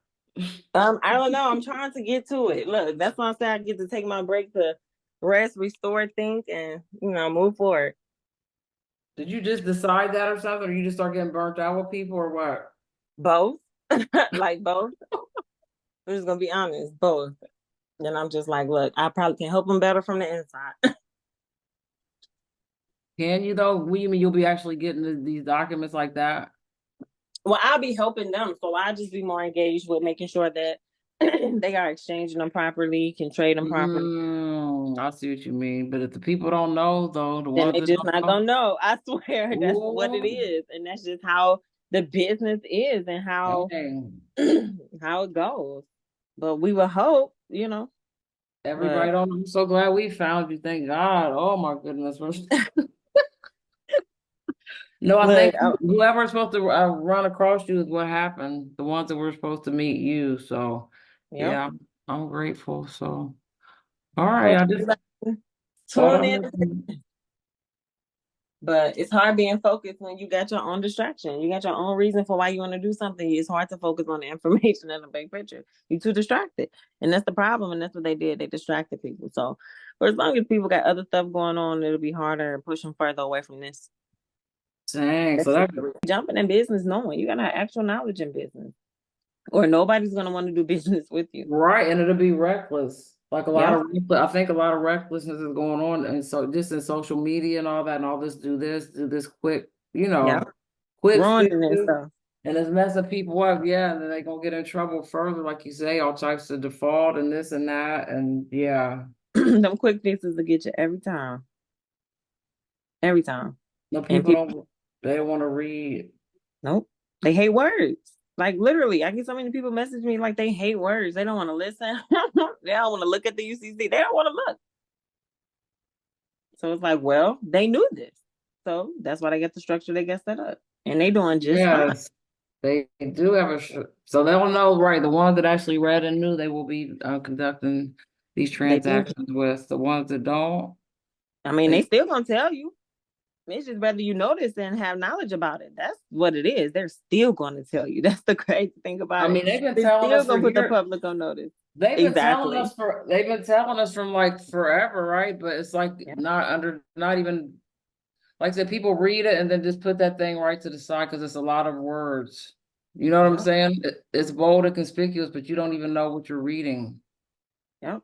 Speaker 1: I don't know. I'm trying to get to it. Look, that's why I say I get to take my break to rest, restore, think, and move forward.
Speaker 4: Did you just decide that or something, or you just start getting burnt out with people, or what?
Speaker 1: Both. Like both. I'm just gonna be honest, both. Then I'm just like, look, I probably can help them better from the inside.
Speaker 4: Can you though? What do you mean you'll be actually getting these documents like that?
Speaker 1: Well, I'll be helping them, so I'll just be more engaged with making sure that they are exchanging them properly, can trade them properly.
Speaker 4: I see what you mean. But if the people don't know, though, the
Speaker 1: Then
Speaker 4: ones
Speaker 1: they
Speaker 4: that
Speaker 1: just
Speaker 4: don't
Speaker 1: not
Speaker 4: know,
Speaker 1: gonna know. I swear that's what it
Speaker 4: ooh,
Speaker 1: is, and that's just how the business is and how
Speaker 4: Dang.
Speaker 1: how it goes. But we would hope,
Speaker 4: Everybody
Speaker 1: but
Speaker 4: don't. I'm so glad we found you. Thank God. Oh my goodness. No, I
Speaker 1: look,
Speaker 4: think whoever's supposed to run across you is what happened. The ones that were supposed to meet you. So,
Speaker 1: yep.
Speaker 4: yeah, I'm grateful. So, all
Speaker 1: So
Speaker 4: right. I just thought
Speaker 1: tune
Speaker 4: I
Speaker 1: in.
Speaker 4: mentioned.
Speaker 1: But it's hard being focused when you got your own distraction. You got your own reason for why you want to do something. It's hard to focus on the information in the big picture. You're too distracted. And that's the problem. And that's what they did. They distracted people. So for as long as people got other stuff going on, it'll be harder and push them further away from this.
Speaker 4: Dang. So
Speaker 1: That's
Speaker 4: that
Speaker 1: jumping in business knowing you got to have actual knowledge in business. Or nobody's gonna want to do business with you.
Speaker 4: right, and it'll be reckless. Like
Speaker 1: Yep.
Speaker 4: I think a lot of recklessness is going on, and so just in social media and all this, do this quick,
Speaker 1: Yep.
Speaker 4: quick
Speaker 1: Ruining and
Speaker 4: fixes,
Speaker 1: stuff.
Speaker 4: and it's messing people up. Yeah, and then they gonna get in trouble further, like you say, all types of default and this and that, and yeah,
Speaker 1: Them quick fixes to get you every time. Every time.
Speaker 4: no
Speaker 1: And
Speaker 4: people
Speaker 1: people
Speaker 4: don't they want to read.
Speaker 1: nope. They hate words. Like literally, I get so many people message me like they hate words. They don't want to listen. They don't want to look at the UCC. They don't want to look. So it's like, well, they knew this. So that's why they get the structure they get set up. And they doing just fine.
Speaker 4: Yes, they do have so they'll know, right? The ones that actually read and knew, they will be conducting these
Speaker 1: They do.
Speaker 4: transactions with. The ones that don't,
Speaker 1: I mean, they
Speaker 4: they
Speaker 1: still gonna tell you. It's just whether you notice and have knowledge about it. That's what it is. They're still going to tell you. That's the crazy thing
Speaker 4: I
Speaker 1: about it.
Speaker 4: mean, they've been
Speaker 1: They're
Speaker 4: telling
Speaker 1: still
Speaker 4: us for
Speaker 1: going to put the
Speaker 4: years.
Speaker 1: public on notice.
Speaker 4: They've been telling
Speaker 1: Exactly.
Speaker 4: us from like forever, right? But it's like
Speaker 1: Yeah.
Speaker 4: not even like I said, people read it and then just put that thing right to the side because it's a lot of words. You know what I'm
Speaker 1: Yep.
Speaker 4: saying? It's bold and conspicuous, but you don't even know what you're reading.
Speaker 1: Yep.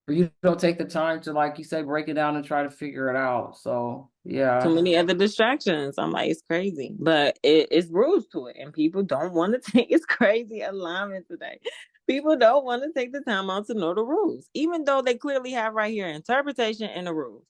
Speaker 4: Or you don't take the time to, like you say, break it down and try to figure it out. So
Speaker 1: Too
Speaker 4: yeah.
Speaker 1: many other distractions. I'm like, it's crazy, but it's rules to it, and people don't want to take. It's crazy alignment today. People don't want to take the time out to know the rules, even though they clearly have right here interpretation and the rules.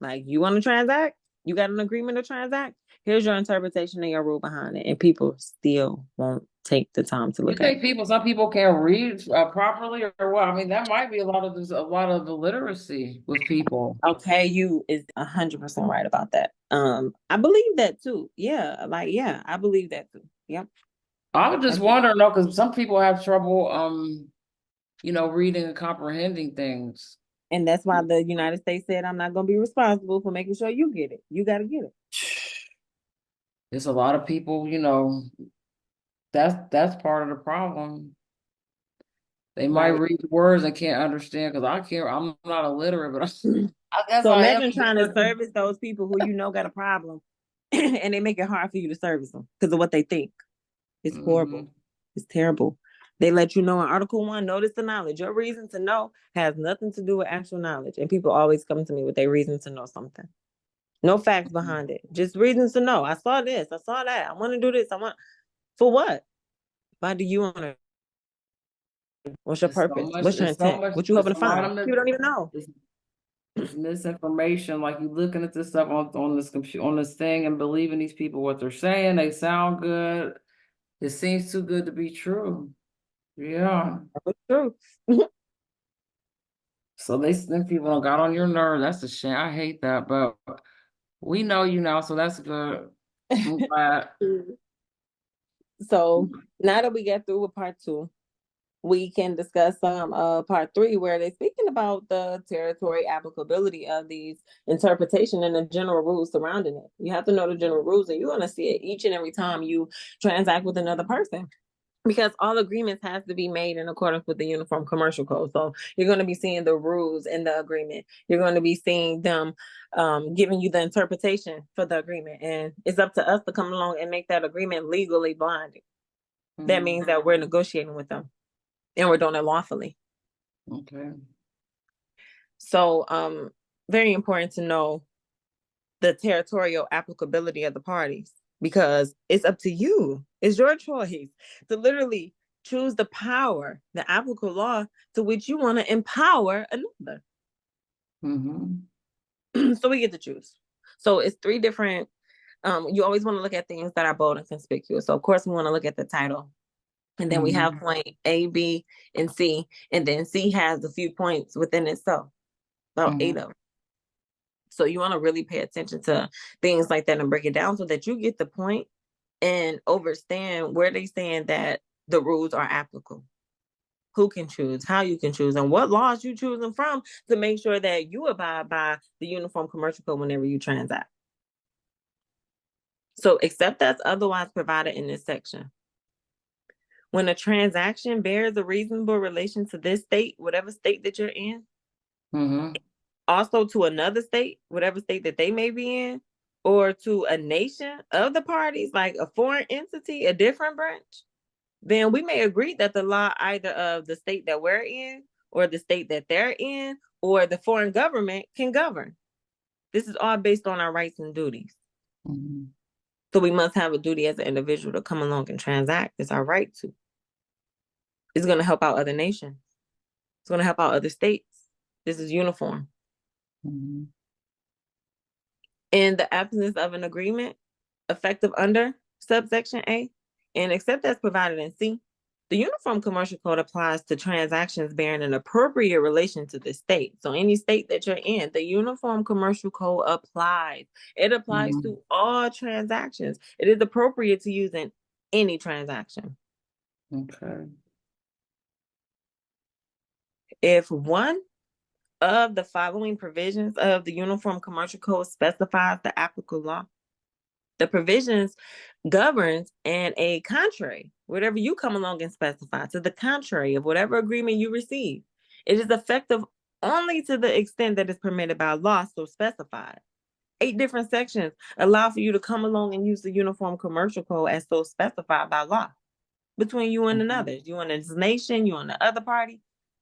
Speaker 1: Like, you want to transact, you got an agreement to transact. Here's your interpretation and your rule behind it, and people still won't take the time to
Speaker 4: You
Speaker 1: look at
Speaker 4: think some people can't read properly or what? I mean, that might be there's a lot of illiteracy with people.
Speaker 1: it. Okay, you is 100% right about that. I believe that too. Yeah, like yeah, I believe that too. Yep.
Speaker 4: I was just wondering, though, because some people have trouble, reading and comprehending things.
Speaker 1: And that's why the United States said, I'm not going to be responsible for making sure you get it. You got to get it.
Speaker 4: There's a lot of people, that's part of the problem. They might
Speaker 1: Right.
Speaker 4: read the words and can't understand because I'm not illiterate, but I guess
Speaker 1: So
Speaker 4: I am.
Speaker 1: imagine trying to service those people who got a problem and they make it hard for you to service them because of what they think. It's horrible. It's terrible. They let you know in Article 1, notice the knowledge. Your reason to know has nothing to do with actual knowledge. And people always come to me with their reason to know something. No facts behind it. Just reasons to know. I saw this. I saw that. I want to do this. For what? Why do you want to? What's your
Speaker 4: It's so
Speaker 1: purpose?
Speaker 4: much,
Speaker 1: What's your
Speaker 4: it's so
Speaker 1: intent?
Speaker 4: much,
Speaker 1: What you
Speaker 4: it's
Speaker 1: hoping to
Speaker 4: a lot
Speaker 1: find?
Speaker 4: of
Speaker 1: People don't even know.
Speaker 4: it's misinformation. Like you looking at this stuff on this computer, on this thing, and believing these people what they're saying. They sound good. It seems too good to be true. Yeah.
Speaker 1: That's true.
Speaker 4: So them people got on your nerve. That's a shame. I hate that, but we know you now, so that's good. I'm glad.
Speaker 1: So now that we get through with part 2, we can discuss some part 3 where they're speaking about the territory applicability of these interpretation and the general rules surrounding it. You have to know the general rules, and you're going to see it each and every time you transact with another person. Because all agreements has to be made in accordance with the Uniform Commercial Code. So you're going to be seeing the rules in the agreement. You're going to be seeing them giving you the interpretation for the agreement. And it's up to us to come along and make that agreement legally binding. That means that we're negotiating with them and we're doing it lawfully.
Speaker 4: Okay.
Speaker 1: So very important to know the territorial applicability of the parties, because it's up to you. It's your choice to literally choose the power, the applicable law to which you want to empower another. So we get to choose. So it's 3 different You always want to look at things that are bold and conspicuous. So of course we want to look at the title. And then we have point A, B, and C. And then C has a few points within itself, about 8 of them. So you want to really pay attention to things like that and break it down so that you get the point and understand where they saying that the rules are applicable. Who can choose, how you can choose, and what laws you choosing from to make sure that you abide by the Uniform Commercial Code whenever you transact. So except that's otherwise provided in this section. When a transaction bears a reasonable relation to this state, whatever state that you're in, also to another state, whatever state that they may be in, or to a nation of the parties, like a foreign entity, a different branch, then we may agree that the law either of the state that we're in, or the state that they're in, or the foreign government can govern. This is all based on our rights and duties. So we must have a duty as an individual to come along and transact. It's our right to. It's going to help out other nations. It's going to help out other states. This is uniform. In the absence of an agreement effective under subsection A, and except as provided in C, the Uniform Commercial Code applies to transactions bearing an appropriate relation to the state. So any state that you're in, the Uniform Commercial Code applies. It applies to all transactions. It is appropriate to use in any transaction.
Speaker 4: Okay.
Speaker 1: If one of the following provisions of the Uniform Commercial Code specifies the applicable law, the provisions governs and a contrary, whatever you come along and specify, to the contrary of whatever agreement you receive, it is effective only to the extent that is permitted by law so specified. 8 different sections allow for you to come along and use the Uniform Commercial Code as so specified by law between you and another. You and this nation, you and the other party.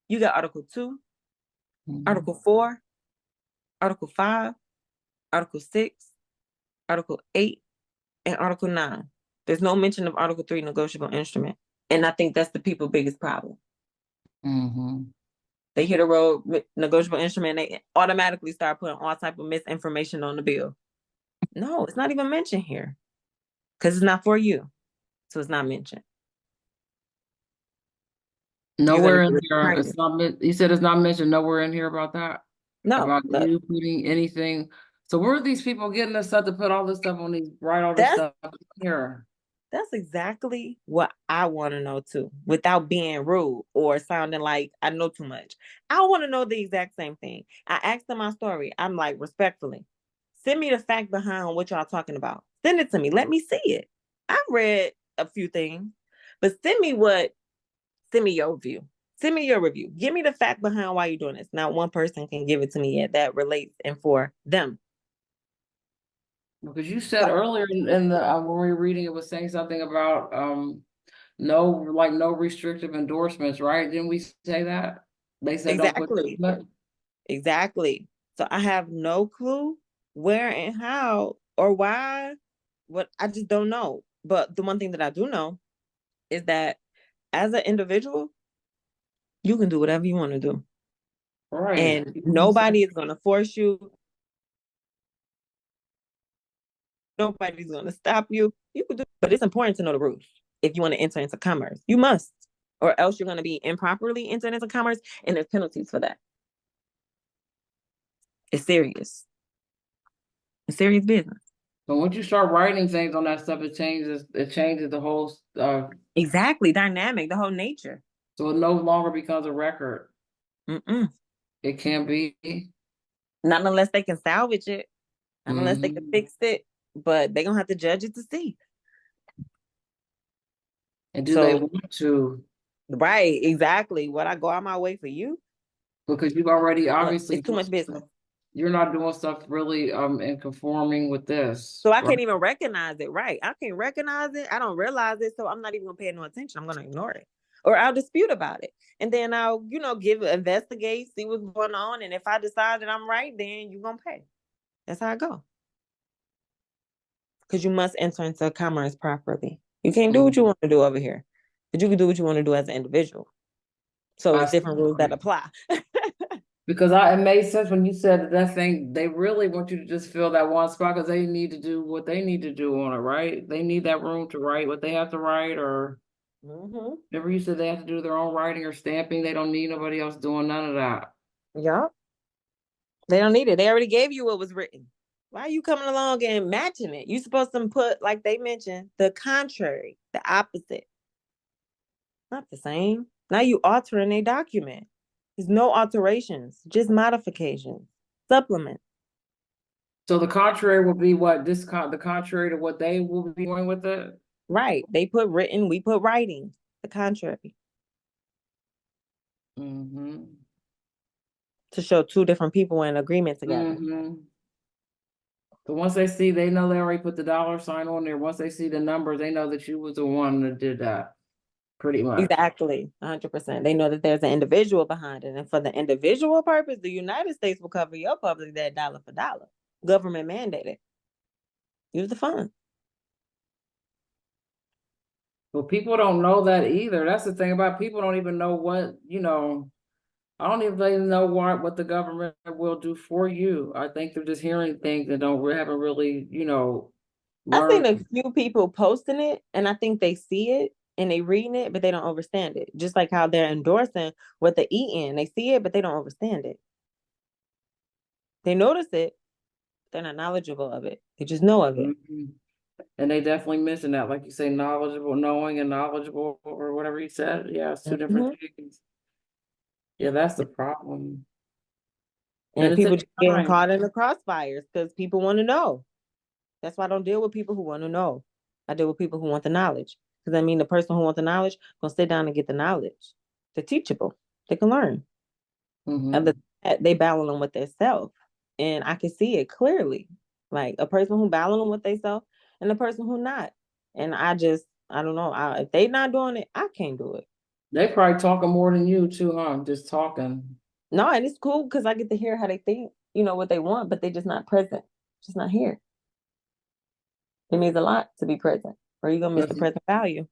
Speaker 1: You got Article 2, Article 4, Article 5, Article 6, Article 8, and Article 9. There's no mention of Article 3, negotiable instrument. And I think that's the people's biggest problem. They hit a road with negotiable instrument, they automatically start putting all type of misinformation on the bill. No, it's not even mentioned here because it's not for you. So it's not mentioned.
Speaker 4: Nowhere in here. It's not. You said it's not mentioned nowhere in here about that.
Speaker 1: No,
Speaker 4: about you putting anything. So where are these people getting this stuff to put all this stuff on these? Write all this stuff here.
Speaker 1: That's exactly what I want to know too, without being rude or sounding like I know too much. I want to know the exact same thing. I asked them my story. I'm like, respectfully, send me the fact behind what y'all talking about. Send it to me. Let me see it. I've read a few things, but send me your view. Send me your review. Give me the fact behind why you're doing this. Not one person can give it to me yet that relates and for them.
Speaker 4: Because you said earlier in the when we were reading, it was saying something about no restrictive endorsements, right? Didn't we say that? They said
Speaker 1: exactly. Exactly. So I have no clue where and how or why. What I just don't know. But the one thing that I do know is that as an individual, you can do whatever you want to do.
Speaker 4: Right.
Speaker 1: And nobody is going to force you. Nobody's going to stop you. You can do, but it's important to know the rules if you want to enter into commerce. You must, or else you're going to be improperly entered into commerce, and there's penalties for that. It's serious. It's serious business.
Speaker 4: So once you start writing things on that stuff, it changes the whole
Speaker 1: exactly dynamic, the whole nature.
Speaker 4: So it no longer becomes a record. It can't be.
Speaker 1: Not unless they can salvage it. Not unless they can fix it. But they're gonna have to judge it to see.
Speaker 4: And do they want to?
Speaker 1: Right, exactly. Would I go out my way for you?
Speaker 4: Because you've already obviously
Speaker 1: it's too much business.
Speaker 4: You're not doing stuff really in conforming with this.
Speaker 1: So I can't even recognize it. Right. I can't recognize it. I don't realize it. So I'm not even gonna pay no attention. I'm gonna ignore it. Or I'll dispute about it. And then I'll, investigate, see what's going on. And if I decide that I'm right, then you're gonna pay. That's how I go. Because you must enter into commerce properly. You can't do what you want to do over here, but you can do what you want to do as an individual. So it's different rules that apply.
Speaker 4: Because it made sense when you said that thing, they really want you to just fill that one spot because they need to do what they need to do on it, right? They need that room to write what they have to write, or
Speaker 1: Mm-hmm.
Speaker 4: whatever you said they have to do their own writing or stamping. They don't need nobody else doing none of that.
Speaker 1: Yeah. They don't need it. They already gave you what was written. Why are you coming along and matching it? You supposed to put, like they mentioned, the contrary, the opposite. Not the same. Now you altering a document. There's no alterations, just modifications, supplements.
Speaker 4: So the contrary will be what the contrary to what they will be doing with it.
Speaker 1: Right. They put written, we put writing. The contrary.
Speaker 4: Mm-hmm.
Speaker 1: To show two different people in agreement together.
Speaker 4: Mm-hmm. So once they see, they know they already put the $sign on there. Once they see the numbers, they know that you was the one that did that. Pretty much.
Speaker 1: Exactly. 100%. They know that there's an individual behind it. And for the individual purpose, the United States will cover your public debt dollar for dollar. Government mandated. Use the funds.
Speaker 4: Well, people don't know that either. That's the thing about people don't even know what, I don't even know what the government will do for you. I think they're just hearing things that haven't really,
Speaker 1: I've seen
Speaker 4: learned.
Speaker 1: a few people posting it, and I think they see it and they reading it, but they don't understand it. Just like how they're endorsing what the EN. They see it, but they don't understand it. They notice it, they're not knowledgeable of it. They just know of it.
Speaker 4: Mm-hmm. And they definitely mention that, like you say, knowledgeable, knowing and knowledgeable, or whatever you said. Yeah, it's two different things. Yeah, that's the problem. And
Speaker 1: And
Speaker 4: it
Speaker 1: people
Speaker 4: takes
Speaker 1: just getting
Speaker 4: time.
Speaker 1: caught in the crossfires because people want to know. That's why I don't deal with people who want to know. I deal with people who want the knowledge. Because I mean, the person who wants the knowledge gonna sit down and get the knowledge. They're teachable. They can learn.
Speaker 4: Mm-hmm.
Speaker 1: And they battling with themselves, and I can see it clearly. Like a person who battling with themselves and a person who not. And I don't know. If they not doing it, I can't do it.
Speaker 4: They probably talking more than you too, huh? Just talking.
Speaker 1: No, and it's cool because I get to hear how they think, what they want, but they just not present, just not here. It means a lot to be present, or you're gonna miss the present value.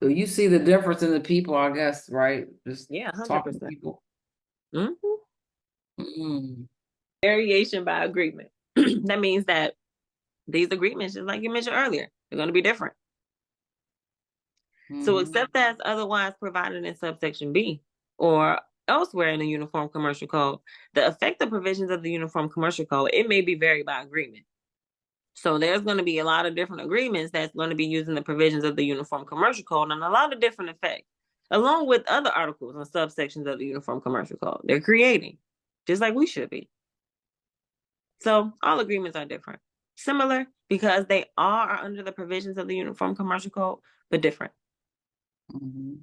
Speaker 4: So you see the difference in the people, I guess, right? Just
Speaker 1: Yeah,
Speaker 4: talking to
Speaker 1: 100%.
Speaker 4: people.
Speaker 1: Mm-hmm.
Speaker 4: Mm-hmm.
Speaker 1: Variation by agreement. That means that these agreements, just like you mentioned earlier, they're going to be different. So,
Speaker 4: Mm-hmm.
Speaker 1: except as otherwise provided in subsection B or elsewhere in the Uniform Commercial Code, the effective provisions of the Uniform Commercial Code, it may be varied by agreement. So there's going to be a lot of different agreements that's going to be using the provisions of the Uniform Commercial Code and a lot of different effects, along with other articles and subsections of the Uniform Commercial Code. They're creating, just like we should be. So all agreements are different. Similar because they are under the provisions of the Uniform Commercial Code, but different.
Speaker 4: Mm-hmm.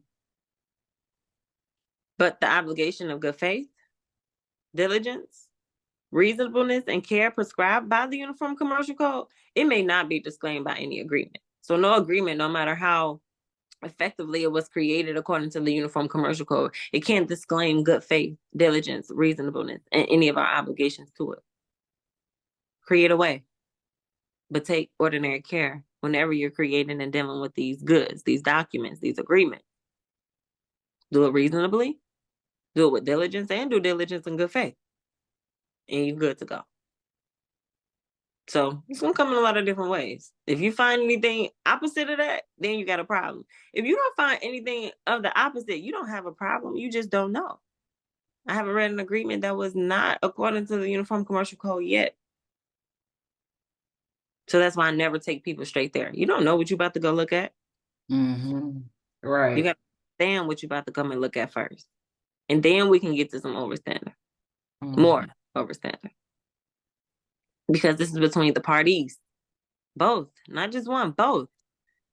Speaker 1: But the obligation of good faith, diligence, reasonableness, and care prescribed by the Uniform Commercial Code, it may not be disclaimed by any agreement. So no agreement, no matter how effectively it was created according to the Uniform Commercial Code, it can't disclaim good faith, diligence, reasonableness, and any of our obligations to it. Create a way, but take ordinary care whenever you're creating and dealing with these goods, these documents, these agreements. Do it reasonably, do it with diligence, and due diligence and good faith. And you're good to go. So it's gonna come in a lot of different ways. If you find anything opposite of that, then you got a problem. If you don't find anything of the opposite, you don't have a problem. You just don't know. I haven't read an agreement that was not according to the Uniform Commercial Code yet. So that's why I never take people straight there. You don't know what you're about to go look at.
Speaker 4: Mm-hmm.
Speaker 1: You
Speaker 4: Right.
Speaker 1: got to understand what you're about to come and look at first. And then we can get to some overstanding, more overstanding. Because this is between the parties, both, not just one, both.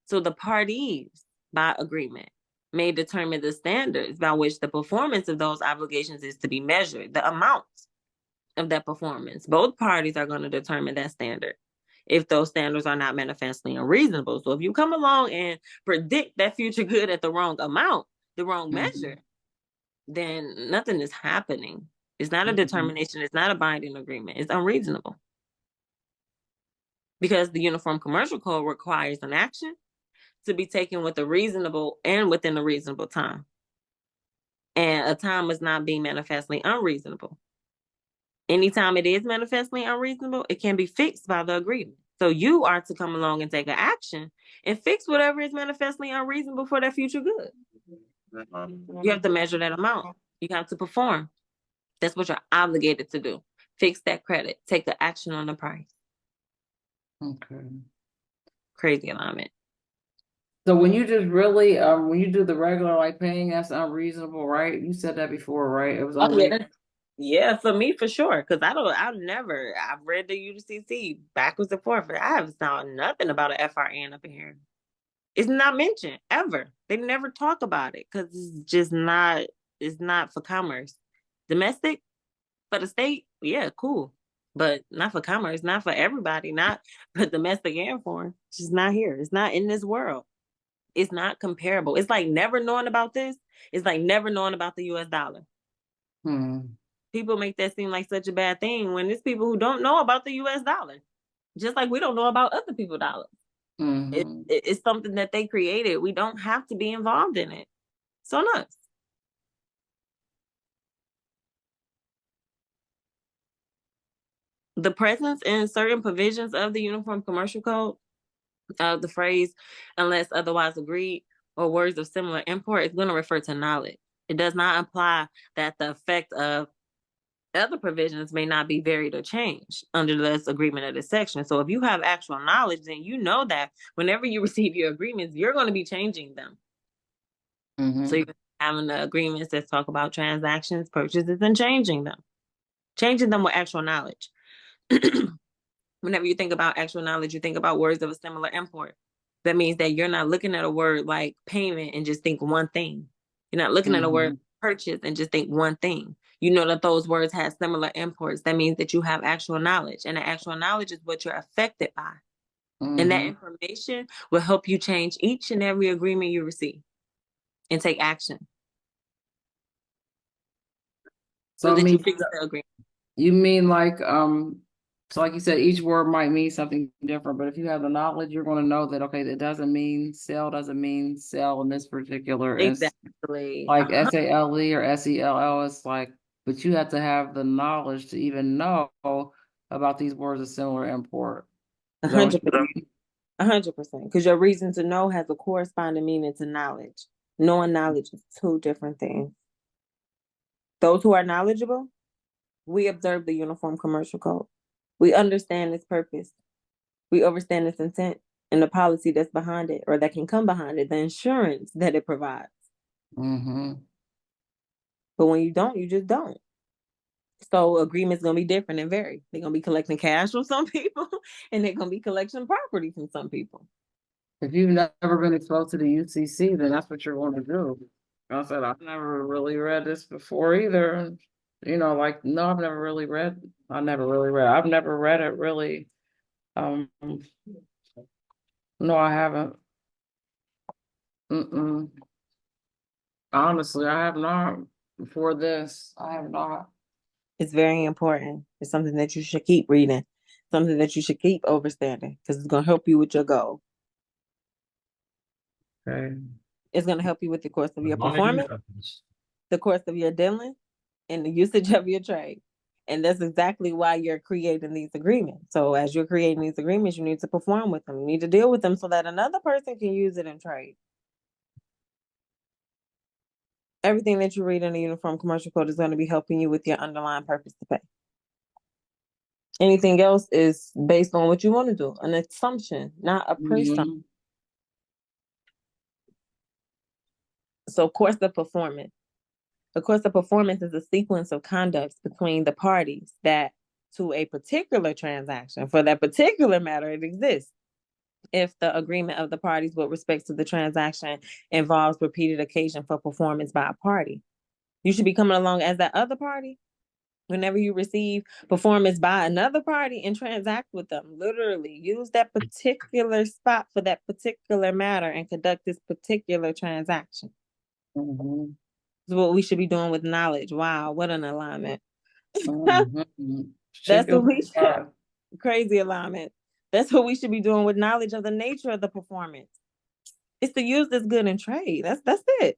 Speaker 1: So the parties, by agreement, may determine the standards by which the performance of those obligations is to be measured, the amount of that performance. Both parties are going to determine that standard if those standards are not manifestly unreasonable. So if you come along and predict that future good at the wrong amount, the wrong measure, then nothing is happening. It's not a determination. It's not a binding agreement. It's unreasonable. Because the Uniform Commercial Code requires an action to be taken with a reasonable and within a reasonable time. and a time is not being manifestly unreasonable. Anytime it is manifestly unreasonable, it can be fixed by the agreement. So you are to come along and take an action and fix whatever is manifestly unreasonable for their future good. You have to measure that amount. You have to perform. That's what you're obligated to do. Fix that credit. Take the action on the price.
Speaker 4: Okay.
Speaker 1: Crazy alignment.
Speaker 4: So when you just really, when you do the regular like paying, that's unreasonable, right? You said that before, right? It was unreasonable.
Speaker 1: Yeah, for me, for sure. Because I've read the UCC backwards and forth. I have found nothing about an FRN up in here. It's not mentioned ever. They never talk about it because it's not for commerce. Domestic, for the state, yeah, cool. But not for commerce, not for everybody, not for domestic and foreign. It's just not here. It's not in this world. It's not comparable. It's like never knowing about this. It's like never knowing about the US dollar. People make that seem like such a bad thing when there's people who don't know about the US dollar. Just like we don't know about other people's dollars. It's something that they created. We don't have to be involved in it. So nuts. The presence in certain provisions of the Uniform Commercial Code of the phrase, unless otherwise agreed, or words of similar import is going to refer to knowledge. It does not imply that the effect of other provisions may not be varied or changed under this agreement of this section. So if you have actual knowledge, then you know that whenever you receive your agreements, you're going to be changing them. So you're having the agreements that talk about transactions, purchases, and changing them with actual knowledge. Whenever you think about actual knowledge, you think about words of a similar import. That means that you're not looking at a word like payment and just think one thing. You're not looking at a word purchase and just think one thing. You know that those words have similar imports. That means that you have actual knowledge, and the actual knowledge is what you're affected by. And that information will help you change each and every agreement you receive and take action. So that you fix the agreement.
Speaker 4: You mean like, so like you said, each word might mean something different, but if you have the knowledge, you're going to know that, okay, it doesn't mean sell in this particular instance.
Speaker 1: Exactly.
Speaker 4: Like SALE or SELL, it's like, but you have to have the knowledge to even know about these words of similar import.
Speaker 1: 100%. 100%. Because your reason to know has a corresponding meaning to knowledge. Knowing knowledge is two different things. Those who are knowledgeable, we observe the Uniform Commercial Code. We understand its purpose. We understand its intent and the policy that's behind it, or that can come behind it, the insurance that it provides. But when you don't, you just don't. So agreements gonna be different and vary. They're gonna be collecting cash from some people, and they're gonna be collecting property from some people.
Speaker 4: If you've never been exposed to the UCC, then that's what you're going to do. I said, I've never really read this before either. You know, like, no, I've never read it really. No, I haven't. Honestly, I have not. Before this, I have not.
Speaker 1: It's very important. It's something that you should keep reading, something that you should keep understanding, because it's going to help you with your goal.
Speaker 4: Okay.
Speaker 1: It's going to help you with the course of your performance, the course of your dealing, and the usage of your trade. And that's exactly why you're creating these agreements. So as you're creating these agreements, you need to perform with them. You need to deal with them so that another person can use it in trade. Everything that you read in the Uniform Commercial Code is going to be helping you with your underlying purpose to pay. Anything else is based on what you want to do, an assumption, not a presumption. So course of performance. The course of performance is a sequence of conducts between the parties that to a particular transaction, for that particular matter, it exists. If the agreement of the parties with respect to the transaction involves repeated occasion for performance by a party. You should be coming along as that other party whenever you receive performance by another party and transact with them. Literally use that particular spot for that particular matter and conduct this particular transaction. Is what we should be doing with knowledge. Wow, what an alignment. That's what we should. Crazy alignment. That's what we should be doing with knowledge of the nature of the performance. It's to use this good in trade. That's it.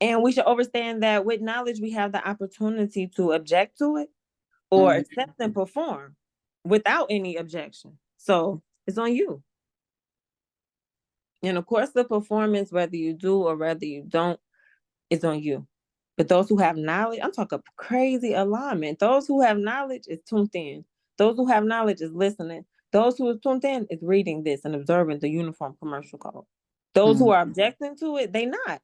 Speaker 1: And we should understand that with knowledge, we have the opportunity to object to it or accept and perform without any objection. So it's on you. And of course, the performance, whether you do or whether you don't, is on you. But those who have knowledge, I'm talking crazy alignment. Those who have knowledge is tuned in. Those who have knowledge is listening. Those who are tuned in is reading this and observing the Uniform Commercial Code. Those who are objecting to it, they not.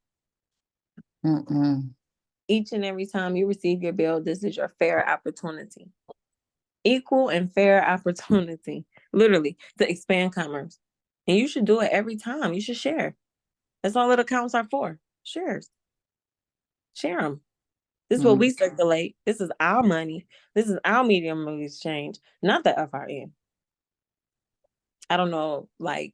Speaker 1: Each and every time you receive your bill, this is your fair opportunity. Equal and fair opportunity, literally, to expand commerce. And you should do it every time. You should share. That's all that accounts are for. Shares. Share them. This is what we circulate. This is our money. This is our medium of exchange, not the FRN. I don't know, like,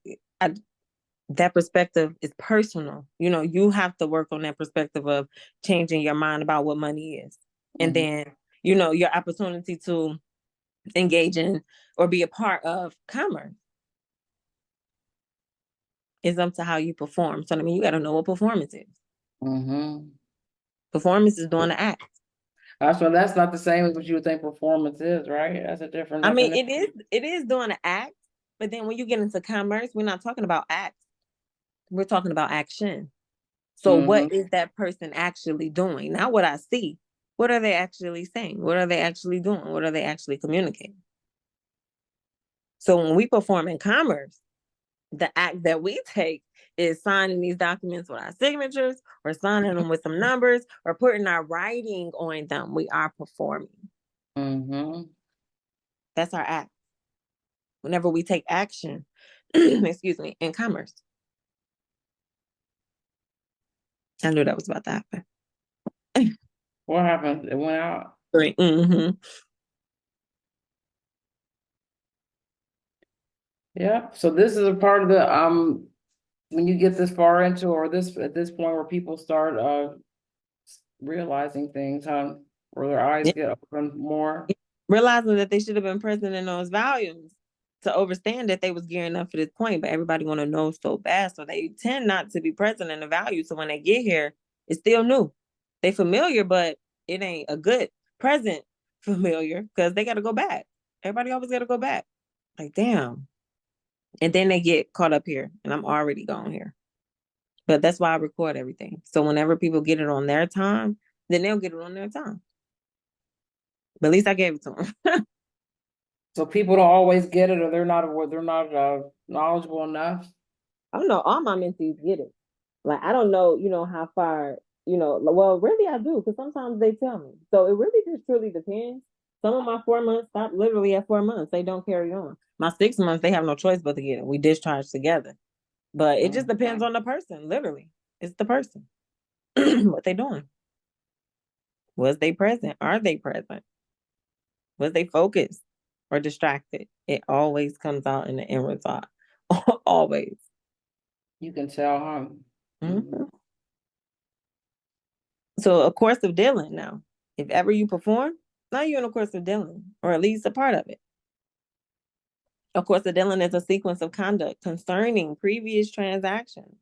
Speaker 1: that perspective is personal. You know, you have to work on that perspective of changing your mind about what money is. And then, you know, your opportunity to engage in or be a part of commerce is up to how you perform. So, I mean, you got to know what performance is. Performance is doing the act.
Speaker 4: So that's not the same as what you would think performance is, right? That's a different
Speaker 1: definition. I mean, it is doing the act, but then when you get into commerce, we're not talking about acts. We're talking about action. So what is that person actually doing? Not what I see. What are they actually saying? What are they actually doing? What are they actually communicating? So when we perform in commerce, the act that we take is signing these documents with our signatures or signing them with some numbers or putting our writing on them. We are performing. That's our act. Whenever we take action, excuse me, in commerce. I knew that was about to happen.
Speaker 4: What happened? It went out.
Speaker 1: Right.
Speaker 4: Yeah. So this is a part of the when you get this far into or this at this point where people start realizing things, where their eyes get open more.
Speaker 1: Realizing that they should have been present in those volumes to understand that they was gearing up for this point, but everybody want to know so bad, so they tend not to be present in the value. So when they get here, it's still new. They familiar, but it ain't a good present familiar because they got to go back. Everybody always got to go back. Like, damn. And then they get caught up here, and I'm already gone here. But that's why I record everything. So whenever people get it on their time, then they'll get it on their time. But at least I gave it to them.
Speaker 4: So people don't always get it, or they're not knowledgeable enough.
Speaker 1: I don't know. All my mentees get it. Like, I don't know, you know, how far, you know, well, really I do, because sometimes they tell me. So it really just truly depends. Some of my 4 months stop literally at 4 months. They don't carry on. My 6 months, they have no choice but to get it. We discharge together. But it just depends on the person, literally. It's the person. What they doing? Was they present? Are they present? Was they focused or distracted? It always comes out in the end result. Always.
Speaker 4: You can tell, huh?
Speaker 1: So a course of dealing now. If ever you perform, now you're in a course of dealing, or at least a part of it. A course of dealing is a sequence of conduct concerning previous transactions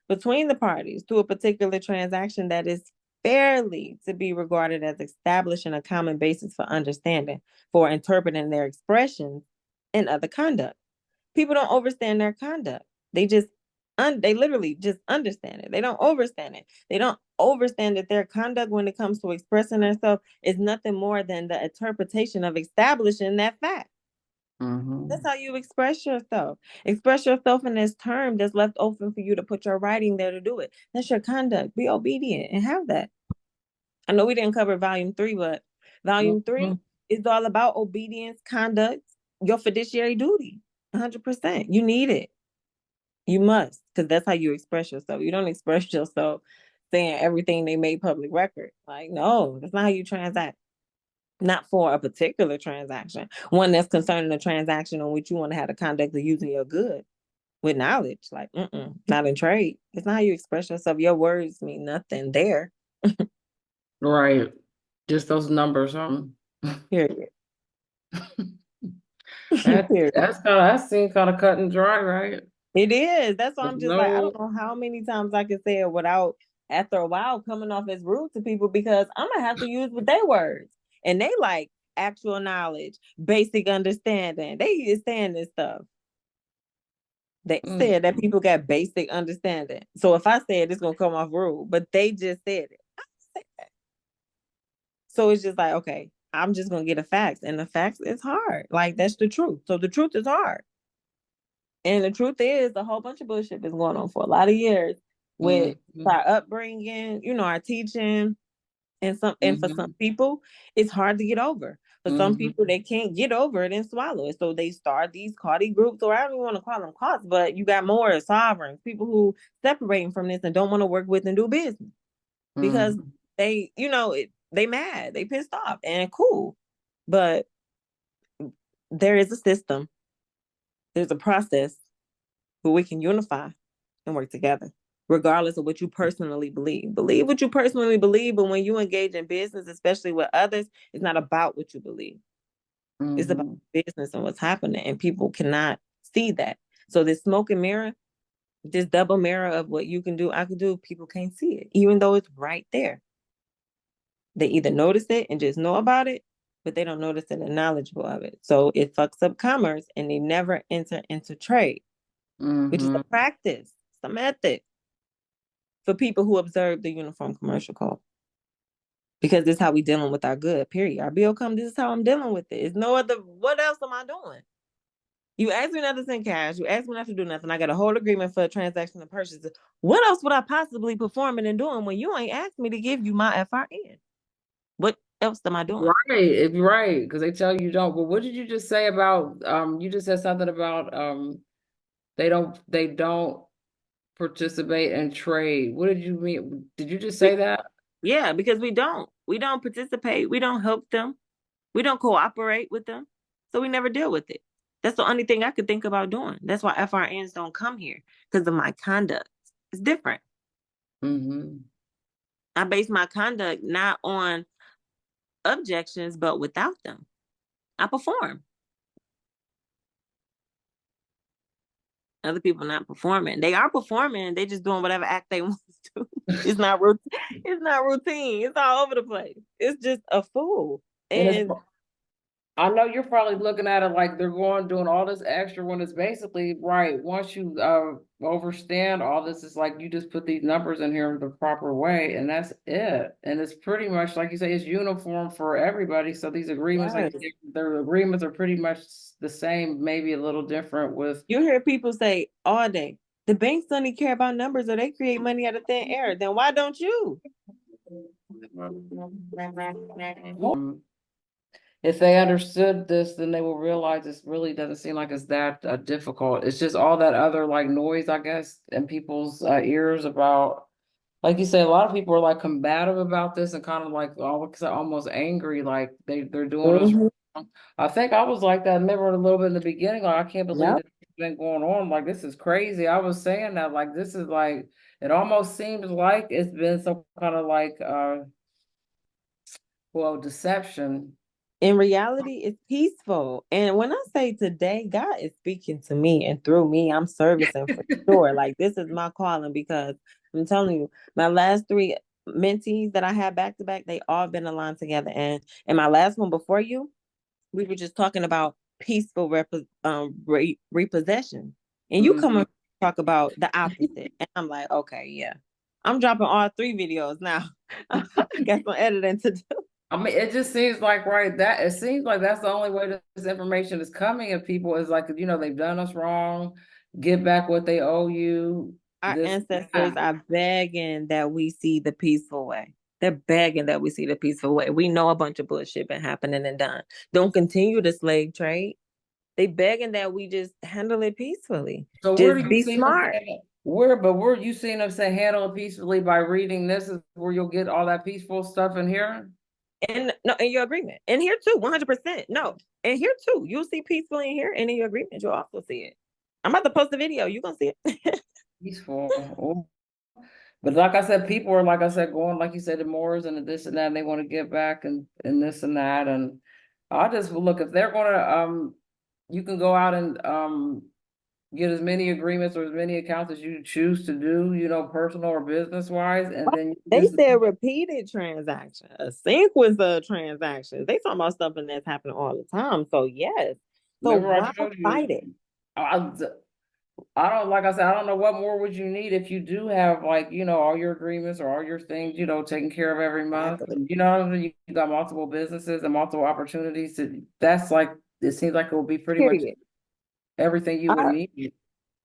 Speaker 1: between the parties to a particular transaction that is fairly to be regarded as establishing a common basis for understanding, for interpreting their expressions and other conduct. People don't understand their conduct. They literally just understand it. They don't understand it. They don't understand that their conduct when it comes to expressing themselves is nothing more than the interpretation of establishing that fact. That's how you express yourself. Express yourself in this term that's left open for you to put your writing there to do it. That's your conduct. Be obedient and have that. I know we didn't cover volume 3, but volume 3 is all about obedience, conduct, your fiduciary duty. 100%. You need it. You must, because that's how you express yourself. You don't express yourself saying everything they made public record. Like, no, that's not how you transact. Not for a particular transaction. One that's concerning a transaction on which you want to have the conduct of using your good with knowledge. Like, not in trade. It's not how you express yourself. Your words mean nothing there.
Speaker 4: Right. Just those numbers,
Speaker 1: Period.
Speaker 4: That seems kind of cut and dry, right?
Speaker 1: It is. That's why I'm just like, I don't know how many times I can say it without after a while coming off as rude to people because I'm gonna have to use what they words. And they like actual knowledge, basic understanding. They is saying this stuff. They said that people got basic understanding. So if I say it, it's gonna come off rude, but they just said it. I said that. So it's just like, okay, I'm just gonna get the facts, and the facts is hard. Like that's the truth. So the truth is hard. And the truth is, a whole bunch of bullshit been going on for a lot of years with our upbringing, you know, our teaching, and for some people, it's hard to get over. For some people, they can't get over it and swallow it. So they start these Cardi groups, or I don't even want to call them cults, but you got more sovereigns, people who separating from this and don't want to work with and do business because they, you know, they mad, they pissed off, and cool. But there is a system, there's a process where we can unify and work together, regardless of what you personally believe. Believe what you personally believe, but when you engage in business, especially with others, it's not about what you believe. It's about business and what's happening, and people cannot see that. So this smoke and mirror, this double mirror of what you can do, I can do, people can't see it, even though it's right there. They either notice it and just know about it, but they don't notice it and knowledgeable of it. So it fucks up commerce, and they never enter into trade, which is a practice, it's a method for people who observe the Uniform Commercial Code. Because this is how we dealing with our good, period. Our bill come, this is how I'm dealing with it. It's no other, what else am I doing? You ask me not to send cash, you ask me not to do nothing. I got a whole agreement for a transaction and purchase. What else would I possibly performing and doing when you ain't asked me to give you my FRN? What else am I doing?
Speaker 4: Right, because they tell you don't. But what did you just say about you just said something about they don't participate in trade. What did you mean? Did you just say that?
Speaker 1: Yeah, because we don't participate, we don't help them, we don't cooperate with them, so we never deal with it. That's the only thing I could think about doing. That's why FRNs don't come here, because of my conduct. It's different. I base my conduct not on objections, but without them, I perform. Other people not performing. They are performing. They just doing whatever act they want to do. It's not routine. It's not routine. It's all over the place. It's just a fool. And
Speaker 4: I know you're probably looking at it like they're doing all this extra when it's basically right. Once you overstand all this, it's like you just put these numbers in here the proper way, and that's it. And it's pretty much like you say, it's uniform for everybody. So these agreements,
Speaker 1: yes,
Speaker 4: like their agreements are pretty much the same, maybe a little different with.
Speaker 1: You hear people say all day, the banks don't even care about numbers, or they create money out of thin air. Then why don't you?
Speaker 4: If they understood this, then they will realize it really doesn't seem like it's that difficult. It's just all that other like noise, I guess, in people's ears about, like you say, a lot of people are like combative about this and kind of like almost angry, like they're doing this wrong. I think I was like that. I remember a little bit in the beginning, like I can't believe
Speaker 1: Yep.
Speaker 4: that this has been going on. Like this is crazy. I was saying that like this is like it almost seems like it's been some kind of like deception.
Speaker 1: In reality, it's peaceful. And when I say today, God is speaking to me, and through me, I'm servicing for sure. Like this is my calling, because I'm telling you, my last 3 mentees that I had back to back, they all been aligned together. And in my last one before you, we were just talking about peaceful repossession. And you come and talk about the opposite. And I'm like, okay, yeah. I'm dropping all 3 videos now. I got some editing to do.
Speaker 4: I mean, it just seems like it seems like that's the only way this information is coming, and people is like, they've done us wrong, get back what they owe you.
Speaker 1: Our ancestors are begging that we see the peaceful way. They're begging that we see the peaceful way. We know a bunch of bullshit been happening and done. Don't continue the slave trade. They begging that we just handle it peacefully.
Speaker 4: So
Speaker 1: just be smart.
Speaker 4: Where you seeing them say handle it peacefully by reading this is where you'll get all that peaceful stuff in here?
Speaker 1: And no, in your agreement. And here too, 100%. No. And here too, you'll see peacefully in here, and in your agreement, you'll also see it. I'm about to post a video. You're gonna see it.
Speaker 4: Peaceful. Oh. But like I said, people are, like I said, going, like you said, the Moors and the this and that, and they want to get back and this and that. And I just look, if they're gonna you can go out and get as many agreements or as many accounts as you choose to do, you know, personal or business wise, and then you
Speaker 1: They
Speaker 4: just
Speaker 1: said repeated transaction, a sequence of transactions. They talking about something that's happening all the time. So yes. So
Speaker 4: remember I
Speaker 1: why
Speaker 4: showed
Speaker 1: fight
Speaker 4: you.
Speaker 1: it?
Speaker 4: I don't, like I said, I don't know what more would you need if you do have, like, you know, all your agreements or all your things, you know, taken care of every month.
Speaker 1: Exactly.
Speaker 4: You know, you got multiple businesses and multiple opportunities. That's like, it seems like it will be pretty much
Speaker 1: Period.
Speaker 4: everything you would
Speaker 1: Our,
Speaker 4: need.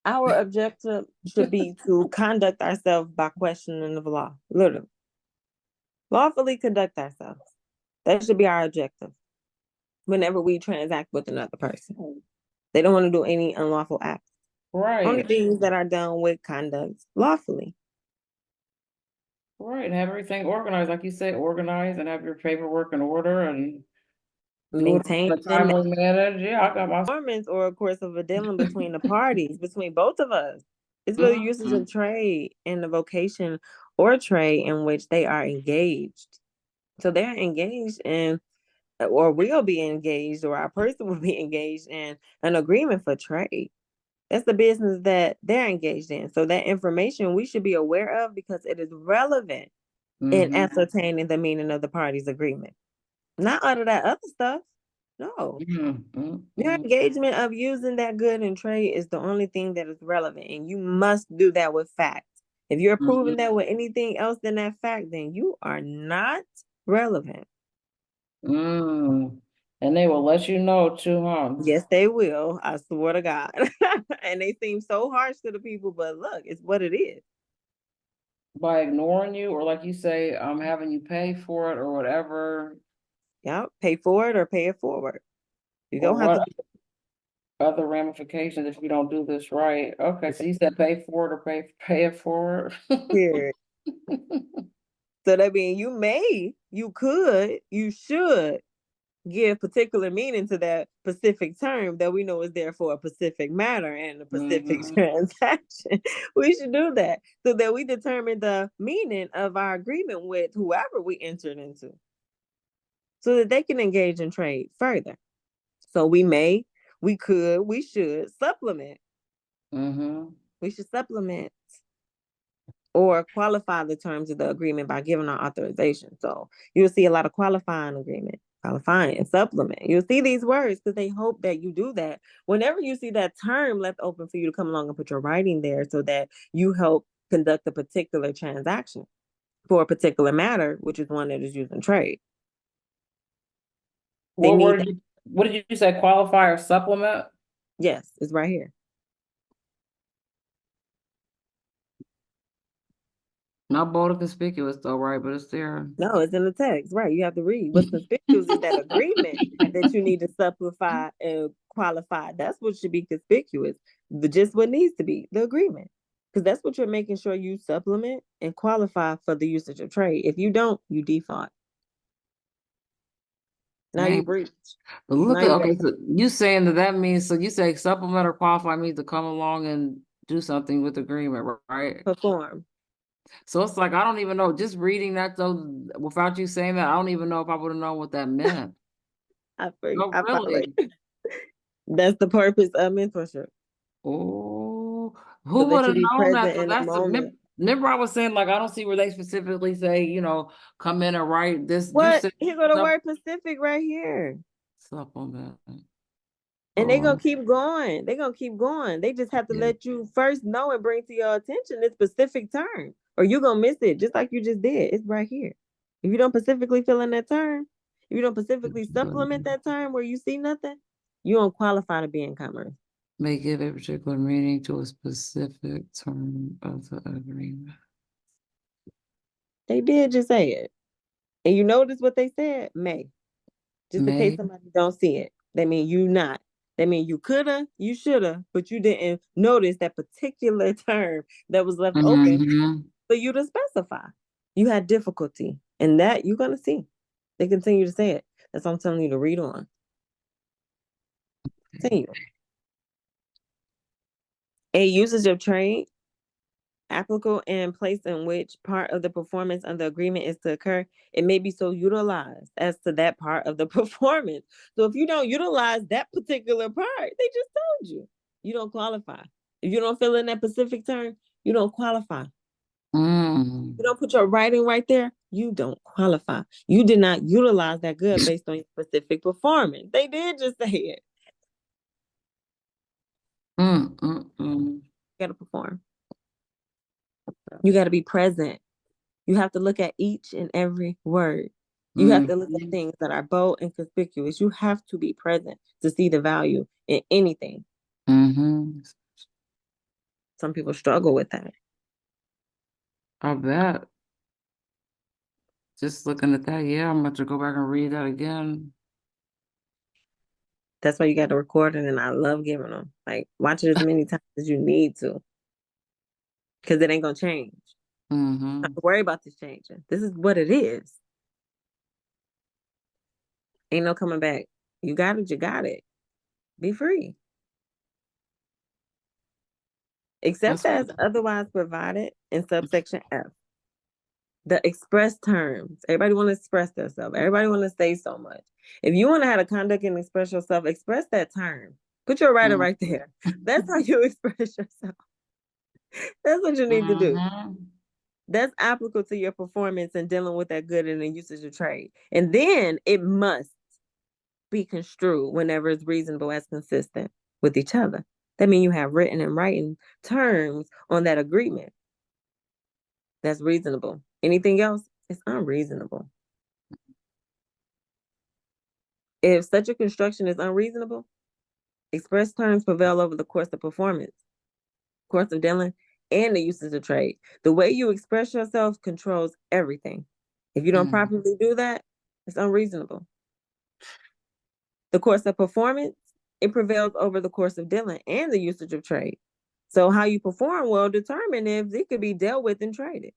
Speaker 1: our objective should be to conduct ourselves by questioning of law. Literally. Lawfully conduct ourselves. That should be our objective whenever we transact with another person. They don't want to do any unlawful acts. Only
Speaker 4: Right.
Speaker 1: things that are done with conduct lawfully.
Speaker 4: Right. Have everything organized, like you say, organize and have your paperwork in order and do it
Speaker 1: Maintain
Speaker 4: in a
Speaker 1: and
Speaker 4: timely manner. Yeah, I got my.
Speaker 1: performance or of course of a dealing between the parties, between both of us. It's really usage
Speaker 4: Mhm.
Speaker 1: of trade and the vocation or trade in which they are engaged. So they're engaged in, or will be engaged, or our person will be engaged in an agreement for trade. That's the business that they're engaged in. So that information we should be aware of because it is relevant in
Speaker 4: Mhm.
Speaker 1: ascertaining the meaning of the parties' agreement. Not out of that other stuff. No.
Speaker 4: Mhm.
Speaker 1: Your
Speaker 4: Mhm.
Speaker 1: engagement of using that good in trade is the only thing that is relevant, and you must do that with facts. If you're proving that with anything else than that fact, then you are not relevant.
Speaker 4: Mm. And they will let you know too, huh?
Speaker 1: Yes, they will. I swear to God. And they seem so harsh to the people, but look, it's what it is.
Speaker 4: By ignoring you, or like you say, having you pay for it or whatever,
Speaker 1: Yeah, pay for it or pay it forward. You
Speaker 4: or
Speaker 1: don't have to
Speaker 4: what other ramifications if you don't do this right. Okay,
Speaker 1: be
Speaker 4: so you said pay for it or pay it forward.
Speaker 1: here. So that means you could, you should give particular meaning to that specific term that we know is there for a specific matter and a specific
Speaker 4: Mhm.
Speaker 1: transaction. We should do that so that we determine the meaning of our agreement with whoever we entered into so that they can engage in trade further. So we could, we should supplement.
Speaker 4: Mhm.
Speaker 1: We should supplement or qualify the terms of the agreement by giving our authorization. So you'll see a lot of qualifying agreement, qualifying and supplement. You'll see these words because they hope that you do that. Whenever you see that term left open for you to come along and put your writing there so that you help conduct a particular transaction for a particular matter, which is one that is used in trade. They
Speaker 4: What
Speaker 1: need
Speaker 4: word
Speaker 1: that.
Speaker 4: what did you say? Qualify or supplement?
Speaker 1: Yes, it's right here.
Speaker 4: Not bold or conspicuous though, right? But it's there.
Speaker 1: No, it's in the text, right? You have to read. What's conspicuous is that agreement that you need to supply and qualify. That's what should be conspicuous. Just what needs to be the agreement, because that's what you're making sure you supplement and qualify for the usage of trade. If you don't, you default. Now you
Speaker 4: Dang.
Speaker 1: breach.
Speaker 4: But
Speaker 1: Now
Speaker 4: look at,
Speaker 1: you
Speaker 4: okay,
Speaker 1: got
Speaker 4: so you saying that means, so you say supplement or qualify means to come along and do something with agreement, right?
Speaker 1: perform.
Speaker 4: So it's like, I don't even know, just reading that though, without you saying that, I don't even know if I would have known what that meant. Oh,
Speaker 1: I follow
Speaker 4: really?
Speaker 1: you. That's the purpose of mentorship,
Speaker 4: Oh,
Speaker 1: so
Speaker 4: who would
Speaker 1: that you
Speaker 4: have
Speaker 1: be
Speaker 4: known that?
Speaker 1: present
Speaker 4: Because
Speaker 1: in the
Speaker 4: that's the,
Speaker 1: moment.
Speaker 4: remember I was saying, like, I don't see where they specifically say, you know, come in and write this. You
Speaker 1: What?
Speaker 4: said
Speaker 1: Here go the
Speaker 4: sup-
Speaker 1: word Pacific right here.
Speaker 4: supplement.
Speaker 1: And they gonna
Speaker 4: Oh,
Speaker 1: keep going. They gonna keep going. They just have to
Speaker 4: yeah.
Speaker 1: let you first know and bring to your attention this specific term, or you gonna miss it, just like you just did. It's right here. If you don't specifically fill in that term, if you don't specifically supplement that term where you see nothing, you don't qualify to be in commerce.
Speaker 4: May give a particular meaning to a specific term of the agreement.
Speaker 1: They did just say it, and you notice what they said. May, just in case
Speaker 4: May.
Speaker 1: somebody don't see it. That mean you not. That mean you coulda, you shoulda, but you didn't notice that particular term that was left open
Speaker 4: Mhm.
Speaker 1: for you to specify. You had difficulty, and that you're gonna see. They continue to say it. That's what I'm telling you to read on. Continue. A usage of trade applicable in place in which part of the performance of the agreement is to occur, it may be so utilized as to that part of the performance. So if you don't utilize that particular part, they just told you. you don't qualify. If you don't fill in that specific term, you don't qualify.
Speaker 4: Mm.
Speaker 1: You don't put your writing right there, you don't qualify. You did not utilize that good based on your specific performance. They did just say it.
Speaker 4: You
Speaker 1: got to perform. You got to be present. You have to look at each and every word. You have to look at things that are bold and conspicuous. You have to be present to see the value in anything. Some people struggle with that.
Speaker 4: I bet. Just looking at that, yeah, I'm about to go back and read that again.
Speaker 1: That's why you got to record it, and I love giving them. Like, watch it as many times as you need to, because it ain't gonna change. Don't worry about this changing. This is what it is. Ain't no coming back. You got it. You got it. Be free. Except as otherwise provided in subsection F. The express terms. Everybody want to express themselves. Everybody want to say so much. If you want to have a conduct and express yourself, express that term. Put your writer right there. That's how you express yourself. That's what you need to do. That's applicable to your performance and dealing with that good in the usage of trade. And then it must be construed whenever it's reasonable as consistent with each other. That means you have written and writing terms on that agreement. That's reasonable. Anything else is unreasonable. If such a construction is unreasonable, express terms prevail over the course of performance, course of dealing, and the uses of trade. The way you express yourself controls everything. If you don't properly do that, it's unreasonable. The course of performance, it prevails over the course of dealing and the usage of trade. So how you perform will determine if it could be dealt with and traded.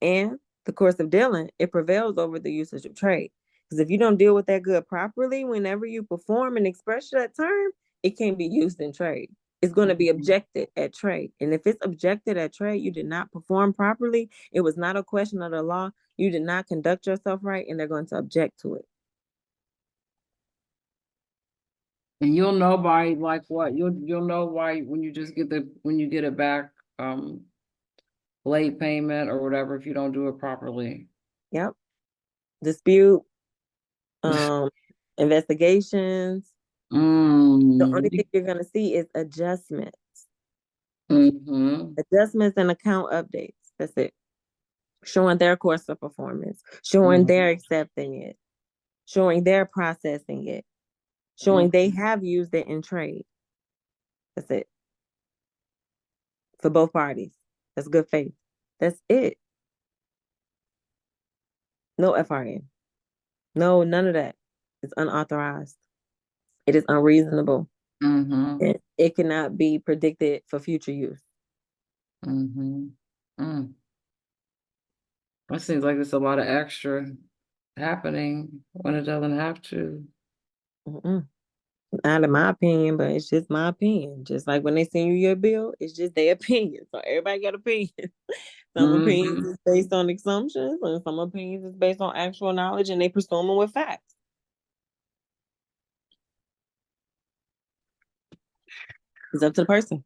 Speaker 1: And the course of dealing, it prevails over the usage of trade. Because if you don't deal with that good properly, whenever you perform and express that term, it can't be used in trade. It's going to be objected at trade. And if it's objected at trade, you did not perform properly. It was not a question of the law. You did not conduct yourself right, and they're going to object to it.
Speaker 4: And you'll know by like what? You'll know why when you just get when you get it back, late payment or whatever if you don't do it properly.
Speaker 1: Yep. Dispute, investigations. The only thing you're going to see is adjustments. Adjustments and account updates. That's it. Showing their course of performance, showing they're accepting it, showing they're processing it, showing they have used it in trade. That's it. For both parties. That's good faith. That's it. No FRN. No, none of that. It's unauthorized. It is unreasonable. And it cannot be predicted for future use.
Speaker 4: It seems like there's a lot of extra happening when it doesn't have to.
Speaker 1: Not in my opinion, but it's just my opinion. Just like when they send you your bill, it's just their opinion. So everybody got opinions. Some opinions is based on assumptions, and some opinions is based on actual knowledge, and they pursue them with facts. It's up to the person.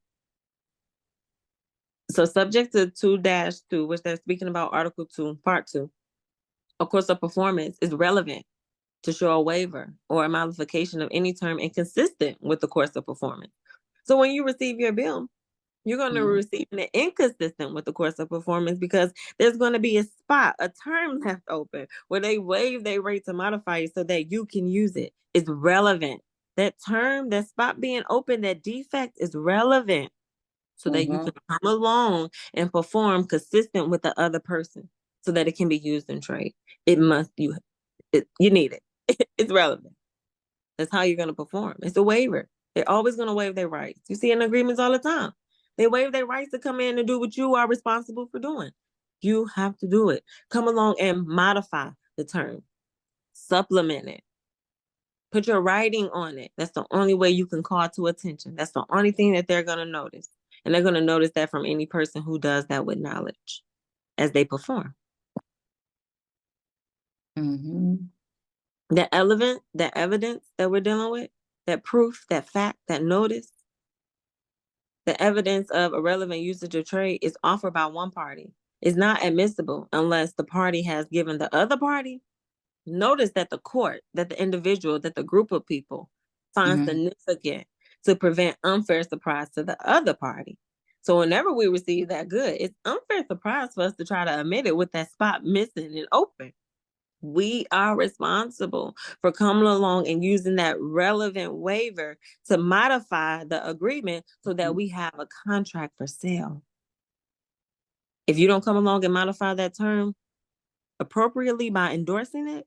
Speaker 1: So subject to 2-2, which they're speaking about Article 2, Part 2, a course of performance is relevant to show a waiver or a modification of any term inconsistent with the course of performance. So when you receive your bill, you're going to receive it inconsistent with the course of performance because there's going to be a spot, a term left open where they waive their right to modify it so that you can use it. It's relevant. That term, that spot being open, that defect is relevant so that you can come along and perform consistent with the other person so that it can be used in trade. It must, you need it. It's relevant. That's how you're going to perform. It's a waiver. They're always going to waive their rights. You see in agreements all the time. They waive their rights to come in and do what you are responsible for doing. You have to do it. Come along and modify the term. Supplement it. Put your writing on it. That's the only way you can call to attention. That's the only thing that they're going to notice. And they're going to notice that from any person who does that with knowledge as they perform. That evidence that we're dealing with, that proof, that fact, that notice, The evidence of irrelevant usage of trade is offered by one party. It's not admissible unless the party has given the other party notice that the court, that the individual, that the group of people finds significant to prevent unfair surprise to the other party. So whenever we receive that good, it's unfair surprise for us to try to admit it with that spot missing and open. We are responsible for coming along and using that relevant waiver to modify the agreement so that we have a contract for sale. If you don't come along and modify that term appropriately by endorsing it,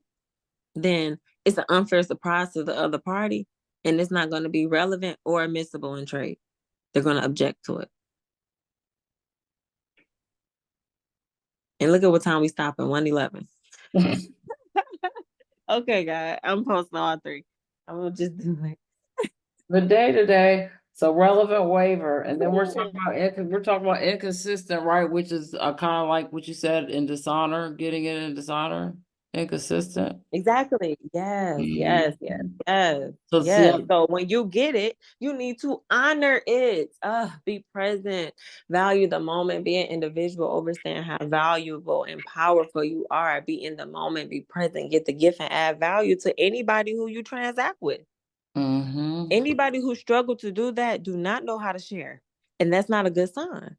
Speaker 1: then it's an unfair surprise to the other party, and it's not going to be relevant or admissible in trade. They're going to object to it. And look at what time we stop at 1:11. Okay, guys, I'm posting all three. I'm gonna just do it.
Speaker 4: The day-to-day, so relevant waiver, and then we're talking about inconsistent, right? Which is kind of like what you said in dishonor, getting it in dishonor, inconsistent.
Speaker 1: Exactly. Yes.
Speaker 4: So
Speaker 1: Yes.
Speaker 4: see,
Speaker 1: So when you get it, you need to honor it. Be present, value the moment, be an individual, understand how valuable and powerful you are. Be in the moment, be present, get the gift, and add value to anybody who you transact with. Anybody who struggle to do that do not know how to share. And that's not a good sign.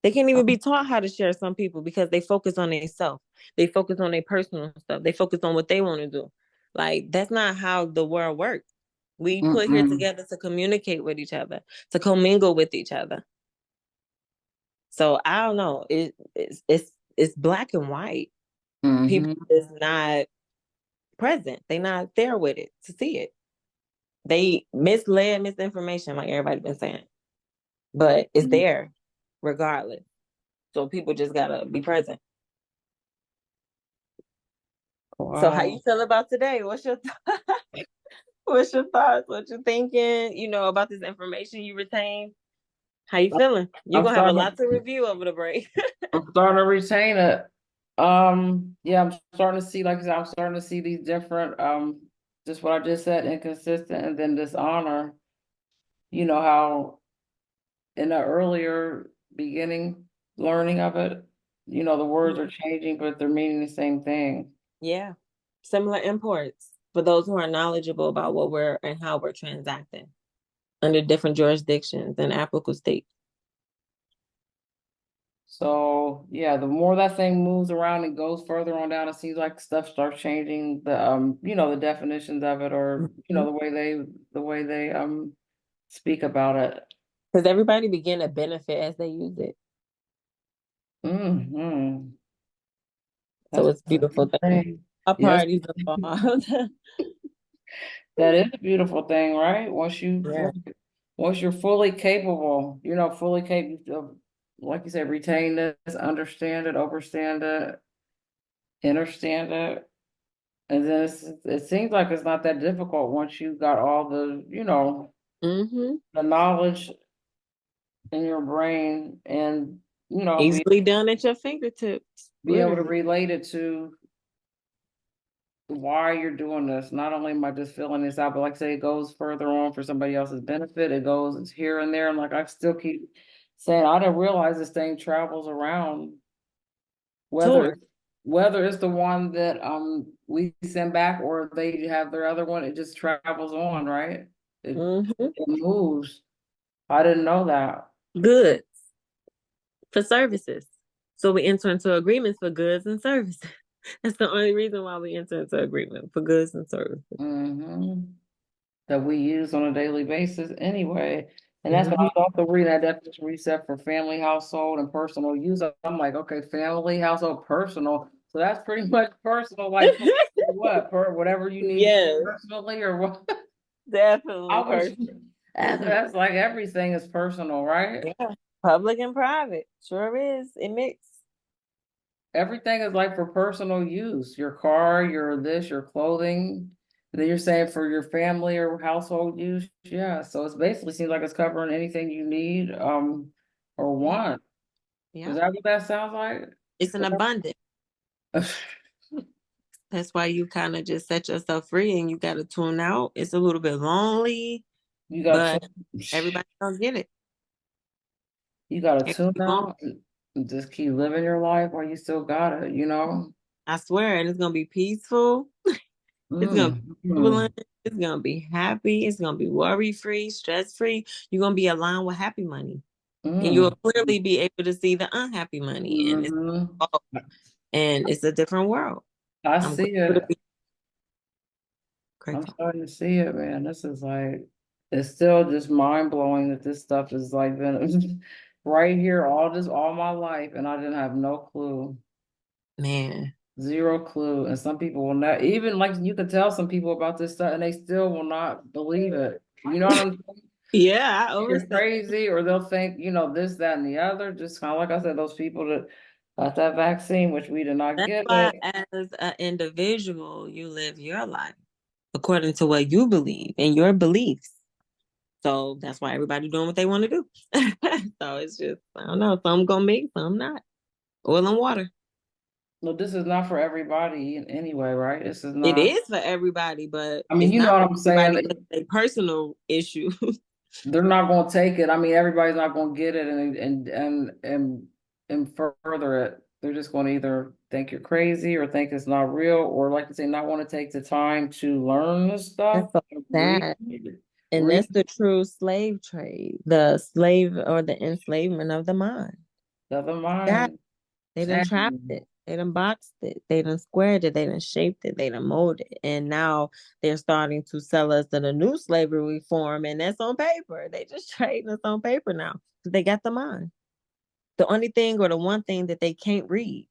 Speaker 1: They can't even be taught how to share, some people, because they focus on themselves. They focus on their personal stuff. They focus on what they want to do. Like, that's not how the world works. We put here together to communicate with each other, to commingle with each other. So I don't know. It's black and white. People is not present. They're not there with it to see it. They misinformation, like everybody been saying. But it's there regardless. So people just gotta be present.
Speaker 4: Wow.
Speaker 1: So how you feel about today? What's your what's your thoughts? What you thinking? You know, about this information you retained? How you feeling? You're gonna have a lot to review over the break.
Speaker 4: I'm starting to retain it. Yeah, I'm starting to see, like I said, I'm starting to see these different, just what I just said, inconsistent and then dishonor. You know how in the earlier beginning learning of it, you know, the words are changing, but they're meaning the same thing.
Speaker 1: Yeah. Similar imports for those who are knowledgeable about what we're and how we're transacting under different jurisdictions and applicable states.
Speaker 4: So yeah, the more that thing moves around and goes further on down, it seems like stuff starts changing. The you know, the definitions of it, or you know, the way they speak about it.
Speaker 1: Because everybody begin to benefit as they use it. So it's a beautiful thing. Our parties involved.
Speaker 4: That is a beautiful thing, right? Once you're fully capable, you know, fully capable of, like you said, retain this, understand it, understand it, understand it. And then it seems like it's not that difficult once you got all the, you know, the knowledge in your brain and, you know,
Speaker 1: easily done at your fingertips.
Speaker 4: Be able to relate it to why you're doing this. Not only am I just filling this out, but like I say, it goes further on for somebody else's benefit. It goes, it's here and there. And like I still keep saying, I didn't realize this thing travels around. Whether it's the one that we send back or they have their other one, it just travels on, right? It moves. I didn't know that.
Speaker 1: Goods for services. So we enter into agreements for goods and services. That's the only reason why we enter into agreement, for goods and services.
Speaker 4: That we use on a daily basis anyway. And that's what I was also reading, that definition reset for family, household, and personal use. I'm like, okay, family, household, personal. So that's pretty much personal, like what, whatever you need personally or what?
Speaker 1: Definitely.
Speaker 4: That's like everything is personal, right?
Speaker 1: Yeah. Public and private. Sure is. It mix.
Speaker 4: Everything is like for personal use. Your car, your this, your clothing. And then you're saying for your family or household use. Yeah. So it's basically seems like it's covering anything you need or want.
Speaker 1: Yeah.
Speaker 4: Is that what that sounds like?
Speaker 1: It's an abundance. That's why you kind of just set yourself free and you got to tune out. It's a little bit lonely.
Speaker 4: You got
Speaker 1: but
Speaker 4: to,
Speaker 1: everybody don't get it.
Speaker 4: you got to tune
Speaker 1: Everybody won't.
Speaker 4: out and just keep living your life while you still got it, you know?
Speaker 1: I swear, and it's gonna be peaceful. It's gonna be
Speaker 4: Mm.
Speaker 1: jubilant. It's gonna be happy. It's gonna be worry free, stress free. You're gonna be aligned with happy money, and you'll
Speaker 4: Mm.
Speaker 1: clearly be able to see the unhappy money, and
Speaker 4: Mm-hmm.
Speaker 1: it's a different world.
Speaker 4: I
Speaker 1: I'm
Speaker 4: see
Speaker 1: grateful to
Speaker 4: it.
Speaker 1: be
Speaker 4: I'm
Speaker 1: grateful.
Speaker 4: starting to see it, man. This is like, it's still just mind blowing that this stuff is like been right here all my life, and I didn't have no clue,
Speaker 1: Man,
Speaker 4: zero clue. And some people will not even like you can tell some people about this stuff, and they still will not believe it. You know what I'm saying?
Speaker 1: yeah, I
Speaker 4: You're
Speaker 1: overstand.
Speaker 4: crazy, or they'll think, this, that, and the other. Just kind of like I said, those people that got that vaccine, which we did not
Speaker 1: That's
Speaker 4: get
Speaker 1: why,
Speaker 4: it.
Speaker 1: as an individual, you live your life according to what you believe and your beliefs. So that's why everybody doing what they want to do. So it's just, I don't know, some gonna make, some not. Oil and water.
Speaker 4: No, this is not for everybody anyway, right? This is
Speaker 1: It
Speaker 4: not.
Speaker 1: is for everybody, but
Speaker 4: I mean,
Speaker 1: it's
Speaker 4: you know
Speaker 1: not
Speaker 4: what
Speaker 1: for
Speaker 4: I'm saying?
Speaker 1: everybody because it's a personal issue.
Speaker 4: They're not going to take it. I mean, everybody's not going to get it and further it. They're just going to either think you're crazy or think it's not real, or like I say, not want to take the time to learn this stuff.
Speaker 1: That's so
Speaker 4: Read,
Speaker 1: sad. And
Speaker 4: read
Speaker 1: that's the true slave trade, the slave or the enslavement of the mind.
Speaker 4: the other
Speaker 1: Yeah,
Speaker 4: mind.
Speaker 1: they done trapped
Speaker 4: Dang.
Speaker 1: it. They done boxed it. They done squared it. They done shaped it. They done molded it. And now they're starting to sell us the new slavery form, and that's on paper. They just trading us on paper now because they got the mind. The only thing or the one thing that they can't read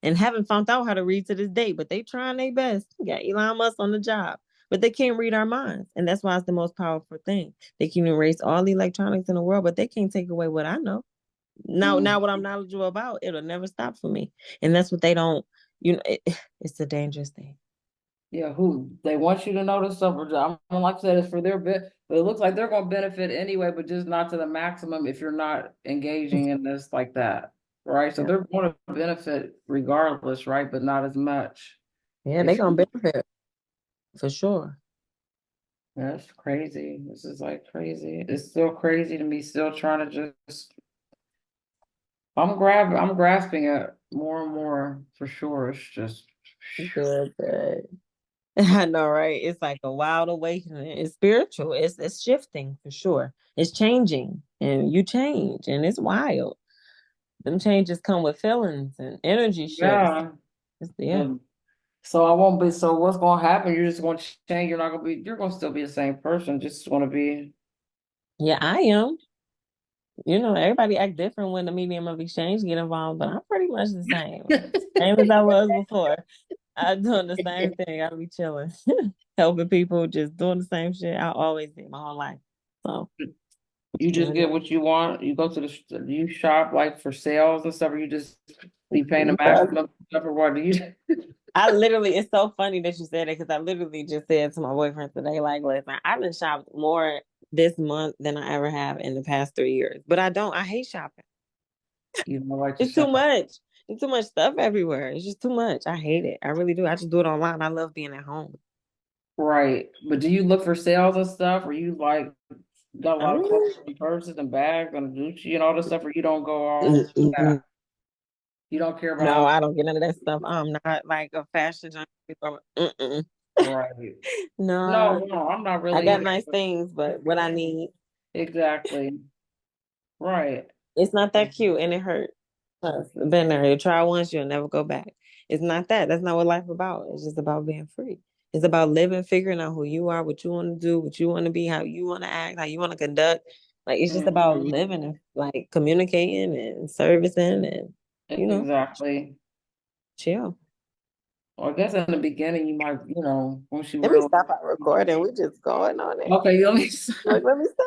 Speaker 1: and haven't found out how to read to this day, but they trying their best. You got Elon Musk on the job, but they can't read our minds. And that's why it's the most powerful thing. They can erase all the electronics in the world, but they can't take away what I know. Now
Speaker 4: Mm.
Speaker 1: what I'm knowledgeable about, it'll never stop for me. And that's what they don't, it's a dangerous thing.
Speaker 4: Yeah, who they want you to know this stuff, or like I said, it's for their bit, but it looks like they're going to benefit anyway, but just not to the maximum if you're not engaging in this like that, right? So
Speaker 1: Yeah,
Speaker 4: they're going to benefit regardless, right? But not as much.
Speaker 1: yeah, they're
Speaker 4: If
Speaker 1: gonna benefit for sure.
Speaker 4: That's crazy. This is like crazy. It's still crazy to me. Still trying to just. I'm grasping it more and more for sure. It's just.
Speaker 1: Good, good. I know, right? It's like a wild awakening. It's spiritual. It's shifting for sure. It's changing, and you change, and it's wild. Them changes come with feelings and energy shifts.
Speaker 4: Yeah.
Speaker 1: Yeah,
Speaker 4: But so I won't be. So what's going to happen? You're just going to change. You're not going to be. You're going to still be the same person. Just going to be.
Speaker 1: yeah, I am. Everybody act different when the medium of exchange get involved, but I'm pretty much the same. Same as I was before. I'm doing the same thing. I'll be chilling, helping people, just doing the same shit I always did my whole life. So,
Speaker 4: You just get what you want. You go to you shop like for sales and stuff, or you just be paying the
Speaker 1: yeah.
Speaker 4: maximum stuff, or what do you?
Speaker 1: It's so funny that you said it because I literally just said to my boyfriend today, like, listen, I've been shopped more this month than I ever have in the past 3 years. But I hate shopping.
Speaker 4: You don't like to
Speaker 1: It's too
Speaker 4: shop.
Speaker 1: much. It's too much stuff everywhere. It's just too much. I hate it. I really do. I just do it online. I love being at home.
Speaker 4: Right. But do you look for sales and stuff, or you like got a
Speaker 1: I
Speaker 4: lot of
Speaker 1: don't
Speaker 4: clothes and purses and bags and Gucci and all this stuff, or you don't go all that?
Speaker 1: know.
Speaker 4: You don't care about
Speaker 1: No,
Speaker 4: all
Speaker 1: I don't get none of that stuff. I'm not like a fashion junkie. Mm-mm.
Speaker 4: right. No,
Speaker 1: No,
Speaker 4: no, I'm not
Speaker 1: I
Speaker 4: really
Speaker 1: got
Speaker 4: either.
Speaker 1: nice things, but what I need,
Speaker 4: Exactly. Right.
Speaker 1: it's not that cute and it hurt. Been there. You try once, you'll never go back. It's not that. That's not what life about. It's just about being free. It's about living, figuring out who you are, what you want to do, what you want to be, how you want to act, how you want to conduct. Like it's just about
Speaker 4: Mhm.
Speaker 1: living and like communicating and servicing and
Speaker 4: Exactly.
Speaker 1: chill.
Speaker 4: Well, I guess in the beginning you might, once you
Speaker 1: Let me
Speaker 4: realize.
Speaker 1: stop our recording. We're just going on it.
Speaker 4: Okay, let me.
Speaker 1: Like, let me stop.